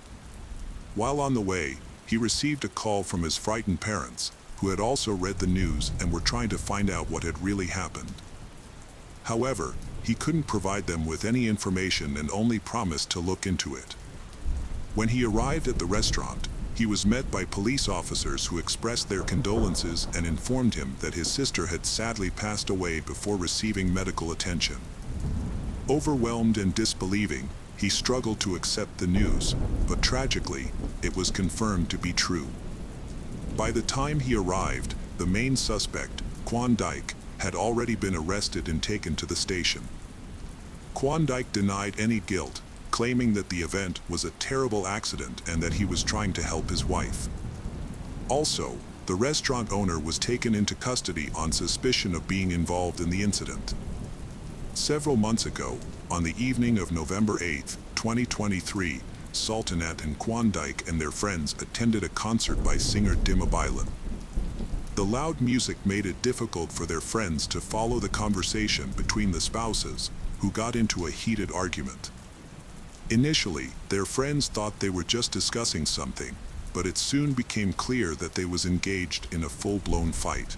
While on the way, he received a call from his frightened parents, who had also read the news and were trying to find out what had really happened. However, he couldn't provide them with any information and only promised to look into it. When he arrived at the restaurant, he was met by police officers who expressed their condolences and informed him that his sister had sadly passed away before receiving medical attention. Overwhelmed and disbelieving, he struggled to accept the news, but tragically, it was confirmed to be true. By the time he arrived, the main suspect, Klondike, had already been arrested and taken to the station. Klondike denied any guilt, claiming that the event was a terrible accident and that he was trying to help his wife. Also, the restaurant owner was taken into custody on suspicion of being involved in the incident. Several months ago, on the evening of November 8, 2023, Sultanat and Klondike and their friends attended a concert by singer Dima Bilan. The loud music made it difficult for their friends to follow the conversation between the spouses, who got into a heated argument. Initially, their friends thought they were just discussing something, but it soon became clear that they was engaged in a full-blown fight.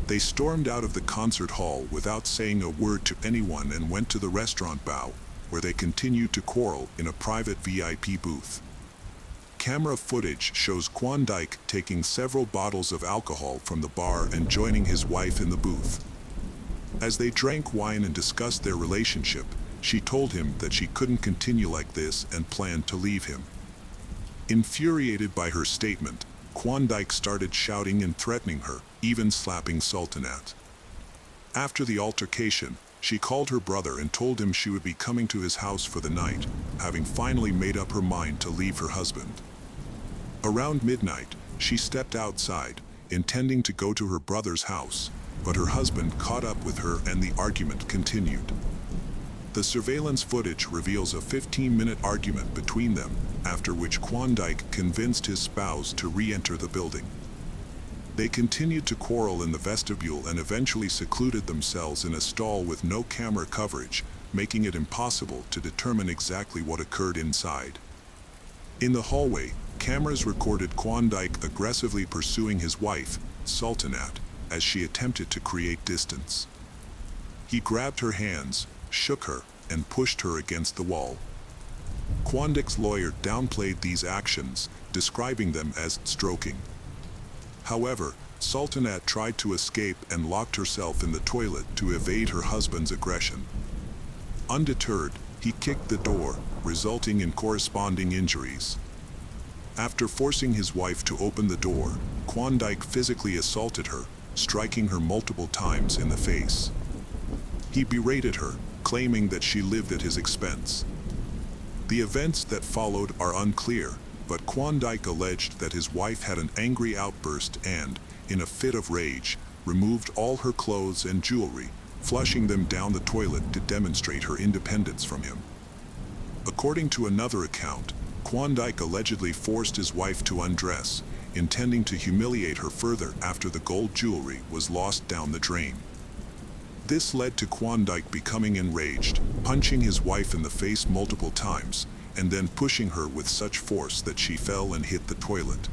They stormed out of the concert hall without saying a word to anyone and went to the restaurant bow, where they continued to quarrel in a private VIP booth. Camera footage shows Klondike taking several bottles of alcohol from the bar and joining his wife in the booth. As they drank wine and discussed their relationship, she told him that she couldn't continue like this and planned to leave him. Infuriated by her statement, Klondike started shouting and threatening her, even slapping Sultanat. After the altercation, she called her brother and told him she would be coming to his house for the night, having finally made up her mind to leave her husband. Around midnight, she stepped outside, intending to go to her brother's house, but her husband caught up with her and the argument continued. The surveillance footage reveals a 15-minute argument between them, after which Klondike convinced his spouse to re-enter the building. They continued to quarrel in the vestibule and eventually secluded themselves in a stall with no camera coverage, making it impossible to determine exactly what occurred inside. In the hallway, cameras recorded Klondike aggressively pursuing his wife, Sultanat, as she attempted to create distance. He grabbed her hands, shook her, and pushed her against the wall. Klondike's lawyer downplayed these actions, describing them as stroking. However, Sultanat tried to escape and locked herself in the toilet to evade her husband's aggression. Undeterred, he kicked the door, resulting in corresponding injuries. After forcing his wife to open the door, Klondike physically assaulted her, striking her multiple times in the face. He berated her, claiming that she lived at his expense. The events that followed are unclear, but Klondike alleged that his wife had an angry outburst and, in a fit of rage, removed all her clothes and jewelry, flushing them down the toilet to demonstrate her independence from him. According to another account, Klondike allegedly forced his wife to undress, intending to humiliate her further after the gold jewelry was lost down the drain. This led to Klondike becoming enraged, punching his wife in the face multiple times, and then pushing her with such force that she fell and hit the toilet.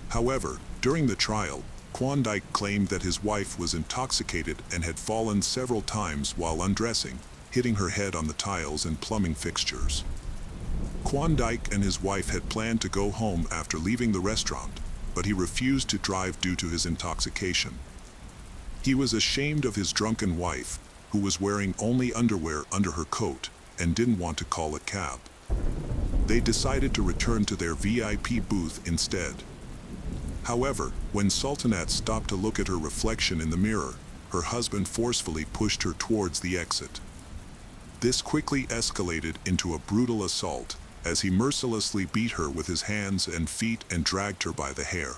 However, during the trial, Klondike claimed that his wife was intoxicated and had fallen several times while undressing, hitting her head on the tiles and plumbing fixtures. Klondike and his wife had planned to go home after leaving the restaurant, but he refused to drive due to his intoxication. He was ashamed of his drunken wife, who was wearing only underwear under her coat and didn't want to call a cab. They decided to return to their VIP booth instead. However, when Sultanat stopped to look at her reflection in the mirror, her husband forcefully pushed her towards the exit. This quickly escalated into a brutal assault, as he mercilessly beat her with his hands and feet and dragged her by the hair.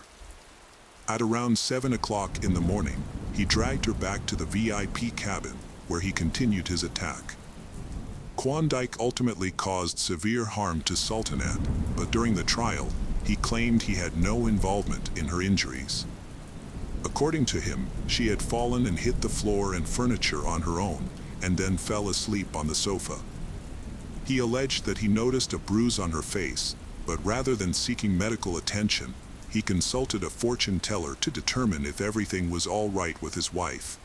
At around 7 o'clock in the morning, he dragged her back to the VIP cabin, where he continued his attack. Klondike ultimately caused severe harm to Sultanat, but during the trial, he claimed he had no involvement in her injuries. According to him, she had fallen and hit the floor and furniture on her own, and then fell asleep on the sofa. He alleged that he noticed a bruise on her face, but rather than seeking medical attention, he consulted a fortune teller to determine if everything was all right with his wife.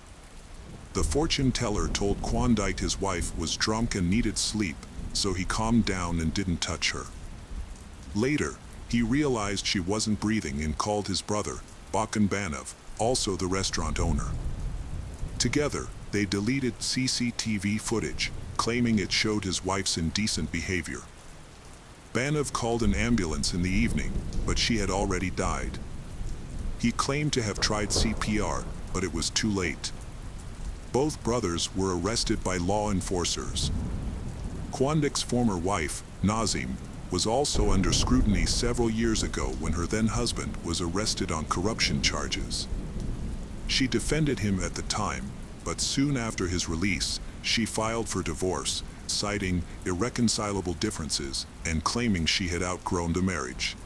The fortune teller told Klondike his wife was drunk and needed sleep, so he calmed down and didn't touch her. Later, he realized she wasn't breathing and called his brother, Bakan Banov, also the restaurant owner. Together, they deleted CCTV footage, claiming it showed his wife's indecent behavior. Banov called an ambulance in the evening, but she had already died. He claimed to have tried CPR, but it was too late. Both brothers were arrested by law enforcers. Klondike's former wife, Nazim, was also under scrutiny several years ago when her then-husband was arrested on corruption charges. She defended him at the time, but soon after his release, she filed for divorce, citing irreconcilable differences and claiming she had outgrown the marriage.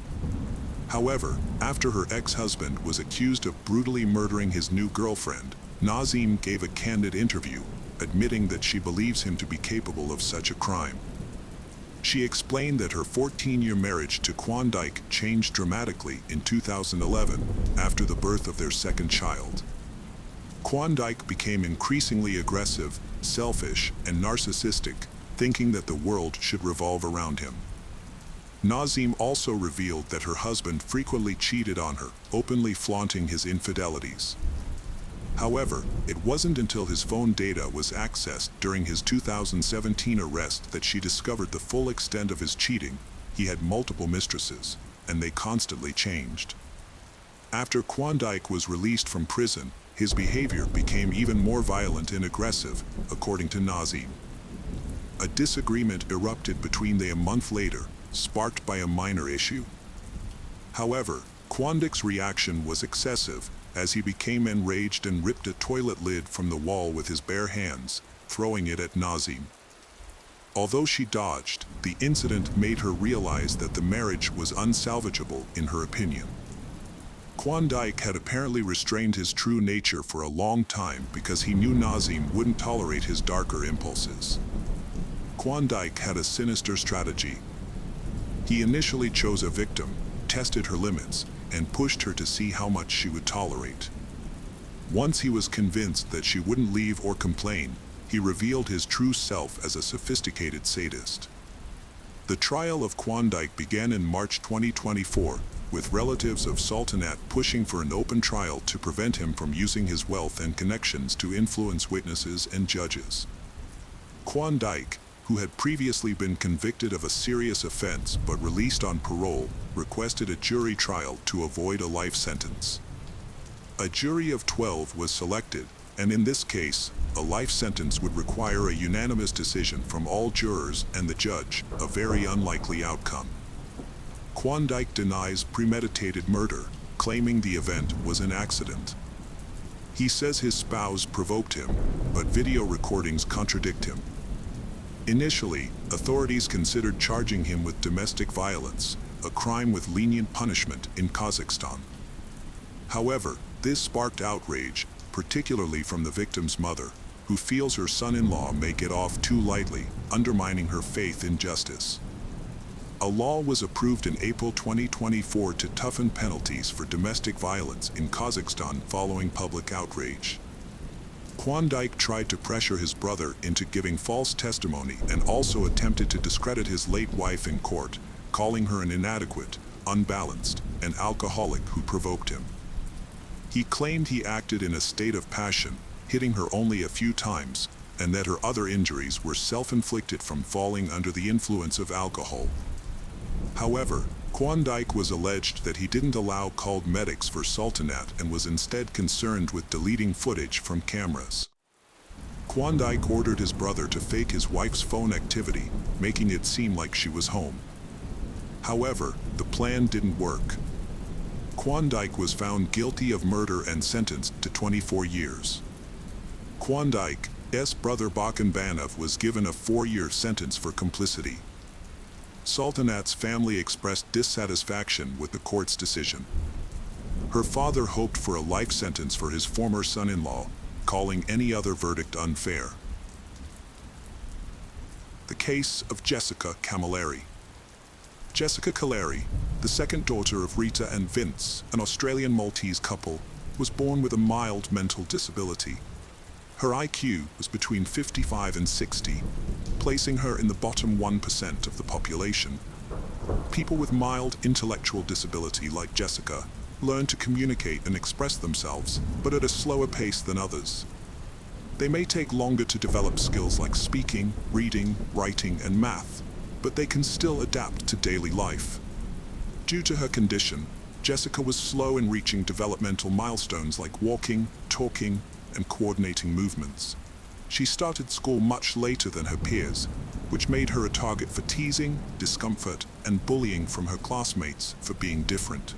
However, after her ex-husband was accused of brutally murdering his new girlfriend, Nazim gave a candid interview, admitting that she believes him to be capable of such a crime. She explained that her 14-year marriage to Klondike changed dramatically in 2011 after the birth of their second child. Klondike became increasingly aggressive, selfish, and narcissistic, thinking that the world should revolve around him. Nazim also revealed that her husband frequently cheated on her, openly flaunting his infidelities. However, it wasn't until his phone data was accessed during his 2017 arrest that she discovered the full extent of his cheating. He had multiple mistresses, and they constantly changed. After Klondike was released from prison, his behavior became even more violent and aggressive, according to Nazim. A disagreement erupted between them a month later, sparked by a minor issue. However, Klondike's reaction was excessive, as he became enraged and ripped a toilet lid from the wall with his bare hands, throwing it at Nazim. Although she dodged, the incident made her realize that the marriage was unsalvageable in her opinion. Klondike had apparently restrained his true nature for a long time because he knew Nazim wouldn't tolerate his darker impulses. Klondike had a sinister strategy. He initially chose a victim, tested her limits, and pushed her to see how much she would tolerate. Once he was convinced that she wouldn't leave or complain, he revealed his true self as a sophisticated sadist. The trial of Klondike began in March 2024, with relatives of Sultanat pushing for an open trial to prevent him from using his wealth and connections to influence witnesses and judges. Klondike, who had previously been convicted of a serious offense but released on parole, requested a jury trial to avoid a life sentence. A jury of 12 was selected, and in this case, a life sentence would require a unanimous decision from all jurors and the judge, a very unlikely outcome. Klondike denies premeditated murder, claiming the event was an accident. He says his spouse provoked him, but video recordings contradict him. Initially, authorities considered charging him with domestic violence, a crime with lenient punishment in Kazakhstan. However, this sparked outrage, particularly from the victim's mother, who feels her son-in-law may get off too lightly, undermining her faith in justice. A law was approved in April 2024 to toughen penalties for domestic violence in Kazakhstan following public outrage. Klondike tried to pressure his brother into giving false testimony and also attempted to discredit his late wife in court, calling her an inadequate, unbalanced, and alcoholic who provoked him. He claimed he acted in a state of passion, hitting her only a few times, and that her other injuries were self-inflicted from falling under the influence of alcohol. However, Klondike was alleged that he didn't allow called medics for Sultanat and was instead concerned with deleting footage from cameras. Klondike ordered his brother to fake his wife's phone activity, making it seem like she was home. However, the plan didn't work. Klondike was found guilty of murder and sentenced to 24 years. Klondike's brother Bakan Banov was given a 4-year sentence for complicity. Sultanat's family expressed dissatisfaction with the court's decision. Her father hoped for a life sentence for his former son-in-law, calling any other verdict unfair. The case of Jessica Camilleri. Jessica Camilleri, the second daughter of Rita and Vince, an Australian Maltese couple, was born with a mild mental disability. Her IQ was between 55 and 60, placing her in the bottom 1% of the population. People with mild intellectual disability like Jessica learn to communicate and express themselves, but at a slower pace than others. They may take longer to develop skills like speaking, reading, writing, and math, but they can still adapt to daily life. Due to her condition, Jessica was slow in reaching developmental milestones like walking, talking, and coordinating movements. She started school much later than her peers, which made her a target for teasing, discomfort, and bullying from her classmates for being different.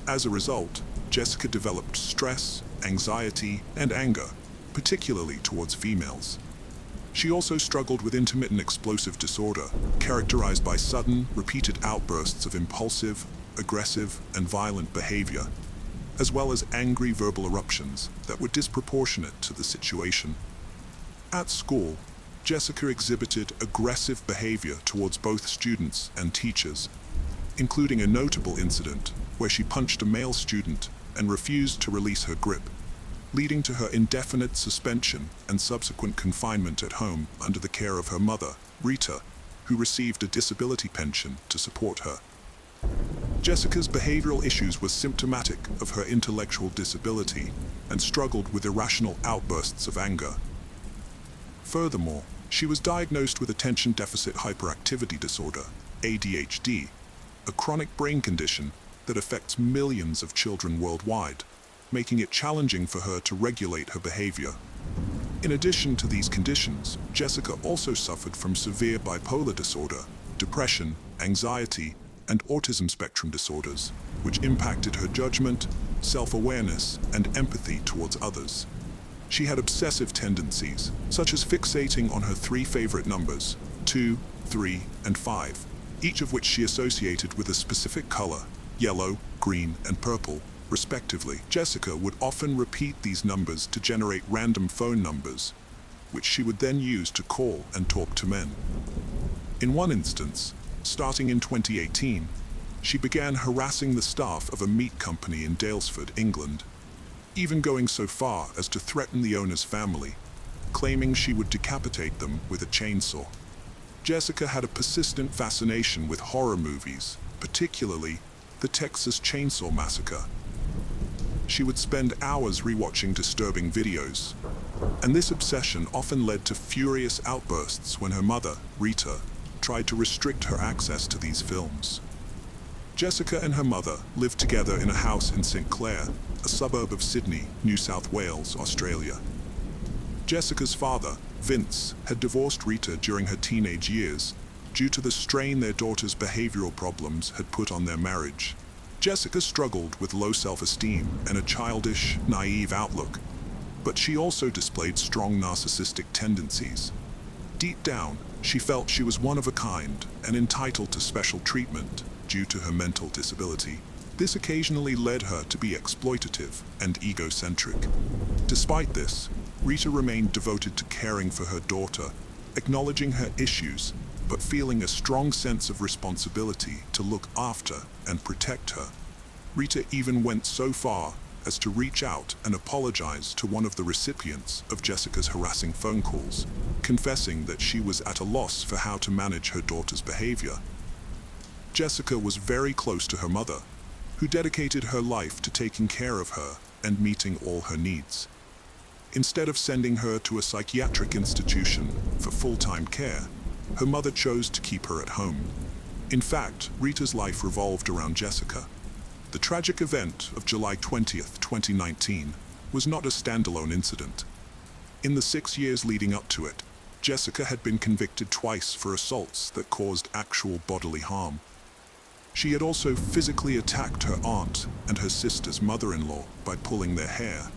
As a result, Jessica developed stress, anxiety, and anger, particularly towards females. She also struggled with intermittent explosive disorder, characterized by sudden, repeated outbursts of impulsive, aggressive, and violent behavior, as well as angry verbal eruptions that were disproportionate to the situation. At school, Jessica exhibited aggressive behavior towards both students and teachers, including a notable incident where she punched a male student and refused to release her grip, leading to her indefinite suspension and subsequent confinement at home under the care of her mother, Rita, who received a disability pension to support her. Jessica's behavioral issues were symptomatic of her intellectual disability and struggled with irrational outbursts of anger. Furthermore, she was diagnosed with attention deficit hyperactivity disorder, ADHD, a chronic brain condition that affects millions of children worldwide, making it challenging for her to regulate her behavior. In addition to these conditions, Jessica also suffered from severe bipolar disorder, depression, anxiety, and autism spectrum disorders, which impacted her judgment, self-awareness, and empathy towards others. She had obsessive tendencies, such as fixating on her 3 favorite numbers, 2, 3, and 5, each of which she associated with a specific color, yellow, green, and purple, respectively. Jessica would often repeat these numbers to generate random phone numbers, which she would then use to call and talk to men. In one instance, starting in 2018, she began harassing the staff of a meat company in Daylesford, England, even going so far as to threaten the owner's family, claiming she would decapitate them with a chainsaw. Jessica had a persistent fascination with horror movies, particularly the Texas Chainsaw Massacre. She would spend hours rewatching disturbing videos, and this obsession often led to furious outbursts when her mother, Rita, tried to restrict her access to these films. Jessica and her mother lived together in a house in St. Clair, a suburb of Sydney, New South Wales, Australia. Jessica's father, Vince, had divorced Rita during her teenage years due to the strain their daughter's behavioral problems had put on their marriage. Jessica struggled with low self-esteem and a childish, naive outlook, but she also displayed strong narcissistic tendencies. Deep down, she felt she was one of a kind and entitled to special treatment due to her mental disability. This occasionally led her to be exploitative and egocentric. Despite this, Rita remained devoted to caring for her daughter, acknowledging her issues, but feeling a strong sense of responsibility to look after and protect her. Rita even went so far as to reach out and apologize to one of the recipients of Jessica's harassing phone calls, confessing that she was at a loss for how to manage her daughter's behavior. Jessica was very close to her mother, who dedicated her life to taking care of her and meeting all her needs. Instead of sending her to a psychiatric institution for full-time care, her mother chose to keep her at home. In fact, Rita's life revolved around Jessica. The tragic event of July 20th, 2019, was not a standalone incident. In the 6 years leading up to it, Jessica had been convicted twice for assaults that caused actual bodily harm. She had also physically attacked her aunt and her sister's mother-in-law by pulling their hair.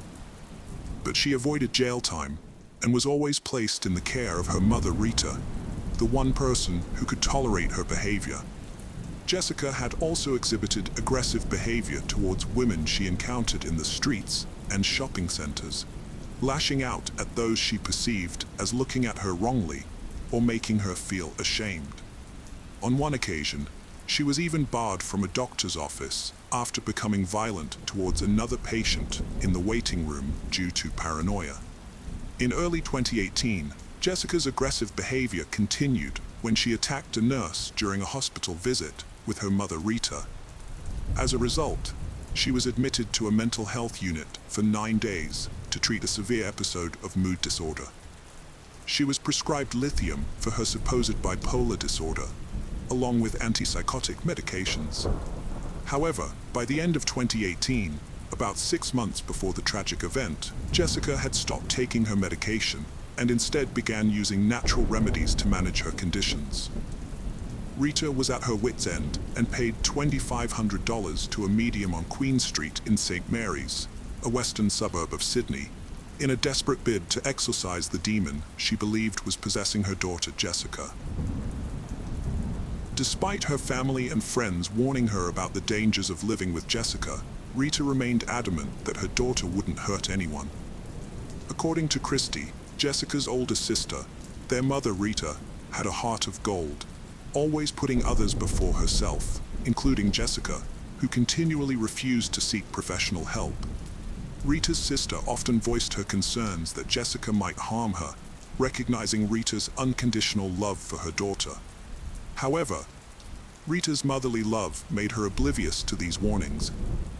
But she avoided jail time and was always placed in the care of her mother, Rita, the one person who could tolerate her behavior. Jessica had also exhibited aggressive behavior towards women she encountered in the streets and shopping centers, lashing out at those she perceived as looking at her wrongly or making her feel ashamed. On one occasion, she was even barred from a doctor's office after becoming violent towards another patient in the waiting room due to paranoia. In early 2018, Jessica's aggressive behavior continued when she attacked a nurse during a hospital visit with her mother, Rita. As a result, she was admitted to a mental health unit for 9 days to treat a severe episode of mood disorder. She was prescribed lithium for her supposed bipolar disorder, along with antipsychotic medications. However, by the end of 2018, about 6 months before the tragic event, Jessica had stopped taking her medication and instead began using natural remedies to manage her conditions. Rita was at her wit's end and paid $2,500 to a medium on Queen Street in St. Mary's, a western suburb of Sydney, in a desperate bid to exorcise the demon she believed was possessing her daughter, Jessica. Despite her family and friends warning her about the dangers of living with Jessica, Rita remained adamant that her daughter wouldn't hurt anyone. According to Christy, Jessica's older sister, their mother Rita had a heart of gold, always putting others before herself, including Jessica, who continually refused to seek professional help. Rita's sister often voiced her concerns that Jessica might harm her, recognizing Rita's unconditional love for her daughter. However, Rita's motherly love made her oblivious to these warnings,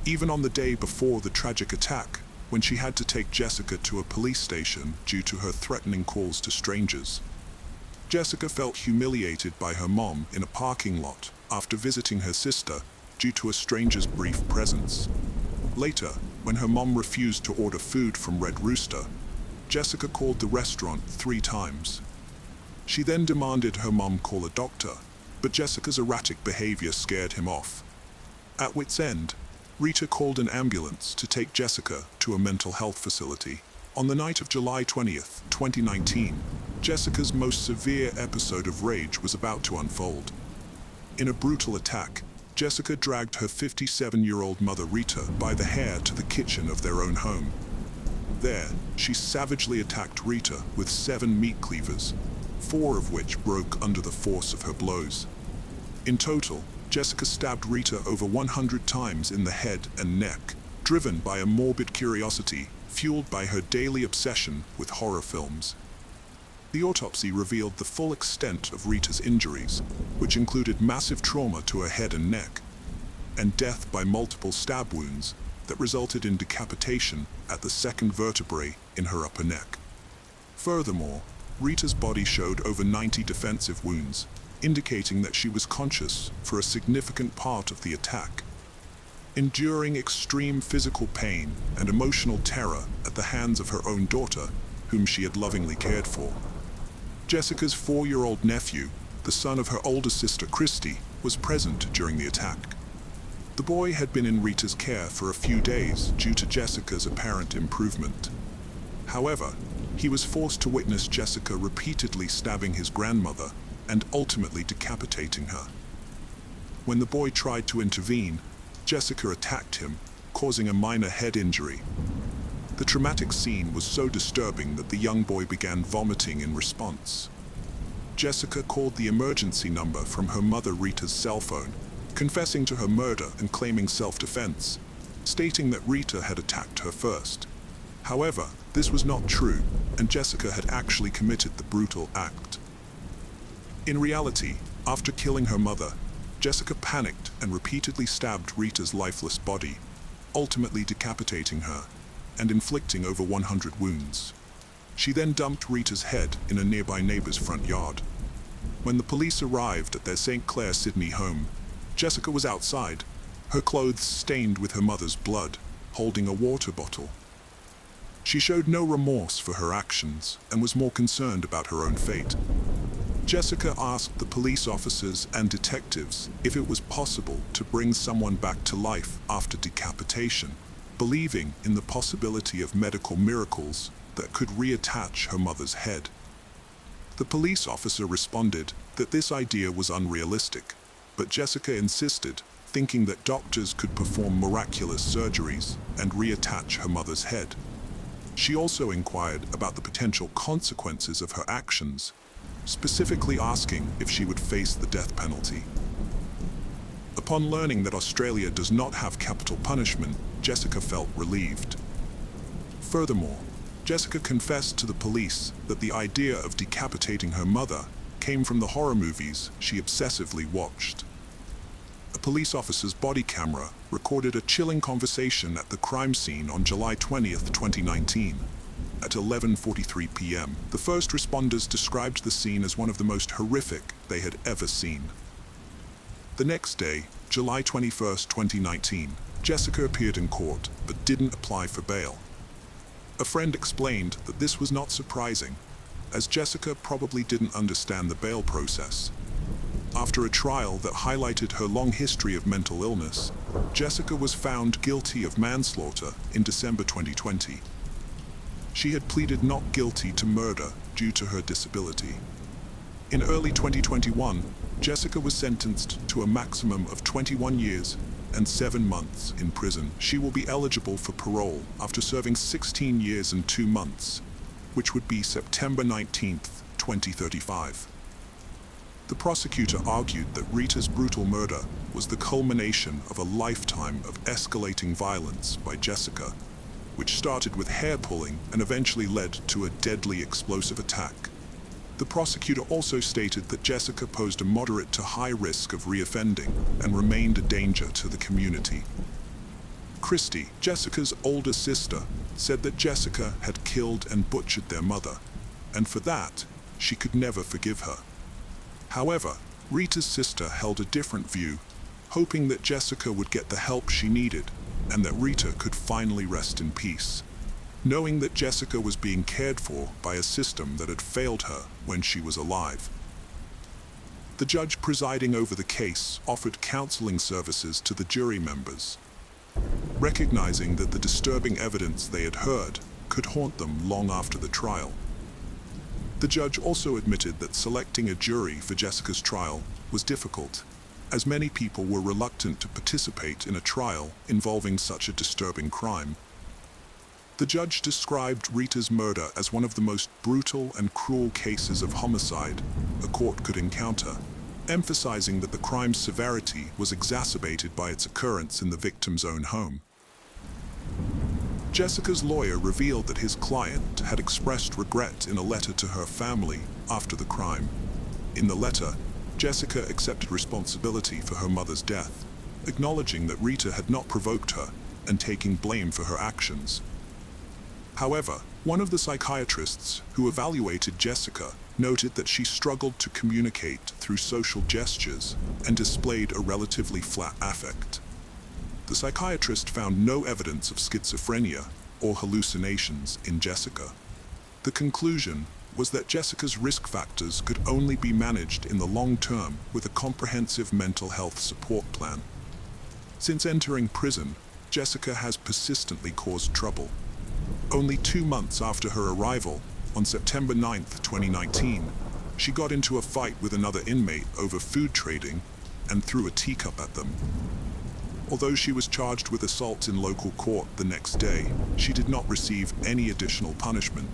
even on the day before the tragic attack, when she had to take Jessica to a police station due to her threatening calls to strangers. Jessica felt humiliated by her mom in a parking lot after visiting her sister due to a stranger's brief presence. Later, when her mom refused to order food from Red Rooster, Jessica called the restaurant 3 times. She then demanded her mom call a doctor, but Jessica's erratic behavior scared him off. At wit's end, Rita called an ambulance to take Jessica to a mental health facility. On the night of July 20th, 2019, Jessica's most severe episode of rage was about to unfold. In a brutal attack, Jessica dragged her 57-year-old mother Rita by the hair to the kitchen of their own home. There, she savagely attacked Rita with 7 meat cleavers, 4 of which broke under the force of her blows. In total, Jessica stabbed Rita over 100 times in the head and neck, driven by a morbid curiosity fueled by her daily obsession with horror films. The autopsy revealed the full extent of Rita's injuries, which included massive trauma to her head and neck, and death by multiple stab wounds that resulted in decapitation at the second vertebrae in her upper neck. Furthermore, Rita's body showed over 90 defensive wounds, indicating that she was conscious for a significant part of the attack. Enduring extreme physical pain and emotional terror at the hands of her own daughter, whom she had lovingly cared for. Jessica's 4-year-old nephew, the son of her older sister Christy, was present during the attack. The boy had been in Rita's care for a few days due to Jessica's apparent improvement. However, he was forced to witness Jessica repeatedly stabbing his grandmother and ultimately decapitating her. When the boy tried to intervene, Jessica attacked him, causing a minor head injury. The traumatic scene was so disturbing that the young boy began vomiting in response. Jessica called the emergency number from her mother Rita's cell phone, confessing to her murder and claiming self-defense, stating that Rita had attacked her first. However, this was not true, and Jessica had actually committed the brutal act. In reality, after killing her mother, Jessica panicked and repeatedly stabbed Rita's lifeless body, ultimately decapitating her and inflicting over 100 wounds. She then dumped Rita's head in a nearby neighbor's front yard. When the police arrived at their St. Clair, Sydney home, Jessica was outside, her clothes stained with her mother's blood, holding a water bottle. She showed no remorse for her actions and was more concerned about her own fate. Jessica asked the police officers and detectives if it was possible to bring someone back to life after decapitation, believing in the possibility of medical miracles that could reattach her mother's head. The police officer responded that this idea was unrealistic, but Jessica insisted, thinking that doctors could perform miraculous surgeries and reattach her mother's head. She also inquired about the potential consequences of her actions, specifically asking if she would face the death penalty. Upon learning that Australia does not have capital punishment, Jessica felt relieved. Furthermore, Jessica confessed to the police that the idea of decapitating her mother came from the horror movies she obsessively watched. A police officer's body camera recorded a chilling conversation at the crime scene on July 20th, 2019. At 11:43 p.m., the first responders described the scene as one of the most horrific they had ever seen. The next day, July 21st, 2019, Jessica appeared in court but didn't apply for bail. A friend explained that this was not surprising, as Jessica probably didn't understand the bail process. After a trial that highlighted her long history of mental illness, Jessica was found guilty of manslaughter in December 2020. She had pleaded not guilty to murder due to her disability. In early 2021, Jessica was sentenced to a maximum of 21 years and 7 months in prison. She will be eligible for parole after serving 16 years and 2 months, which would be September 19th, 2035. The prosecutor argued that Rita's brutal murder was the culmination of a lifetime of escalating violence by Jessica, which started with hair-pulling and eventually led to a deadly explosive attack. The prosecutor also stated that Jessica posed a moderate to high risk of reoffending and remained a danger to the community. Christy, Jessica's older sister, said that Jessica had killed and butchered their mother, and for that, she could never forgive her. However, Rita's sister held a different view, hoping that Jessica would get the help she needed and that Rita could finally rest in peace, knowing that Jessica was being cared for by a system that had failed her when she was alive. The judge presiding over the case offered counseling services to the jury members, recognizing that the disturbing evidence they had heard could haunt them long after the trial. The judge also admitted that selecting a jury for Jessica's trial was difficult, as many people were reluctant to participate in a trial involving such a disturbing crime. The judge described Rita's murder as one of the most brutal and cruel cases of homicide a court could encounter, emphasizing that the crime's severity was exacerbated by its occurrence in the victim's own home. Jessica's lawyer revealed that his client had expressed regret in a letter to her family after the crime. In the letter, Jessica accepted responsibility for her mother's death, acknowledging that Rita had not provoked her and taking blame for her actions. However, one of the psychiatrists who evaluated Jessica noted that she struggled to communicate through social gestures and displayed a relatively flat affect. The psychiatrist found no evidence of schizophrenia or hallucinations in Jessica. The conclusion was that Jessica's risk factors could only be managed in the long term with a comprehensive mental health support plan. Since entering prison, Jessica has persistently caused trouble. Only 2 months after her arrival, on September 9, 2019, she got into a fight with another inmate over food trading and threw a teacup at them. Although she was charged with assault in local court the next day, she did not receive any additional punishment.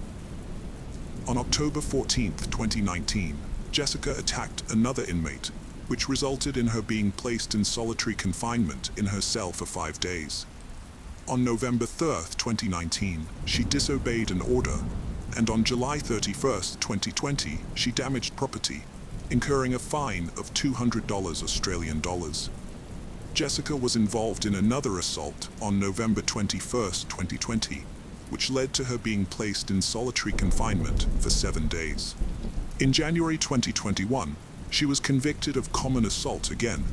On October 14, 2019, Jessica attacked another inmate, which resulted in her being placed in solitary confinement in her cell for 5 days. On November 3, 2019, she disobeyed an order, and on July 31, 2020, she damaged property, incurring a fine of $200 Australian dollars. Jessica was involved in another assault on November 21, 2020, which led to her being placed in solitary confinement for 7 days. In January 2021, she was convicted of common assault again,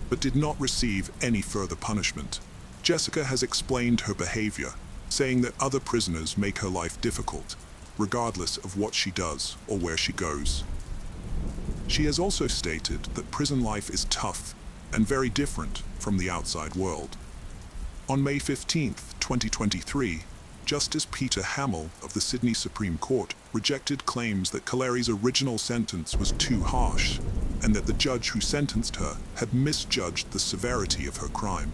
but did not receive any further punishment. Jessica has explained her behavior, saying that other prisoners make her life difficult, regardless of what she does or where she goes. She has also stated that prison life is tough and very different from the outside world. On May 15, 2023, Justice Peter Hamill of the Sydney Supreme Court rejected claims that Kaleri's original sentence was too harsh and that the judge who sentenced her had misjudged the severity of her crime.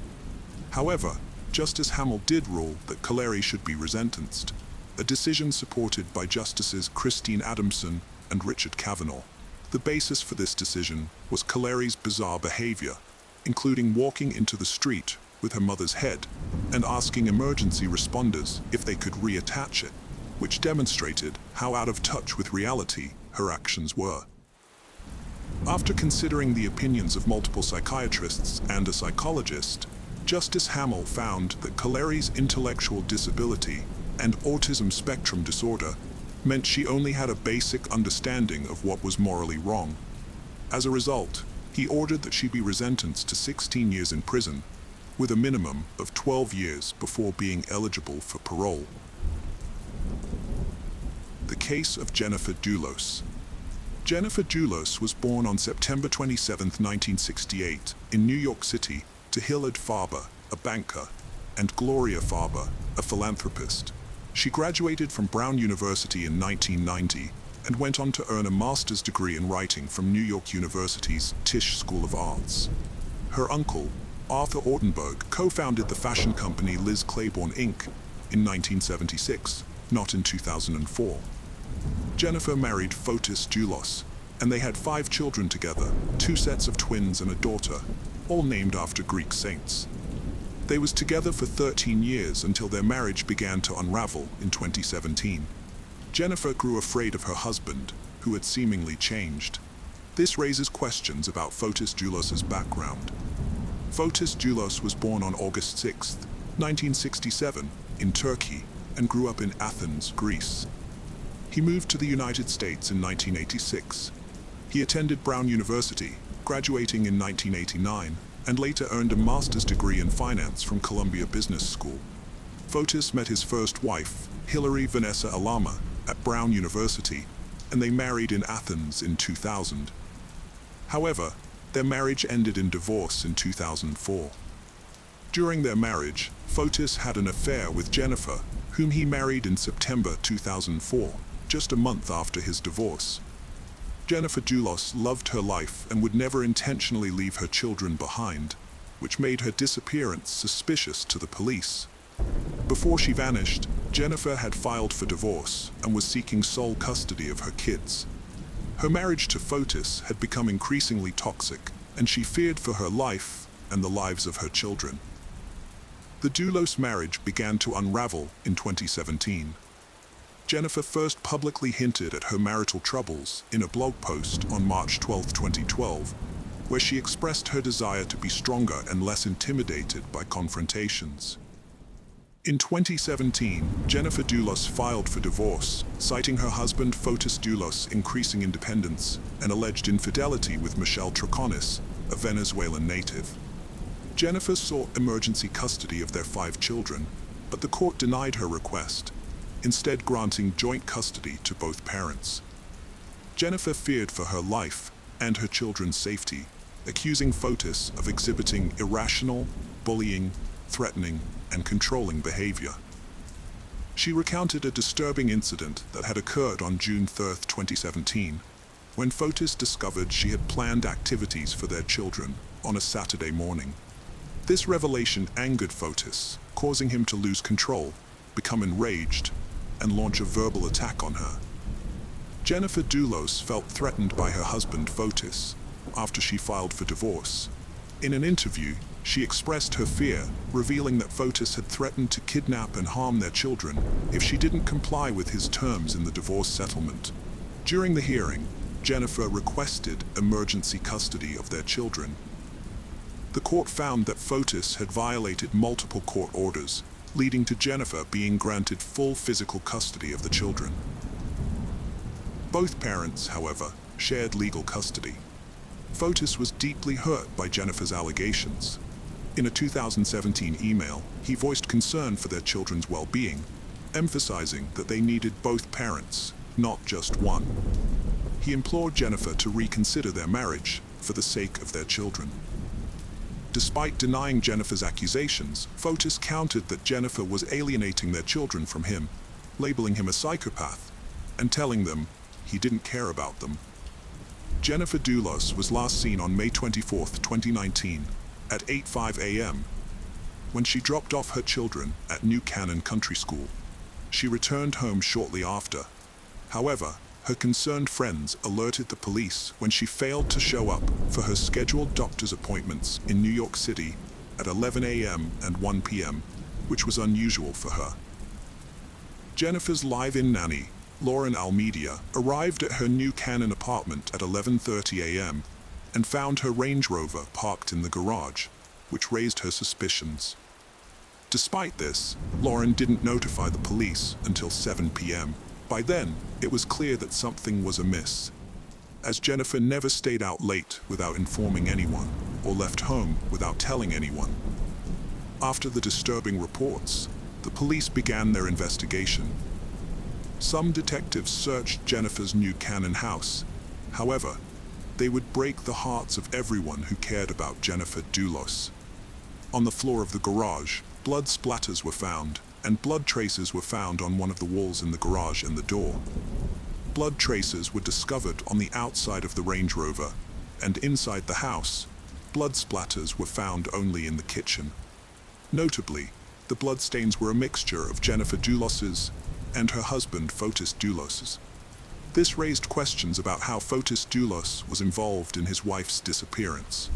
However, Justice Hamill did rule that Kaleri should be resentenced, a decision supported by Justices Christine Adamson and Richard Kavanaugh. The basis for this decision was Kaleri's bizarre behavior, including walking into the street with her mother's head and asking emergency responders if they could reattach it, which demonstrated how out of touch with reality her actions were. After considering the opinions of multiple psychiatrists and a psychologist, Justice Hamill found that Kaleri's intellectual disability and autism spectrum disorder meant she only had a basic understanding of what was morally wrong. As a result, he ordered that she be resentenced to 16 years in prison, with a minimum of 12 years before being eligible for parole. The case of Jennifer Dulos. Jennifer Dulos was born on September 27, 1968, in New York City, to Hillard Farber, a banker, and Gloria Farber, a philanthropist. She graduated from Brown University in 1990 and went on to earn a master's degree in writing from New York University's Tisch School of Arts. Her uncle, Arthur Ortenberg, co-founded the fashion company Liz Claiborne Inc. in 1976, not in 2004. Jennifer married Fotis Dulos, and they had 5 children together, 2 sets of twins and a daughter, all named after Greek saints. They was together for 13 years until their marriage began to unravel in 2017. Jennifer grew afraid of her husband, who had seemingly changed. This raises questions about Fotis Dulos' background. Fotis Dulos was born on August 6, 1967, in Turkey, and grew up in Athens, Greece. He moved to the United States in 1986. He attended Brown University, graduating in 1989, and later earned a master's degree in finance from Columbia Business School. Fotis met his first wife, Hilary Vanessa Alama, at Brown University, and they married in Athens in 2000. However, their marriage ended in divorce in 2004. During their marriage, Fotis had an affair with Jennifer, whom he married in September 2004, just a month after his divorce. Jennifer Dulos loved her life and would never intentionally leave her children behind, which made her disappearance suspicious to the police. Before she vanished, Jennifer had filed for divorce and was seeking sole custody of her kids. Her marriage to Fotis had become increasingly toxic, and she feared for her life and the lives of her children. The Dulos marriage began to unravel in 2017. Jennifer first publicly hinted at her marital troubles in a blog post on March 12, 2012, where she expressed her desire to be stronger and less intimidated by confrontations. In 2017, Jennifer Dulos filed for divorce, citing her husband Fotis Dulos' increasing independence and alleged infidelity with Michelle Troconis, a Venezuelan native. Jennifer sought emergency custody of their 5 children, but the court denied her request, instead granting joint custody to both parents. Jennifer feared for her life and her children's safety, accusing Fotis of exhibiting irrational, bullying, threatening, and controlling behavior. She recounted a disturbing incident that had occurred on June 3, 2017, when Fotis discovered she had planned activities for their children on a Saturday morning. This revelation angered Fotis, causing him to lose control, become enraged, and launch a verbal attack on her. Jennifer Dulos felt threatened by her husband Fotis after she filed for divorce. In an interview, she expressed her fear, revealing that Fotis had threatened to kidnap and harm their children if she didn't comply with his terms in the divorce settlement. During the hearing, Jennifer requested emergency custody of their children. The court found that Fotis had violated multiple court orders, leading to Jennifer being granted full physical custody of the children. Both parents, however, shared legal custody. Fotis was deeply hurt by Jennifer's allegations. In a 2017 email, he voiced concern for their children's well-being, emphasizing that they needed both parents, not just one. He implored Jennifer to reconsider their marriage for the sake of their children. Despite denying Jennifer's accusations, Fotis countered that Jennifer was alienating their children from him, labeling him a psychopath, and telling them he didn't care about them. Jennifer Dulos was last seen on May 24, 2019, at 8:05 a.m. when she dropped off her children at New Canaan Country School. She returned home shortly after. However, her concerned friends alerted the police when she failed to show up for her scheduled doctor's appointments in New York City at 11 a.m. and 1 p.m., which was unusual for her. Jennifer's live-in nanny, Lauren Almeida, arrived at her New Canaan apartment at 11:30 a.m. and found her Range Rover parked in the garage, which raised her suspicions. Despite this, Lauren didn't notify the police until 7 p.m. By then, it was clear that something was amiss, as Jennifer never stayed out late without informing anyone or left home without telling anyone. After the disturbing reports, the police began their investigation. Some detectives searched Jennifer's New Canaan house. However, they would break the hearts of everyone who cared about Jennifer Dulos. On the floor of the garage, blood splatters were found, and blood traces were found on one of the walls in the garage and the door. Blood traces were discovered on the outside of the Range Rover, and inside the house, blood splatters were found only in the kitchen. Notably, the bloodstains were a mixture of Jennifer Dulos's and her husband Fotis Dulos's. This raised questions about how Fotis Dulos was involved in his wife's disappearance.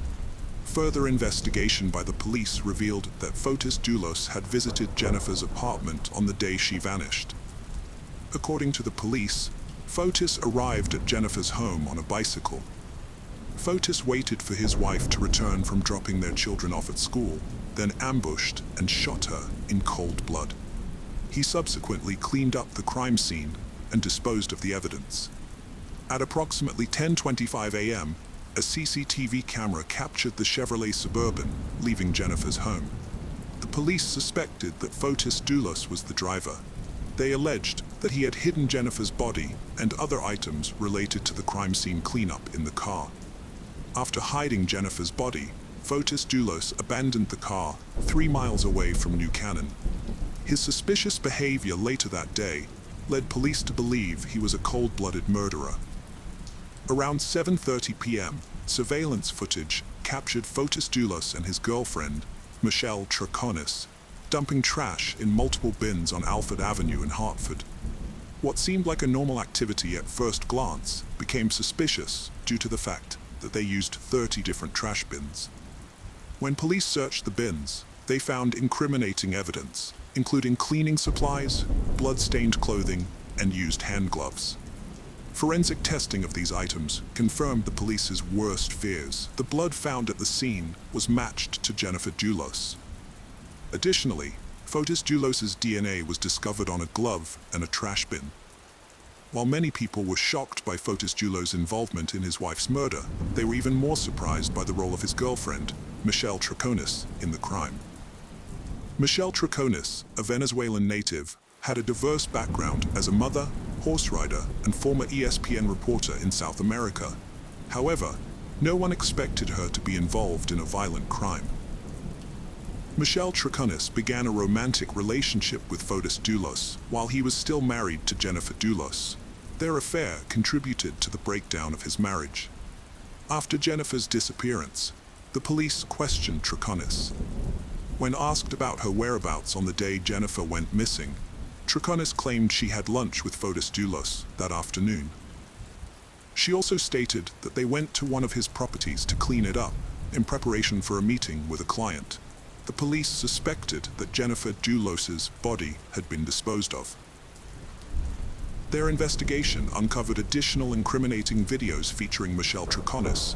Further investigation by the police revealed that Fotis Dulos had visited Jennifer's apartment on the day she vanished. According to the police, Fotis arrived at Jennifer's home on a bicycle. Fotis waited for his wife to return from dropping their children off at school, then ambushed and shot her in cold blood. He subsequently cleaned up the crime scene and disposed of the evidence. At approximately 10:25 a.m., a CCTV camera captured the Chevrolet Suburban leaving Jennifer's home. The police suspected that Fotis Dulos was the driver. They alleged that he had hidden Jennifer's body and other items related to the crime scene cleanup in the car. After hiding Jennifer's body, Fotis Dulos abandoned the car 3 miles away from New Canaan. His suspicious behavior later that day led police to believe he was a cold-blooded murderer. Around 7:30 p.m., surveillance footage captured Fotis Dulos and his girlfriend, Michelle Troconis, dumping trash in multiple bins on Alfred Avenue in Hartford. What seemed like a normal activity at first glance became suspicious due to the fact that they used 30 different trash bins. When police searched the bins, they found incriminating evidence, including cleaning supplies, blood-stained clothing, and used hand gloves. Forensic testing of these items confirmed the police's worst fears. The blood found at the scene was matched to Jennifer Dulos. Additionally, Fotis Dulos's DNA was discovered on a glove and a trash bin. While many people were shocked by Fotis Dulos' involvement in his wife's murder, they were even more surprised by the role of his girlfriend, Michelle Troconis, in the crime. Michelle Troconis, a Venezuelan native, had a diverse background as a mother, horse rider, and former ESPN reporter in South America. However, no one expected her to be involved in a violent crime. Michelle Troconis began a romantic relationship with Fotis Dulos while he was still married to Jennifer Dulos. Their affair contributed to the breakdown of his marriage. After Jennifer's disappearance, the police questioned Troconis. When asked about her whereabouts on the day Jennifer went missing, Troconis claimed she had lunch with Fotis Dulos that afternoon. She also stated that they went to one of his properties to clean it up in preparation for a meeting with a client. The police suspected that Jennifer Dulos's body had been disposed of. Their investigation uncovered additional incriminating videos featuring Michelle Troconis,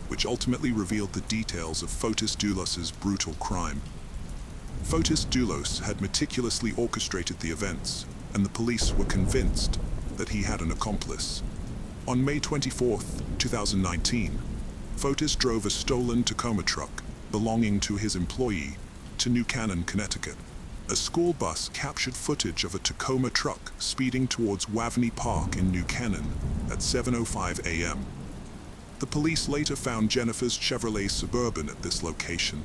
which ultimately revealed the details of Fotis Dulos's brutal crime. Fotis Dulos had meticulously orchestrated the events, and the police were convinced that he had an accomplice. On May 24, 2019, Fotis drove a stolen Tacoma truck belonging to his employee to New Canaan, Connecticut. A school bus captured footage of a Tacoma truck speeding towards Waveney Park in New Canaan at 7:05 a.m. The police later found Jennifer's Chevrolet Suburban at this location.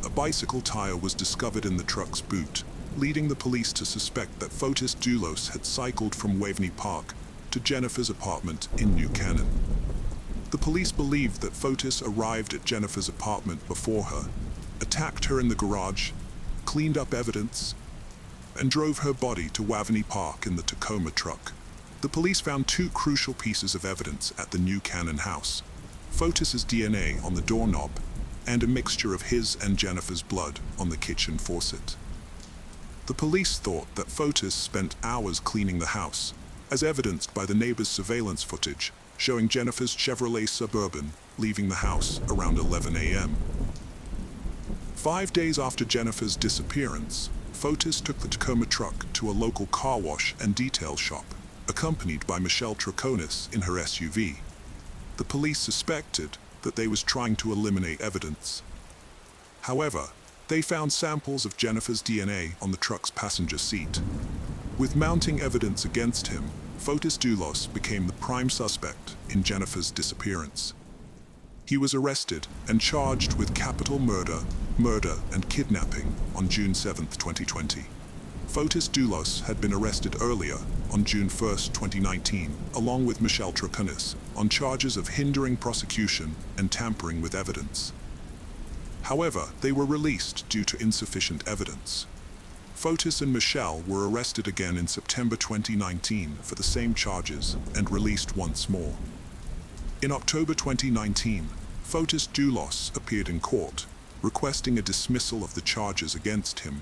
A bicycle tire was discovered in the truck's boot, leading the police to suspect that Fotis Dulos had cycled from Waveney Park to Jennifer's apartment in New Canaan. The police believed that Fotis arrived at Jennifer's apartment before her, attacked her in the garage, cleaned up evidence, and drove her body to Waveney Park in the Tacoma truck. The police found two crucial pieces of evidence at the New Canaan house: Fotis's DNA on the doorknob and a mixture of his and Jennifer's blood on the kitchen faucet. The police thought that Fotis spent hours cleaning the house, as evidenced by the neighbor's surveillance footage showing Jennifer's Chevrolet Suburban leaving the house around 11 a.m. 5 days after Jennifer's disappearance, Fotis took the Tacoma truck to a local car wash and detail shop, accompanied by Michelle Troconis in her SUV. The police suspected that they was trying to eliminate evidence. However, they found samples of Jennifer's DNA on the truck's passenger seat. With mounting evidence against him, Fotis Dulos became the prime suspect in Jennifer's disappearance. He was arrested and charged with capital murder, and kidnapping on June 7, 2020. Fotis Dulos had been arrested earlier on June 1, 2019, along with Michelle Troconis, on charges of hindering prosecution and tampering with evidence. However, they were released due to insufficient evidence. Fotis and Michelle were arrested again in September 2019 for the same charges and released once more. In October 2019, Fotis Dulos appeared in court, requesting a dismissal of the charges against him.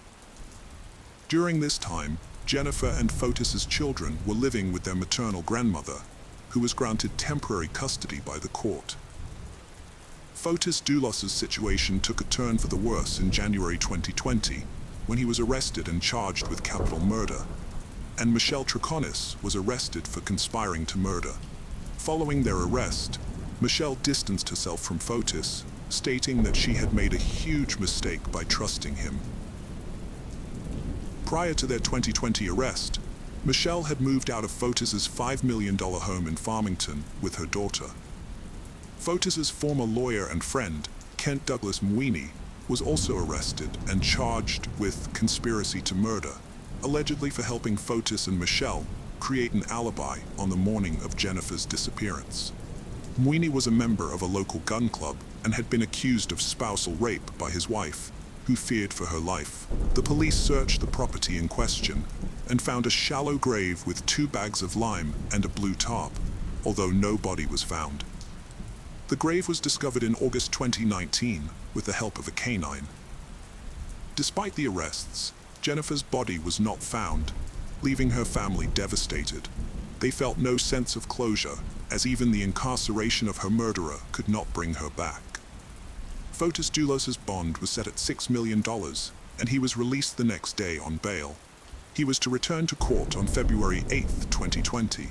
During this time, Jennifer and Fotis's children were living with their maternal grandmother, who was granted temporary custody by the court. Fotis Dulos's situation took a turn for the worse in January 2020, when he was arrested and charged with capital murder, and Michelle Troconis was arrested for conspiring to murder. Following their arrest, Michelle distanced herself from Fotis, stating that she had made a huge mistake by trusting him. Prior to their 2020 arrest, Michelle had moved out of Fotis's $5 million home in Farmington with her daughter. Fotis's former lawyer and friend, Kent Douglas Mwini, was also arrested and charged with conspiracy to murder. allegedly for helping Fotis and Michelle create an alibi on the morning of Jennifer's disappearance. Mwini was a member of a local gun club and had been accused of spousal rape by his wife, who feared for her life. The police searched the property in question and found a shallow grave with 2 bags of lime and a blue tarp, although no body was found. The grave was discovered in August 2019 with the help of a canine. Despite the arrests, Jennifer's body was not found, leaving her family devastated. They felt no sense of closure, as even the incarceration of her murderer could not bring her back. Fotis Dulos' bond was set at $6 million, and he was released the next day on bail. He was to return to court on February 8, 2020.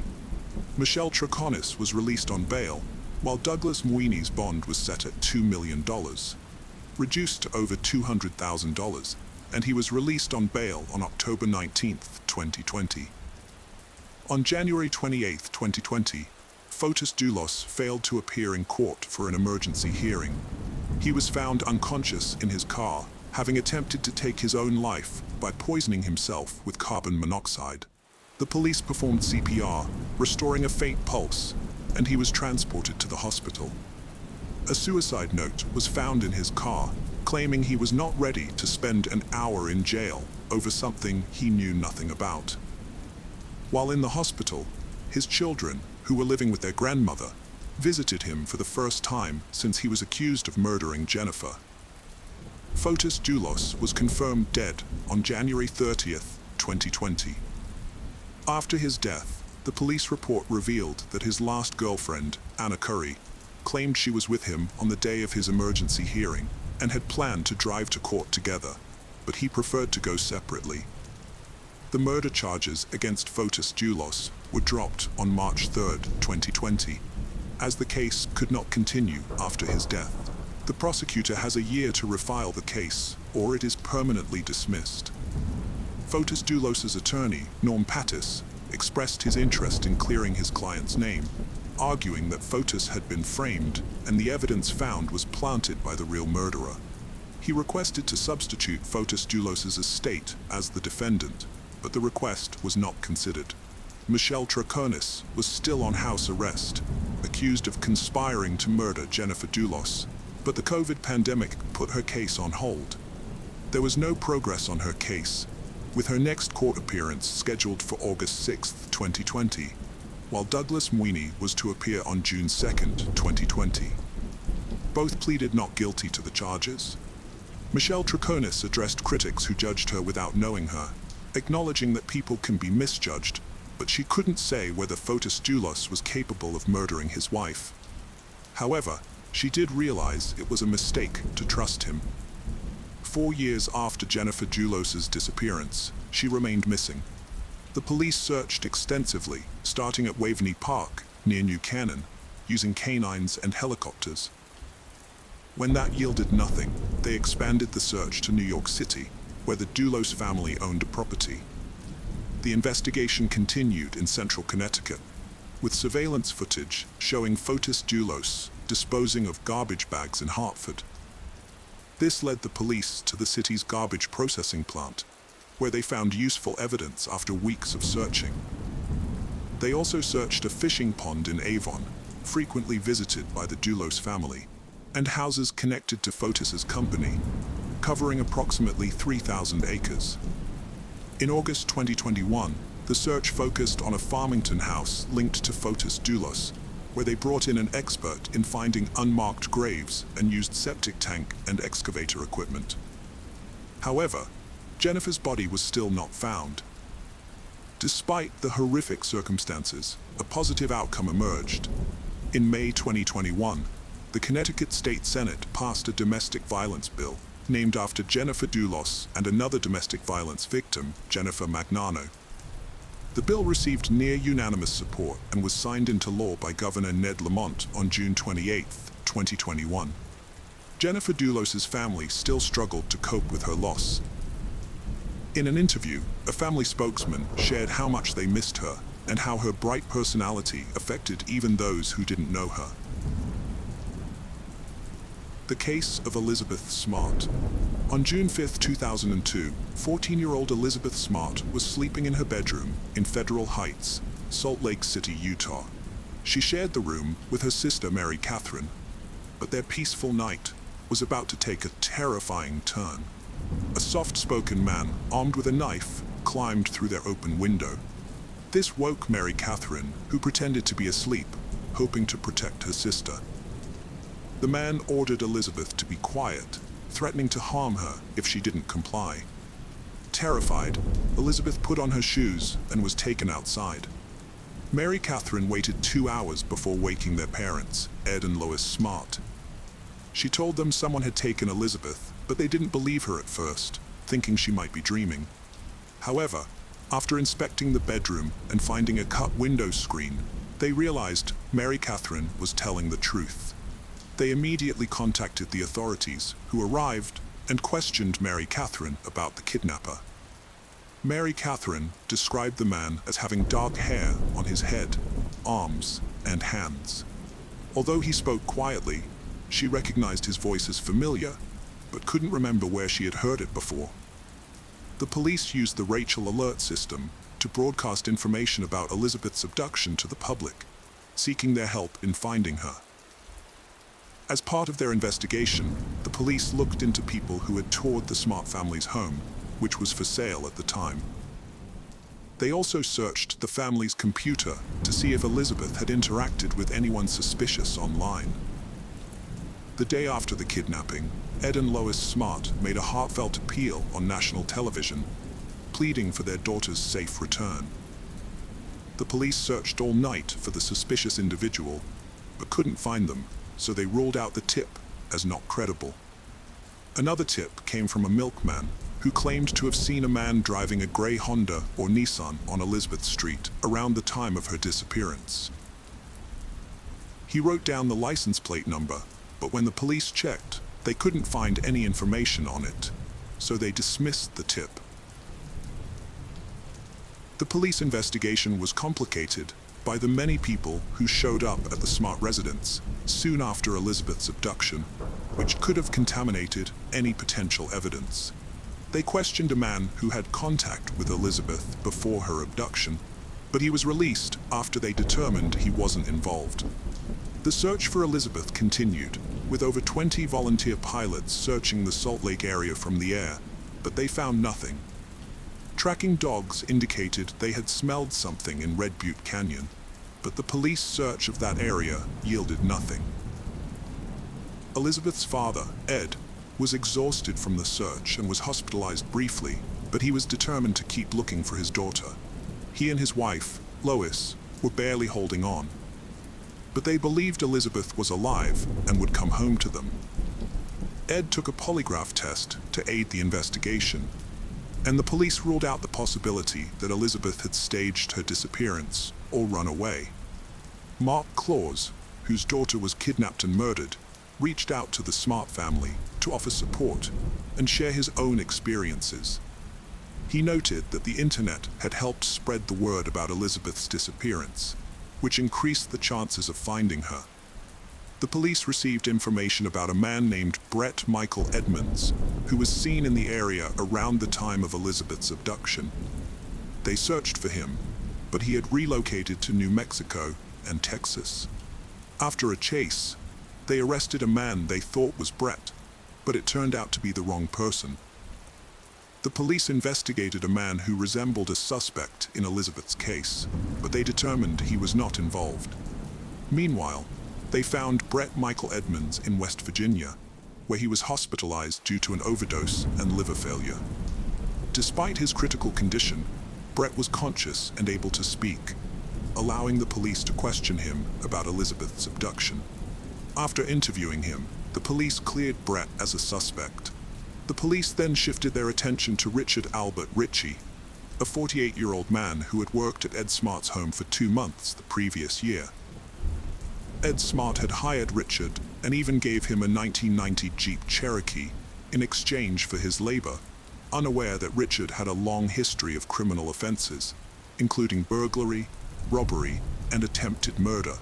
Michelle Traconis was released on bail, while Douglas Mwini's bond was set at $2 million, reduced to over $200,000, and he was released on bail on October 19, 2020. On January 28, 2020, Fotis Dulos failed to appear in court for an emergency hearing. He was found unconscious in his car, having attempted to take his own life by poisoning himself with carbon monoxide. The police performed CPR, restoring a faint pulse, and he was transported to the hospital. A suicide note was found in his car, claiming he was not ready to spend an hour in jail over something he knew nothing about. While in the hospital, his children, who were living with their grandmother, visited him for the first time since he was accused of murdering Jennifer. Fotis Dulos was confirmed dead on January 30, 2020. After his death, the police report revealed that his last girlfriend, Anna Curry, claimed she was with him on the day of his emergency hearing and had planned to drive to court together, but he preferred to go separately. The murder charges against Fotis Dulos were dropped on March 3, 2020, as the case could not continue after his death. The prosecutor has a year to refile the case, or it is permanently dismissed. Fotis Dulos' attorney, Norm Pattis, expressed his interest in clearing his client's name, arguing that Fotis had been framed and the evidence found was planted by the real murderer. He requested to substitute Fotis Dulos' estate as the defendant, but the request was not considered. Michelle Traconis was still on house arrest, accused of conspiring to murder Jennifer Dulos, but the COVID pandemic put her case on hold. There was no progress on her case, with her next court appearance scheduled for August 6, 2020, while Douglas Mwini was to appear on June 2, 2020. Both pleaded not guilty to the charges. Michelle Traconis addressed critics who judged her without knowing her, acknowledging that people can be misjudged, but she couldn't say whether Fotis Dulos was capable of murdering his wife. However, she did realize it was a mistake to trust him. 4 years after Jennifer Dulos' disappearance, she remained missing. The police searched extensively, starting at Waveney Park, near New Canaan, using canines and helicopters. When that yielded nothing, they expanded the search to New York City, where the Dulos family owned a property. The investigation continued in central Connecticut, with surveillance footage showing Fotis Dulos disposing of garbage bags in Hartford. This led the police to the city's garbage processing plant, where they found useful evidence after weeks of searching. They also searched a fishing pond in Avon, frequently visited by the Dulos family, and houses connected to Fotis' company, covering approximately 3,000 acres. In August 2021, the search focused on a Farmington house linked to Fotis Dulos, where they brought in an expert in finding unmarked graves and used septic tank and excavator equipment. However, Jennifer's body was still not found. Despite the horrific circumstances, a positive outcome emerged. In May 2021, the Connecticut State Senate passed a domestic violence bill named after Jennifer Dulos and another domestic violence victim, Jennifer Magnano. The bill received near unanimous support and was signed into law by Governor Ned Lamont on June 28, 2021. Jennifer Dulos' family still struggled to cope with her loss. In an interview, a family spokesman shared how much they missed her and how her bright personality affected even those who didn't know her. The case of Elizabeth Smart. On June 5, 2002, 14-year-old Elizabeth Smart was sleeping in her bedroom in Federal Heights, Salt Lake City, Utah. She shared the room with her sister Mary Catherine, but their peaceful night was about to take a terrifying turn. A soft-spoken man, armed with a knife, climbed through their open window. This woke Mary Catherine, who pretended to be asleep, hoping to protect her sister. The man ordered Elizabeth to be quiet, threatening to harm her if she didn't comply. Terrified, Elizabeth put on her shoes and was taken outside. Mary Catherine waited 2 hours before waking their parents, Ed and Lois Smart. She told them someone had taken Elizabeth, but they didn't believe her at first, thinking she might be dreaming. However, after inspecting the bedroom and finding a cut window screen, they realized Mary Catherine was telling the truth. They immediately contacted the authorities, who arrived and questioned Mary Catherine about the kidnapper. Mary Catherine described the man as having dark hair on his head, arms, and hands. Although he spoke quietly, she recognized his voice as familiar, but couldn't remember where she had heard it before. The police used the Rachel alert system to broadcast information about Elizabeth's abduction to the public, seeking their help in finding her. As part of their investigation, the police looked into people who had toured the Smart family's home, which was for sale at the time. They also searched the family's computer to see if Elizabeth had interacted with anyone suspicious online. The day after the kidnapping, Ed and Lois Smart made a heartfelt appeal on national television, pleading for their daughter's safe return. The police searched all night for the suspicious individual, but couldn't find them, so they ruled out the tip as not credible. Another tip came from a milkman who claimed to have seen a man driving a gray Honda or Nissan on Elizabeth Street around the time of her disappearance. He wrote down the license plate number, but when the police checked, they couldn't find any information on it, so they dismissed the tip. The police investigation was complicated by the many people who showed up at the Smart residence soon after Elizabeth's abduction, which could have contaminated any potential evidence. They questioned a man who had contact with Elizabeth before her abduction, but he was released after they determined he wasn't involved. The search for Elizabeth continued, with over 20 volunteer pilots searching the Salt Lake area from the air, but they found nothing. Tracking dogs indicated they had smelled something in Red Butte Canyon, but the police search of that area yielded nothing. Elizabeth's father, Ed, was exhausted from the search and was hospitalized briefly, but he was determined to keep looking for his daughter. He and his wife, Lois, were barely holding on. But they believed Elizabeth was alive and would come home to them. Ed took a polygraph test to aid the investigation, and the police ruled out the possibility that Elizabeth had staged her disappearance or run away. Mark Claus, whose daughter was kidnapped and murdered, reached out to the Smart family to offer support and share his own experiences. He noted that the internet had helped spread the word about Elizabeth's disappearance, which increased the chances of finding her. The police received information about a man named Brett Michael Edmonds, who was seen in the area around the time of Elizabeth's abduction. They searched for him, but he had relocated to New Mexico and Texas. After a chase, they arrested a man they thought was Brett, but it turned out to be the wrong person. The police investigated a man who resembled a suspect in Elizabeth's case, but they determined he was not involved. Meanwhile, they found Brett Michael Edmonds in West Virginia, where he was hospitalized due to an overdose and liver failure. Despite his critical condition, Brett was conscious and able to speak, allowing the police to question him about Elizabeth's abduction. After interviewing him, the police cleared Brett as a suspect. The police then shifted their attention to Richard Albert Ritchie, a 48-year-old man who had worked at Ed Smart's home for 2 months the previous year. Ed Smart had hired Richard and even gave him a 1990 Jeep Cherokee in exchange for his labor, unaware that Richard had a long history of criminal offenses, including burglary, robbery, and attempted murder.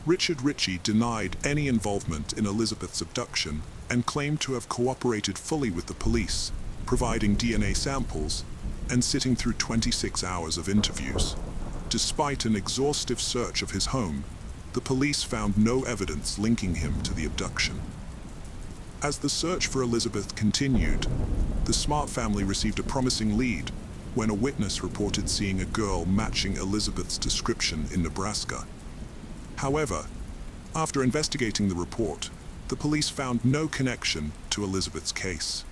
Richard Ritchie denied any involvement in Elizabeth's abduction and claimed to have cooperated fully with the police, providing DNA samples and sitting through 26 hours of interviews. Despite an exhaustive search of his home, the police found no evidence linking him to the abduction. As the search for Elizabeth continued, the Smart family received a promising lead when a witness reported seeing a girl matching Elizabeth's description in Nebraska. However, after investigating the report, the police found no connection to Elizabeth's case.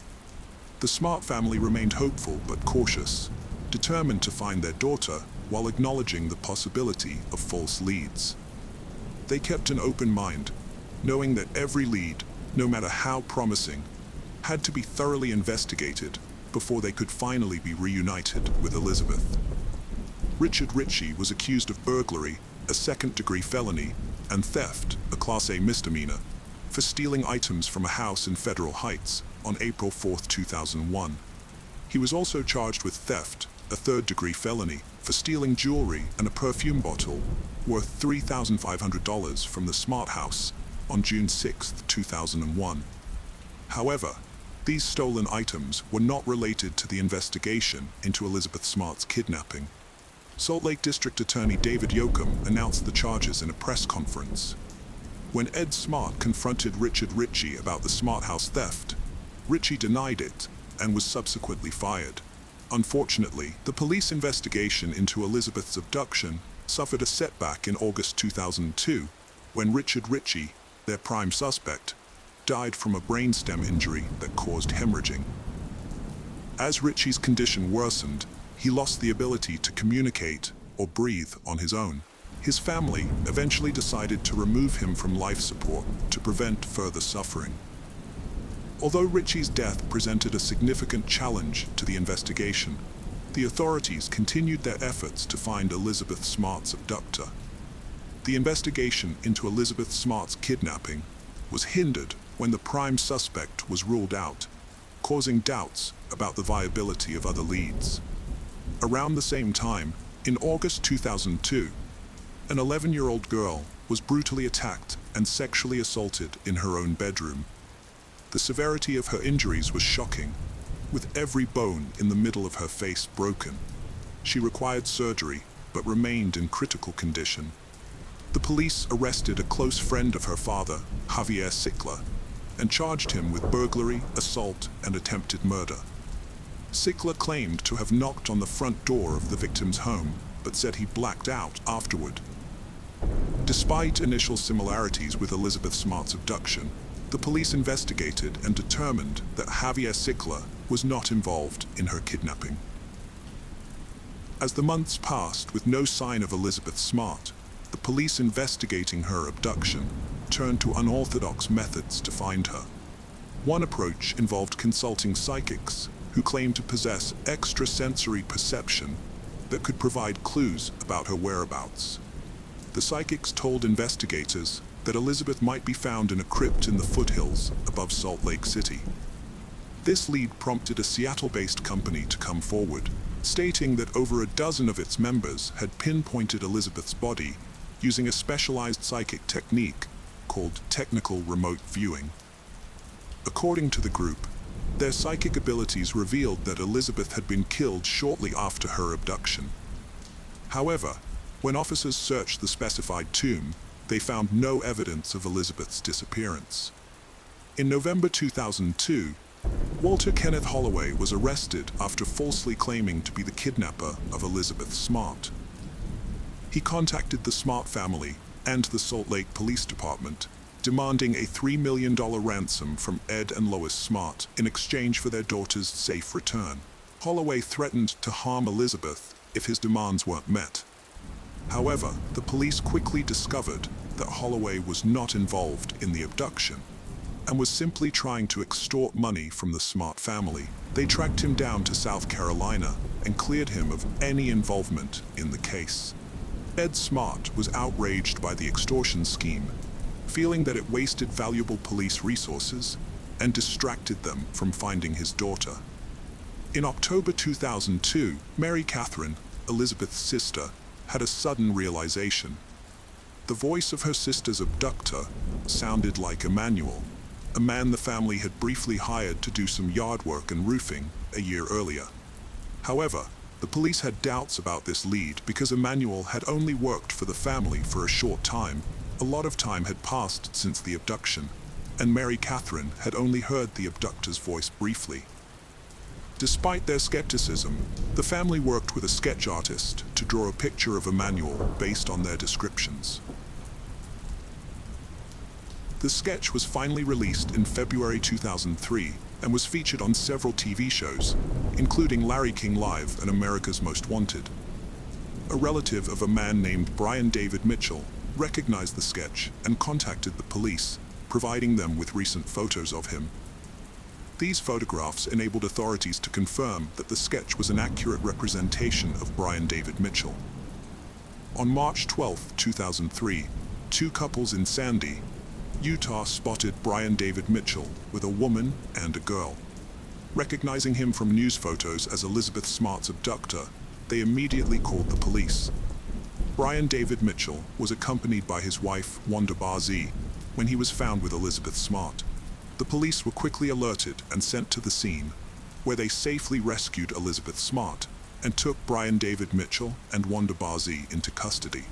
The Smart family remained hopeful but cautious, determined to find their daughter while acknowledging the possibility of false leads. They kept an open mind, knowing that every lead, no matter how promising, had to be thoroughly investigated before they could finally be reunited with Elizabeth. Richard Ritchie was accused of burglary, a second-degree felony, and theft, a Class A misdemeanor, for stealing items from a house in Federal Heights on April 4, 2001. He was also charged with theft, a third-degree felony, for stealing jewelry and a perfume bottle worth $3,500 from the Smart house on June 6, 2001. However, these stolen items were not related to the investigation into Elizabeth Smart's kidnapping. Salt Lake District Attorney David Yoakum announced the charges in a press conference. When Ed Smart confronted Richard Ritchie about the Smart house theft, Ritchie denied it and was subsequently fired. Unfortunately, the police investigation into Elizabeth's abduction suffered a setback in August 2002 when Richard Ritchie, their prime suspect, died from a brainstem injury that caused hemorrhaging. As Ritchie's condition worsened, he lost the ability to communicate or breathe on his own. His family eventually decided to remove him from life support to prevent further suffering. Although Ritchie's death presented a significant challenge to the investigation, the authorities continued their efforts to find Elizabeth Smart's abductor. The investigation into Elizabeth Smart's kidnapping was hindered when the prime suspect was ruled out, causing doubts about the viability of other leads. Around the same time, in August 2002, an 11-year-old girl was brutally attacked and sexually assaulted in her own bedroom. The severity of her injuries was shocking, with every bone in the middle of her face broken. She required surgery, but remained in critical condition. The police arrested a close friend of her father, Javier Sickler, and charged him with burglary, assault, and attempted murder. Sickler claimed to have knocked on the front door of the victim's home, but said he blacked out afterward. Despite initial similarities with Elizabeth Smart's abduction, the police investigated and determined that Javier Sickler was not involved in her kidnapping. As the months passed with no sign of Elizabeth Smart, the police investigating her abduction turned to unorthodox methods to find her. One approach involved consulting psychics who claimed to possess extrasensory perception that could provide clues about her whereabouts. The psychics told investigators that Elizabeth might be found in a crypt in the foothills above Salt Lake City. This lead prompted a Seattle-based company to come forward, stating that over a dozen of its members had pinpointed Elizabeth's body using a specialized psychic technique called technical remote viewing. According to the group, their psychic abilities revealed that Elizabeth had been killed shortly after her abduction. However, when officers searched the specified tomb, they found no evidence of Elizabeth's disappearance. In November 2002, Walter Kenneth Holloway was arrested after falsely claiming to be the kidnapper of Elizabeth Smart. He contacted the Smart family and the Salt Lake Police Department, demanding a $3 million ransom from Ed and Lois Smart in exchange for their daughter's safe return. Holloway threatened to harm Elizabeth if his demands weren't met. However, the police quickly discovered that Holloway was not involved in the abduction and was simply trying to extort money from the Smart family. They tracked him down to South Carolina and cleared him of any involvement in the case. Ed Smart was outraged by the extortion scheme, feeling that it wasted valuable police resources and distracted them from finding his daughter. In October 2002, Mary Catherine, Elizabeth's sister, had a sudden realization. The voice of her sister's abductor sounded like Emmanuel, a man the family had briefly hired to do some yard work and roofing a year earlier. However, the police had doubts about this lead because Emmanuel had only worked for the family for a short time. A lot of time had passed since the abduction, and Mary Catherine had only heard the abductor's voice briefly. Despite their skepticism, the family worked with a sketch artist to draw a picture of Emmanuel based on their descriptions. The sketch was finally released in February 2003 and was featured on several TV shows, including Larry King Live and America's Most Wanted. A relative of a man named Brian David Mitchell recognized the sketch and contacted the police, providing them with recent photos of him. These photographs enabled authorities to confirm that the sketch was an accurate representation of Brian David Mitchell. On March 12, 2003, two couples in Sandy, Utah spotted Brian David Mitchell with a woman and a girl. Recognizing him from news photos as Elizabeth Smart's abductor, they immediately called the police. Brian David Mitchell was accompanied by his wife, Wanda Barzee, when he was found with Elizabeth Smart. The police were quickly alerted and sent to the scene, where they safely rescued Elizabeth Smart and took Brian David Mitchell and Wanda Barzee into custody.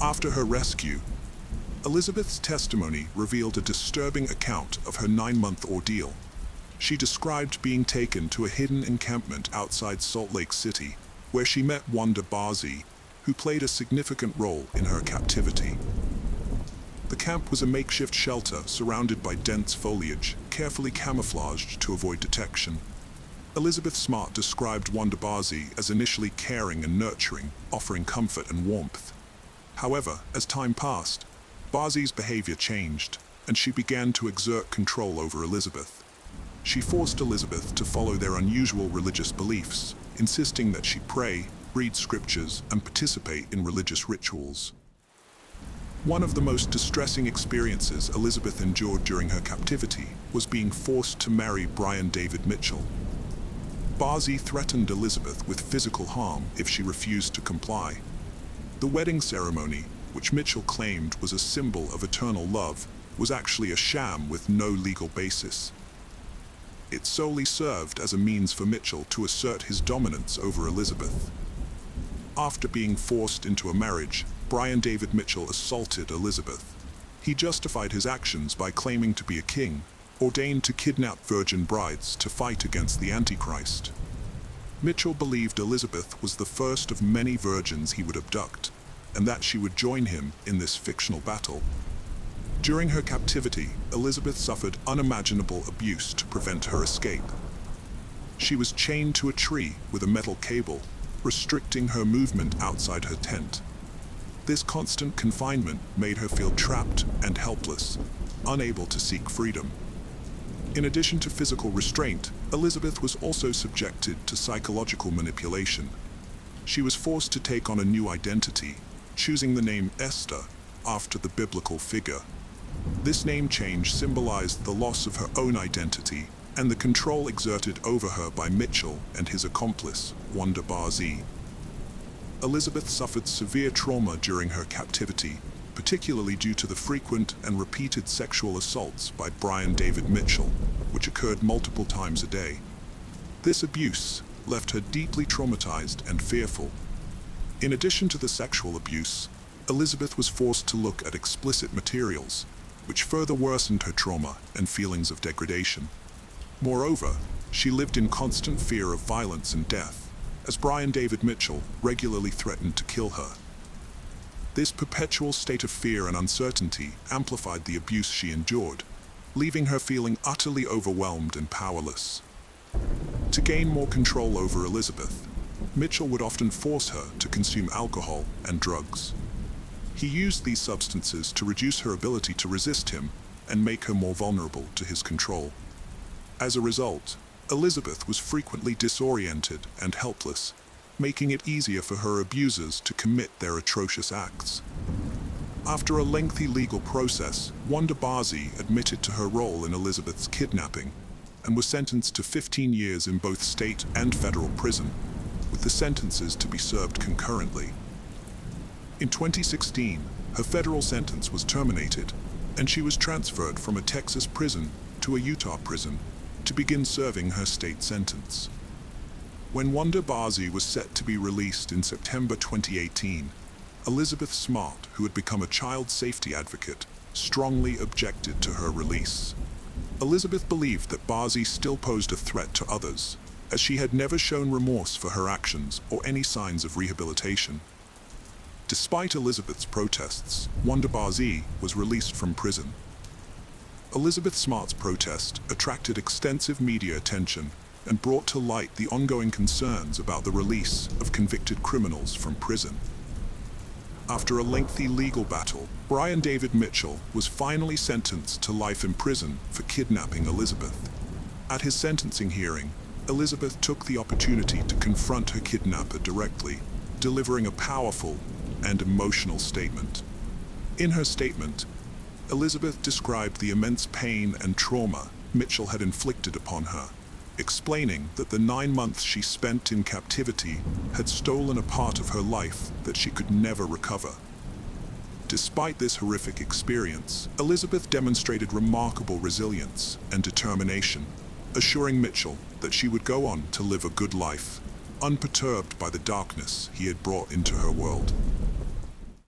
After her rescue, Elizabeth's testimony revealed a disturbing account of her 9-month ordeal. She described being taken to a hidden encampment outside Salt Lake City, where she met Wanda Barzee, who played a significant role in her captivity. The camp was a makeshift shelter surrounded by dense foliage, carefully camouflaged to avoid detection. Elizabeth Smart described Wanda Barzee as initially caring and nurturing, offering comfort and warmth. However, as time passed, Barzee's behavior changed, and she began to exert control over Elizabeth. She forced Elizabeth to follow their unusual religious beliefs, insisting that she pray, read scriptures, and participate in religious rituals. One of the most distressing experiences Elizabeth endured during her captivity was being forced to marry Brian David Mitchell. Barzee threatened Elizabeth with physical harm if she refused to comply. The wedding ceremony, which Mitchell claimed was a symbol of eternal love, was actually a sham with no legal basis. It solely served as a means for Mitchell to assert his dominance over Elizabeth. After being forced into a marriage, Brian David Mitchell assaulted Elizabeth. He justified his actions by claiming to be a king, ordained to kidnap virgin brides to fight against the Antichrist. Mitchell believed Elizabeth was the first of many virgins he would abduct, and that she would join him in this fictional battle. During her captivity, Elizabeth suffered unimaginable abuse to prevent her escape. She was chained to a tree with a metal cable, restricting her movement outside her tent. This constant confinement made her feel trapped and helpless, unable to seek freedom. In addition to physical restraint, Elizabeth was also subjected to psychological manipulation. She was forced to take on a new identity, choosing the name Esther after the biblical figure. This name change symbolized the loss of her own identity and the control exerted over her by Mitchell and his accomplice, Wanda Barzee. Elizabeth suffered severe trauma during her captivity, particularly due to the frequent and repeated sexual assaults by Brian David Mitchell, which occurred multiple times a day. This abuse left her deeply traumatized and fearful. In addition to the sexual abuse, Elizabeth was forced to look at explicit materials, which further worsened her trauma and feelings of degradation. Moreover, she lived in constant fear of violence and death, as Brian David Mitchell regularly threatened to kill her. This perpetual state of fear and uncertainty amplified the abuse she endured, leaving her feeling utterly overwhelmed and powerless. To gain more control over Elizabeth, Mitchell would often force her to consume alcohol and drugs. He used these substances to reduce her ability to resist him and make her more vulnerable to his control. As a result, Elizabeth was frequently disoriented and helpless, making it easier for her abusers to commit their atrocious acts. After a lengthy legal process, Wanda Barzee admitted to her role in Elizabeth's kidnapping and was sentenced to 15 years in both state and federal prison, with the sentences to be served concurrently. In 2016, her federal sentence was terminated, and she was transferred from a Texas prison to a Utah prison to begin serving her state sentence. When Wanda Barzee was set to be released in September 2018, Elizabeth Smart, who had become a child safety advocate, strongly objected to her release. Elizabeth believed that Barzee still posed a threat to others, as she had never shown remorse for her actions or any signs of rehabilitation. Despite Elizabeth's protests, Wanda Barzee was released from prison. Elizabeth Smart's protest attracted extensive media attention and brought to light the ongoing concerns about the release of convicted criminals from prison. After a lengthy legal battle, Brian David Mitchell was finally sentenced to life in prison for kidnapping Elizabeth. At his sentencing hearing, Elizabeth took the opportunity to confront her kidnapper directly, delivering a powerful and emotional statement. In her statement, Elizabeth described the immense pain and trauma Mitchell had inflicted upon her, explaining that the 9 months she spent in captivity had stolen a part of her life that she could never recover. Despite this horrific experience, Elizabeth demonstrated remarkable resilience and determination, assuring Mitchell that she would go on to live a good life, unperturbed by the darkness he had brought into her world.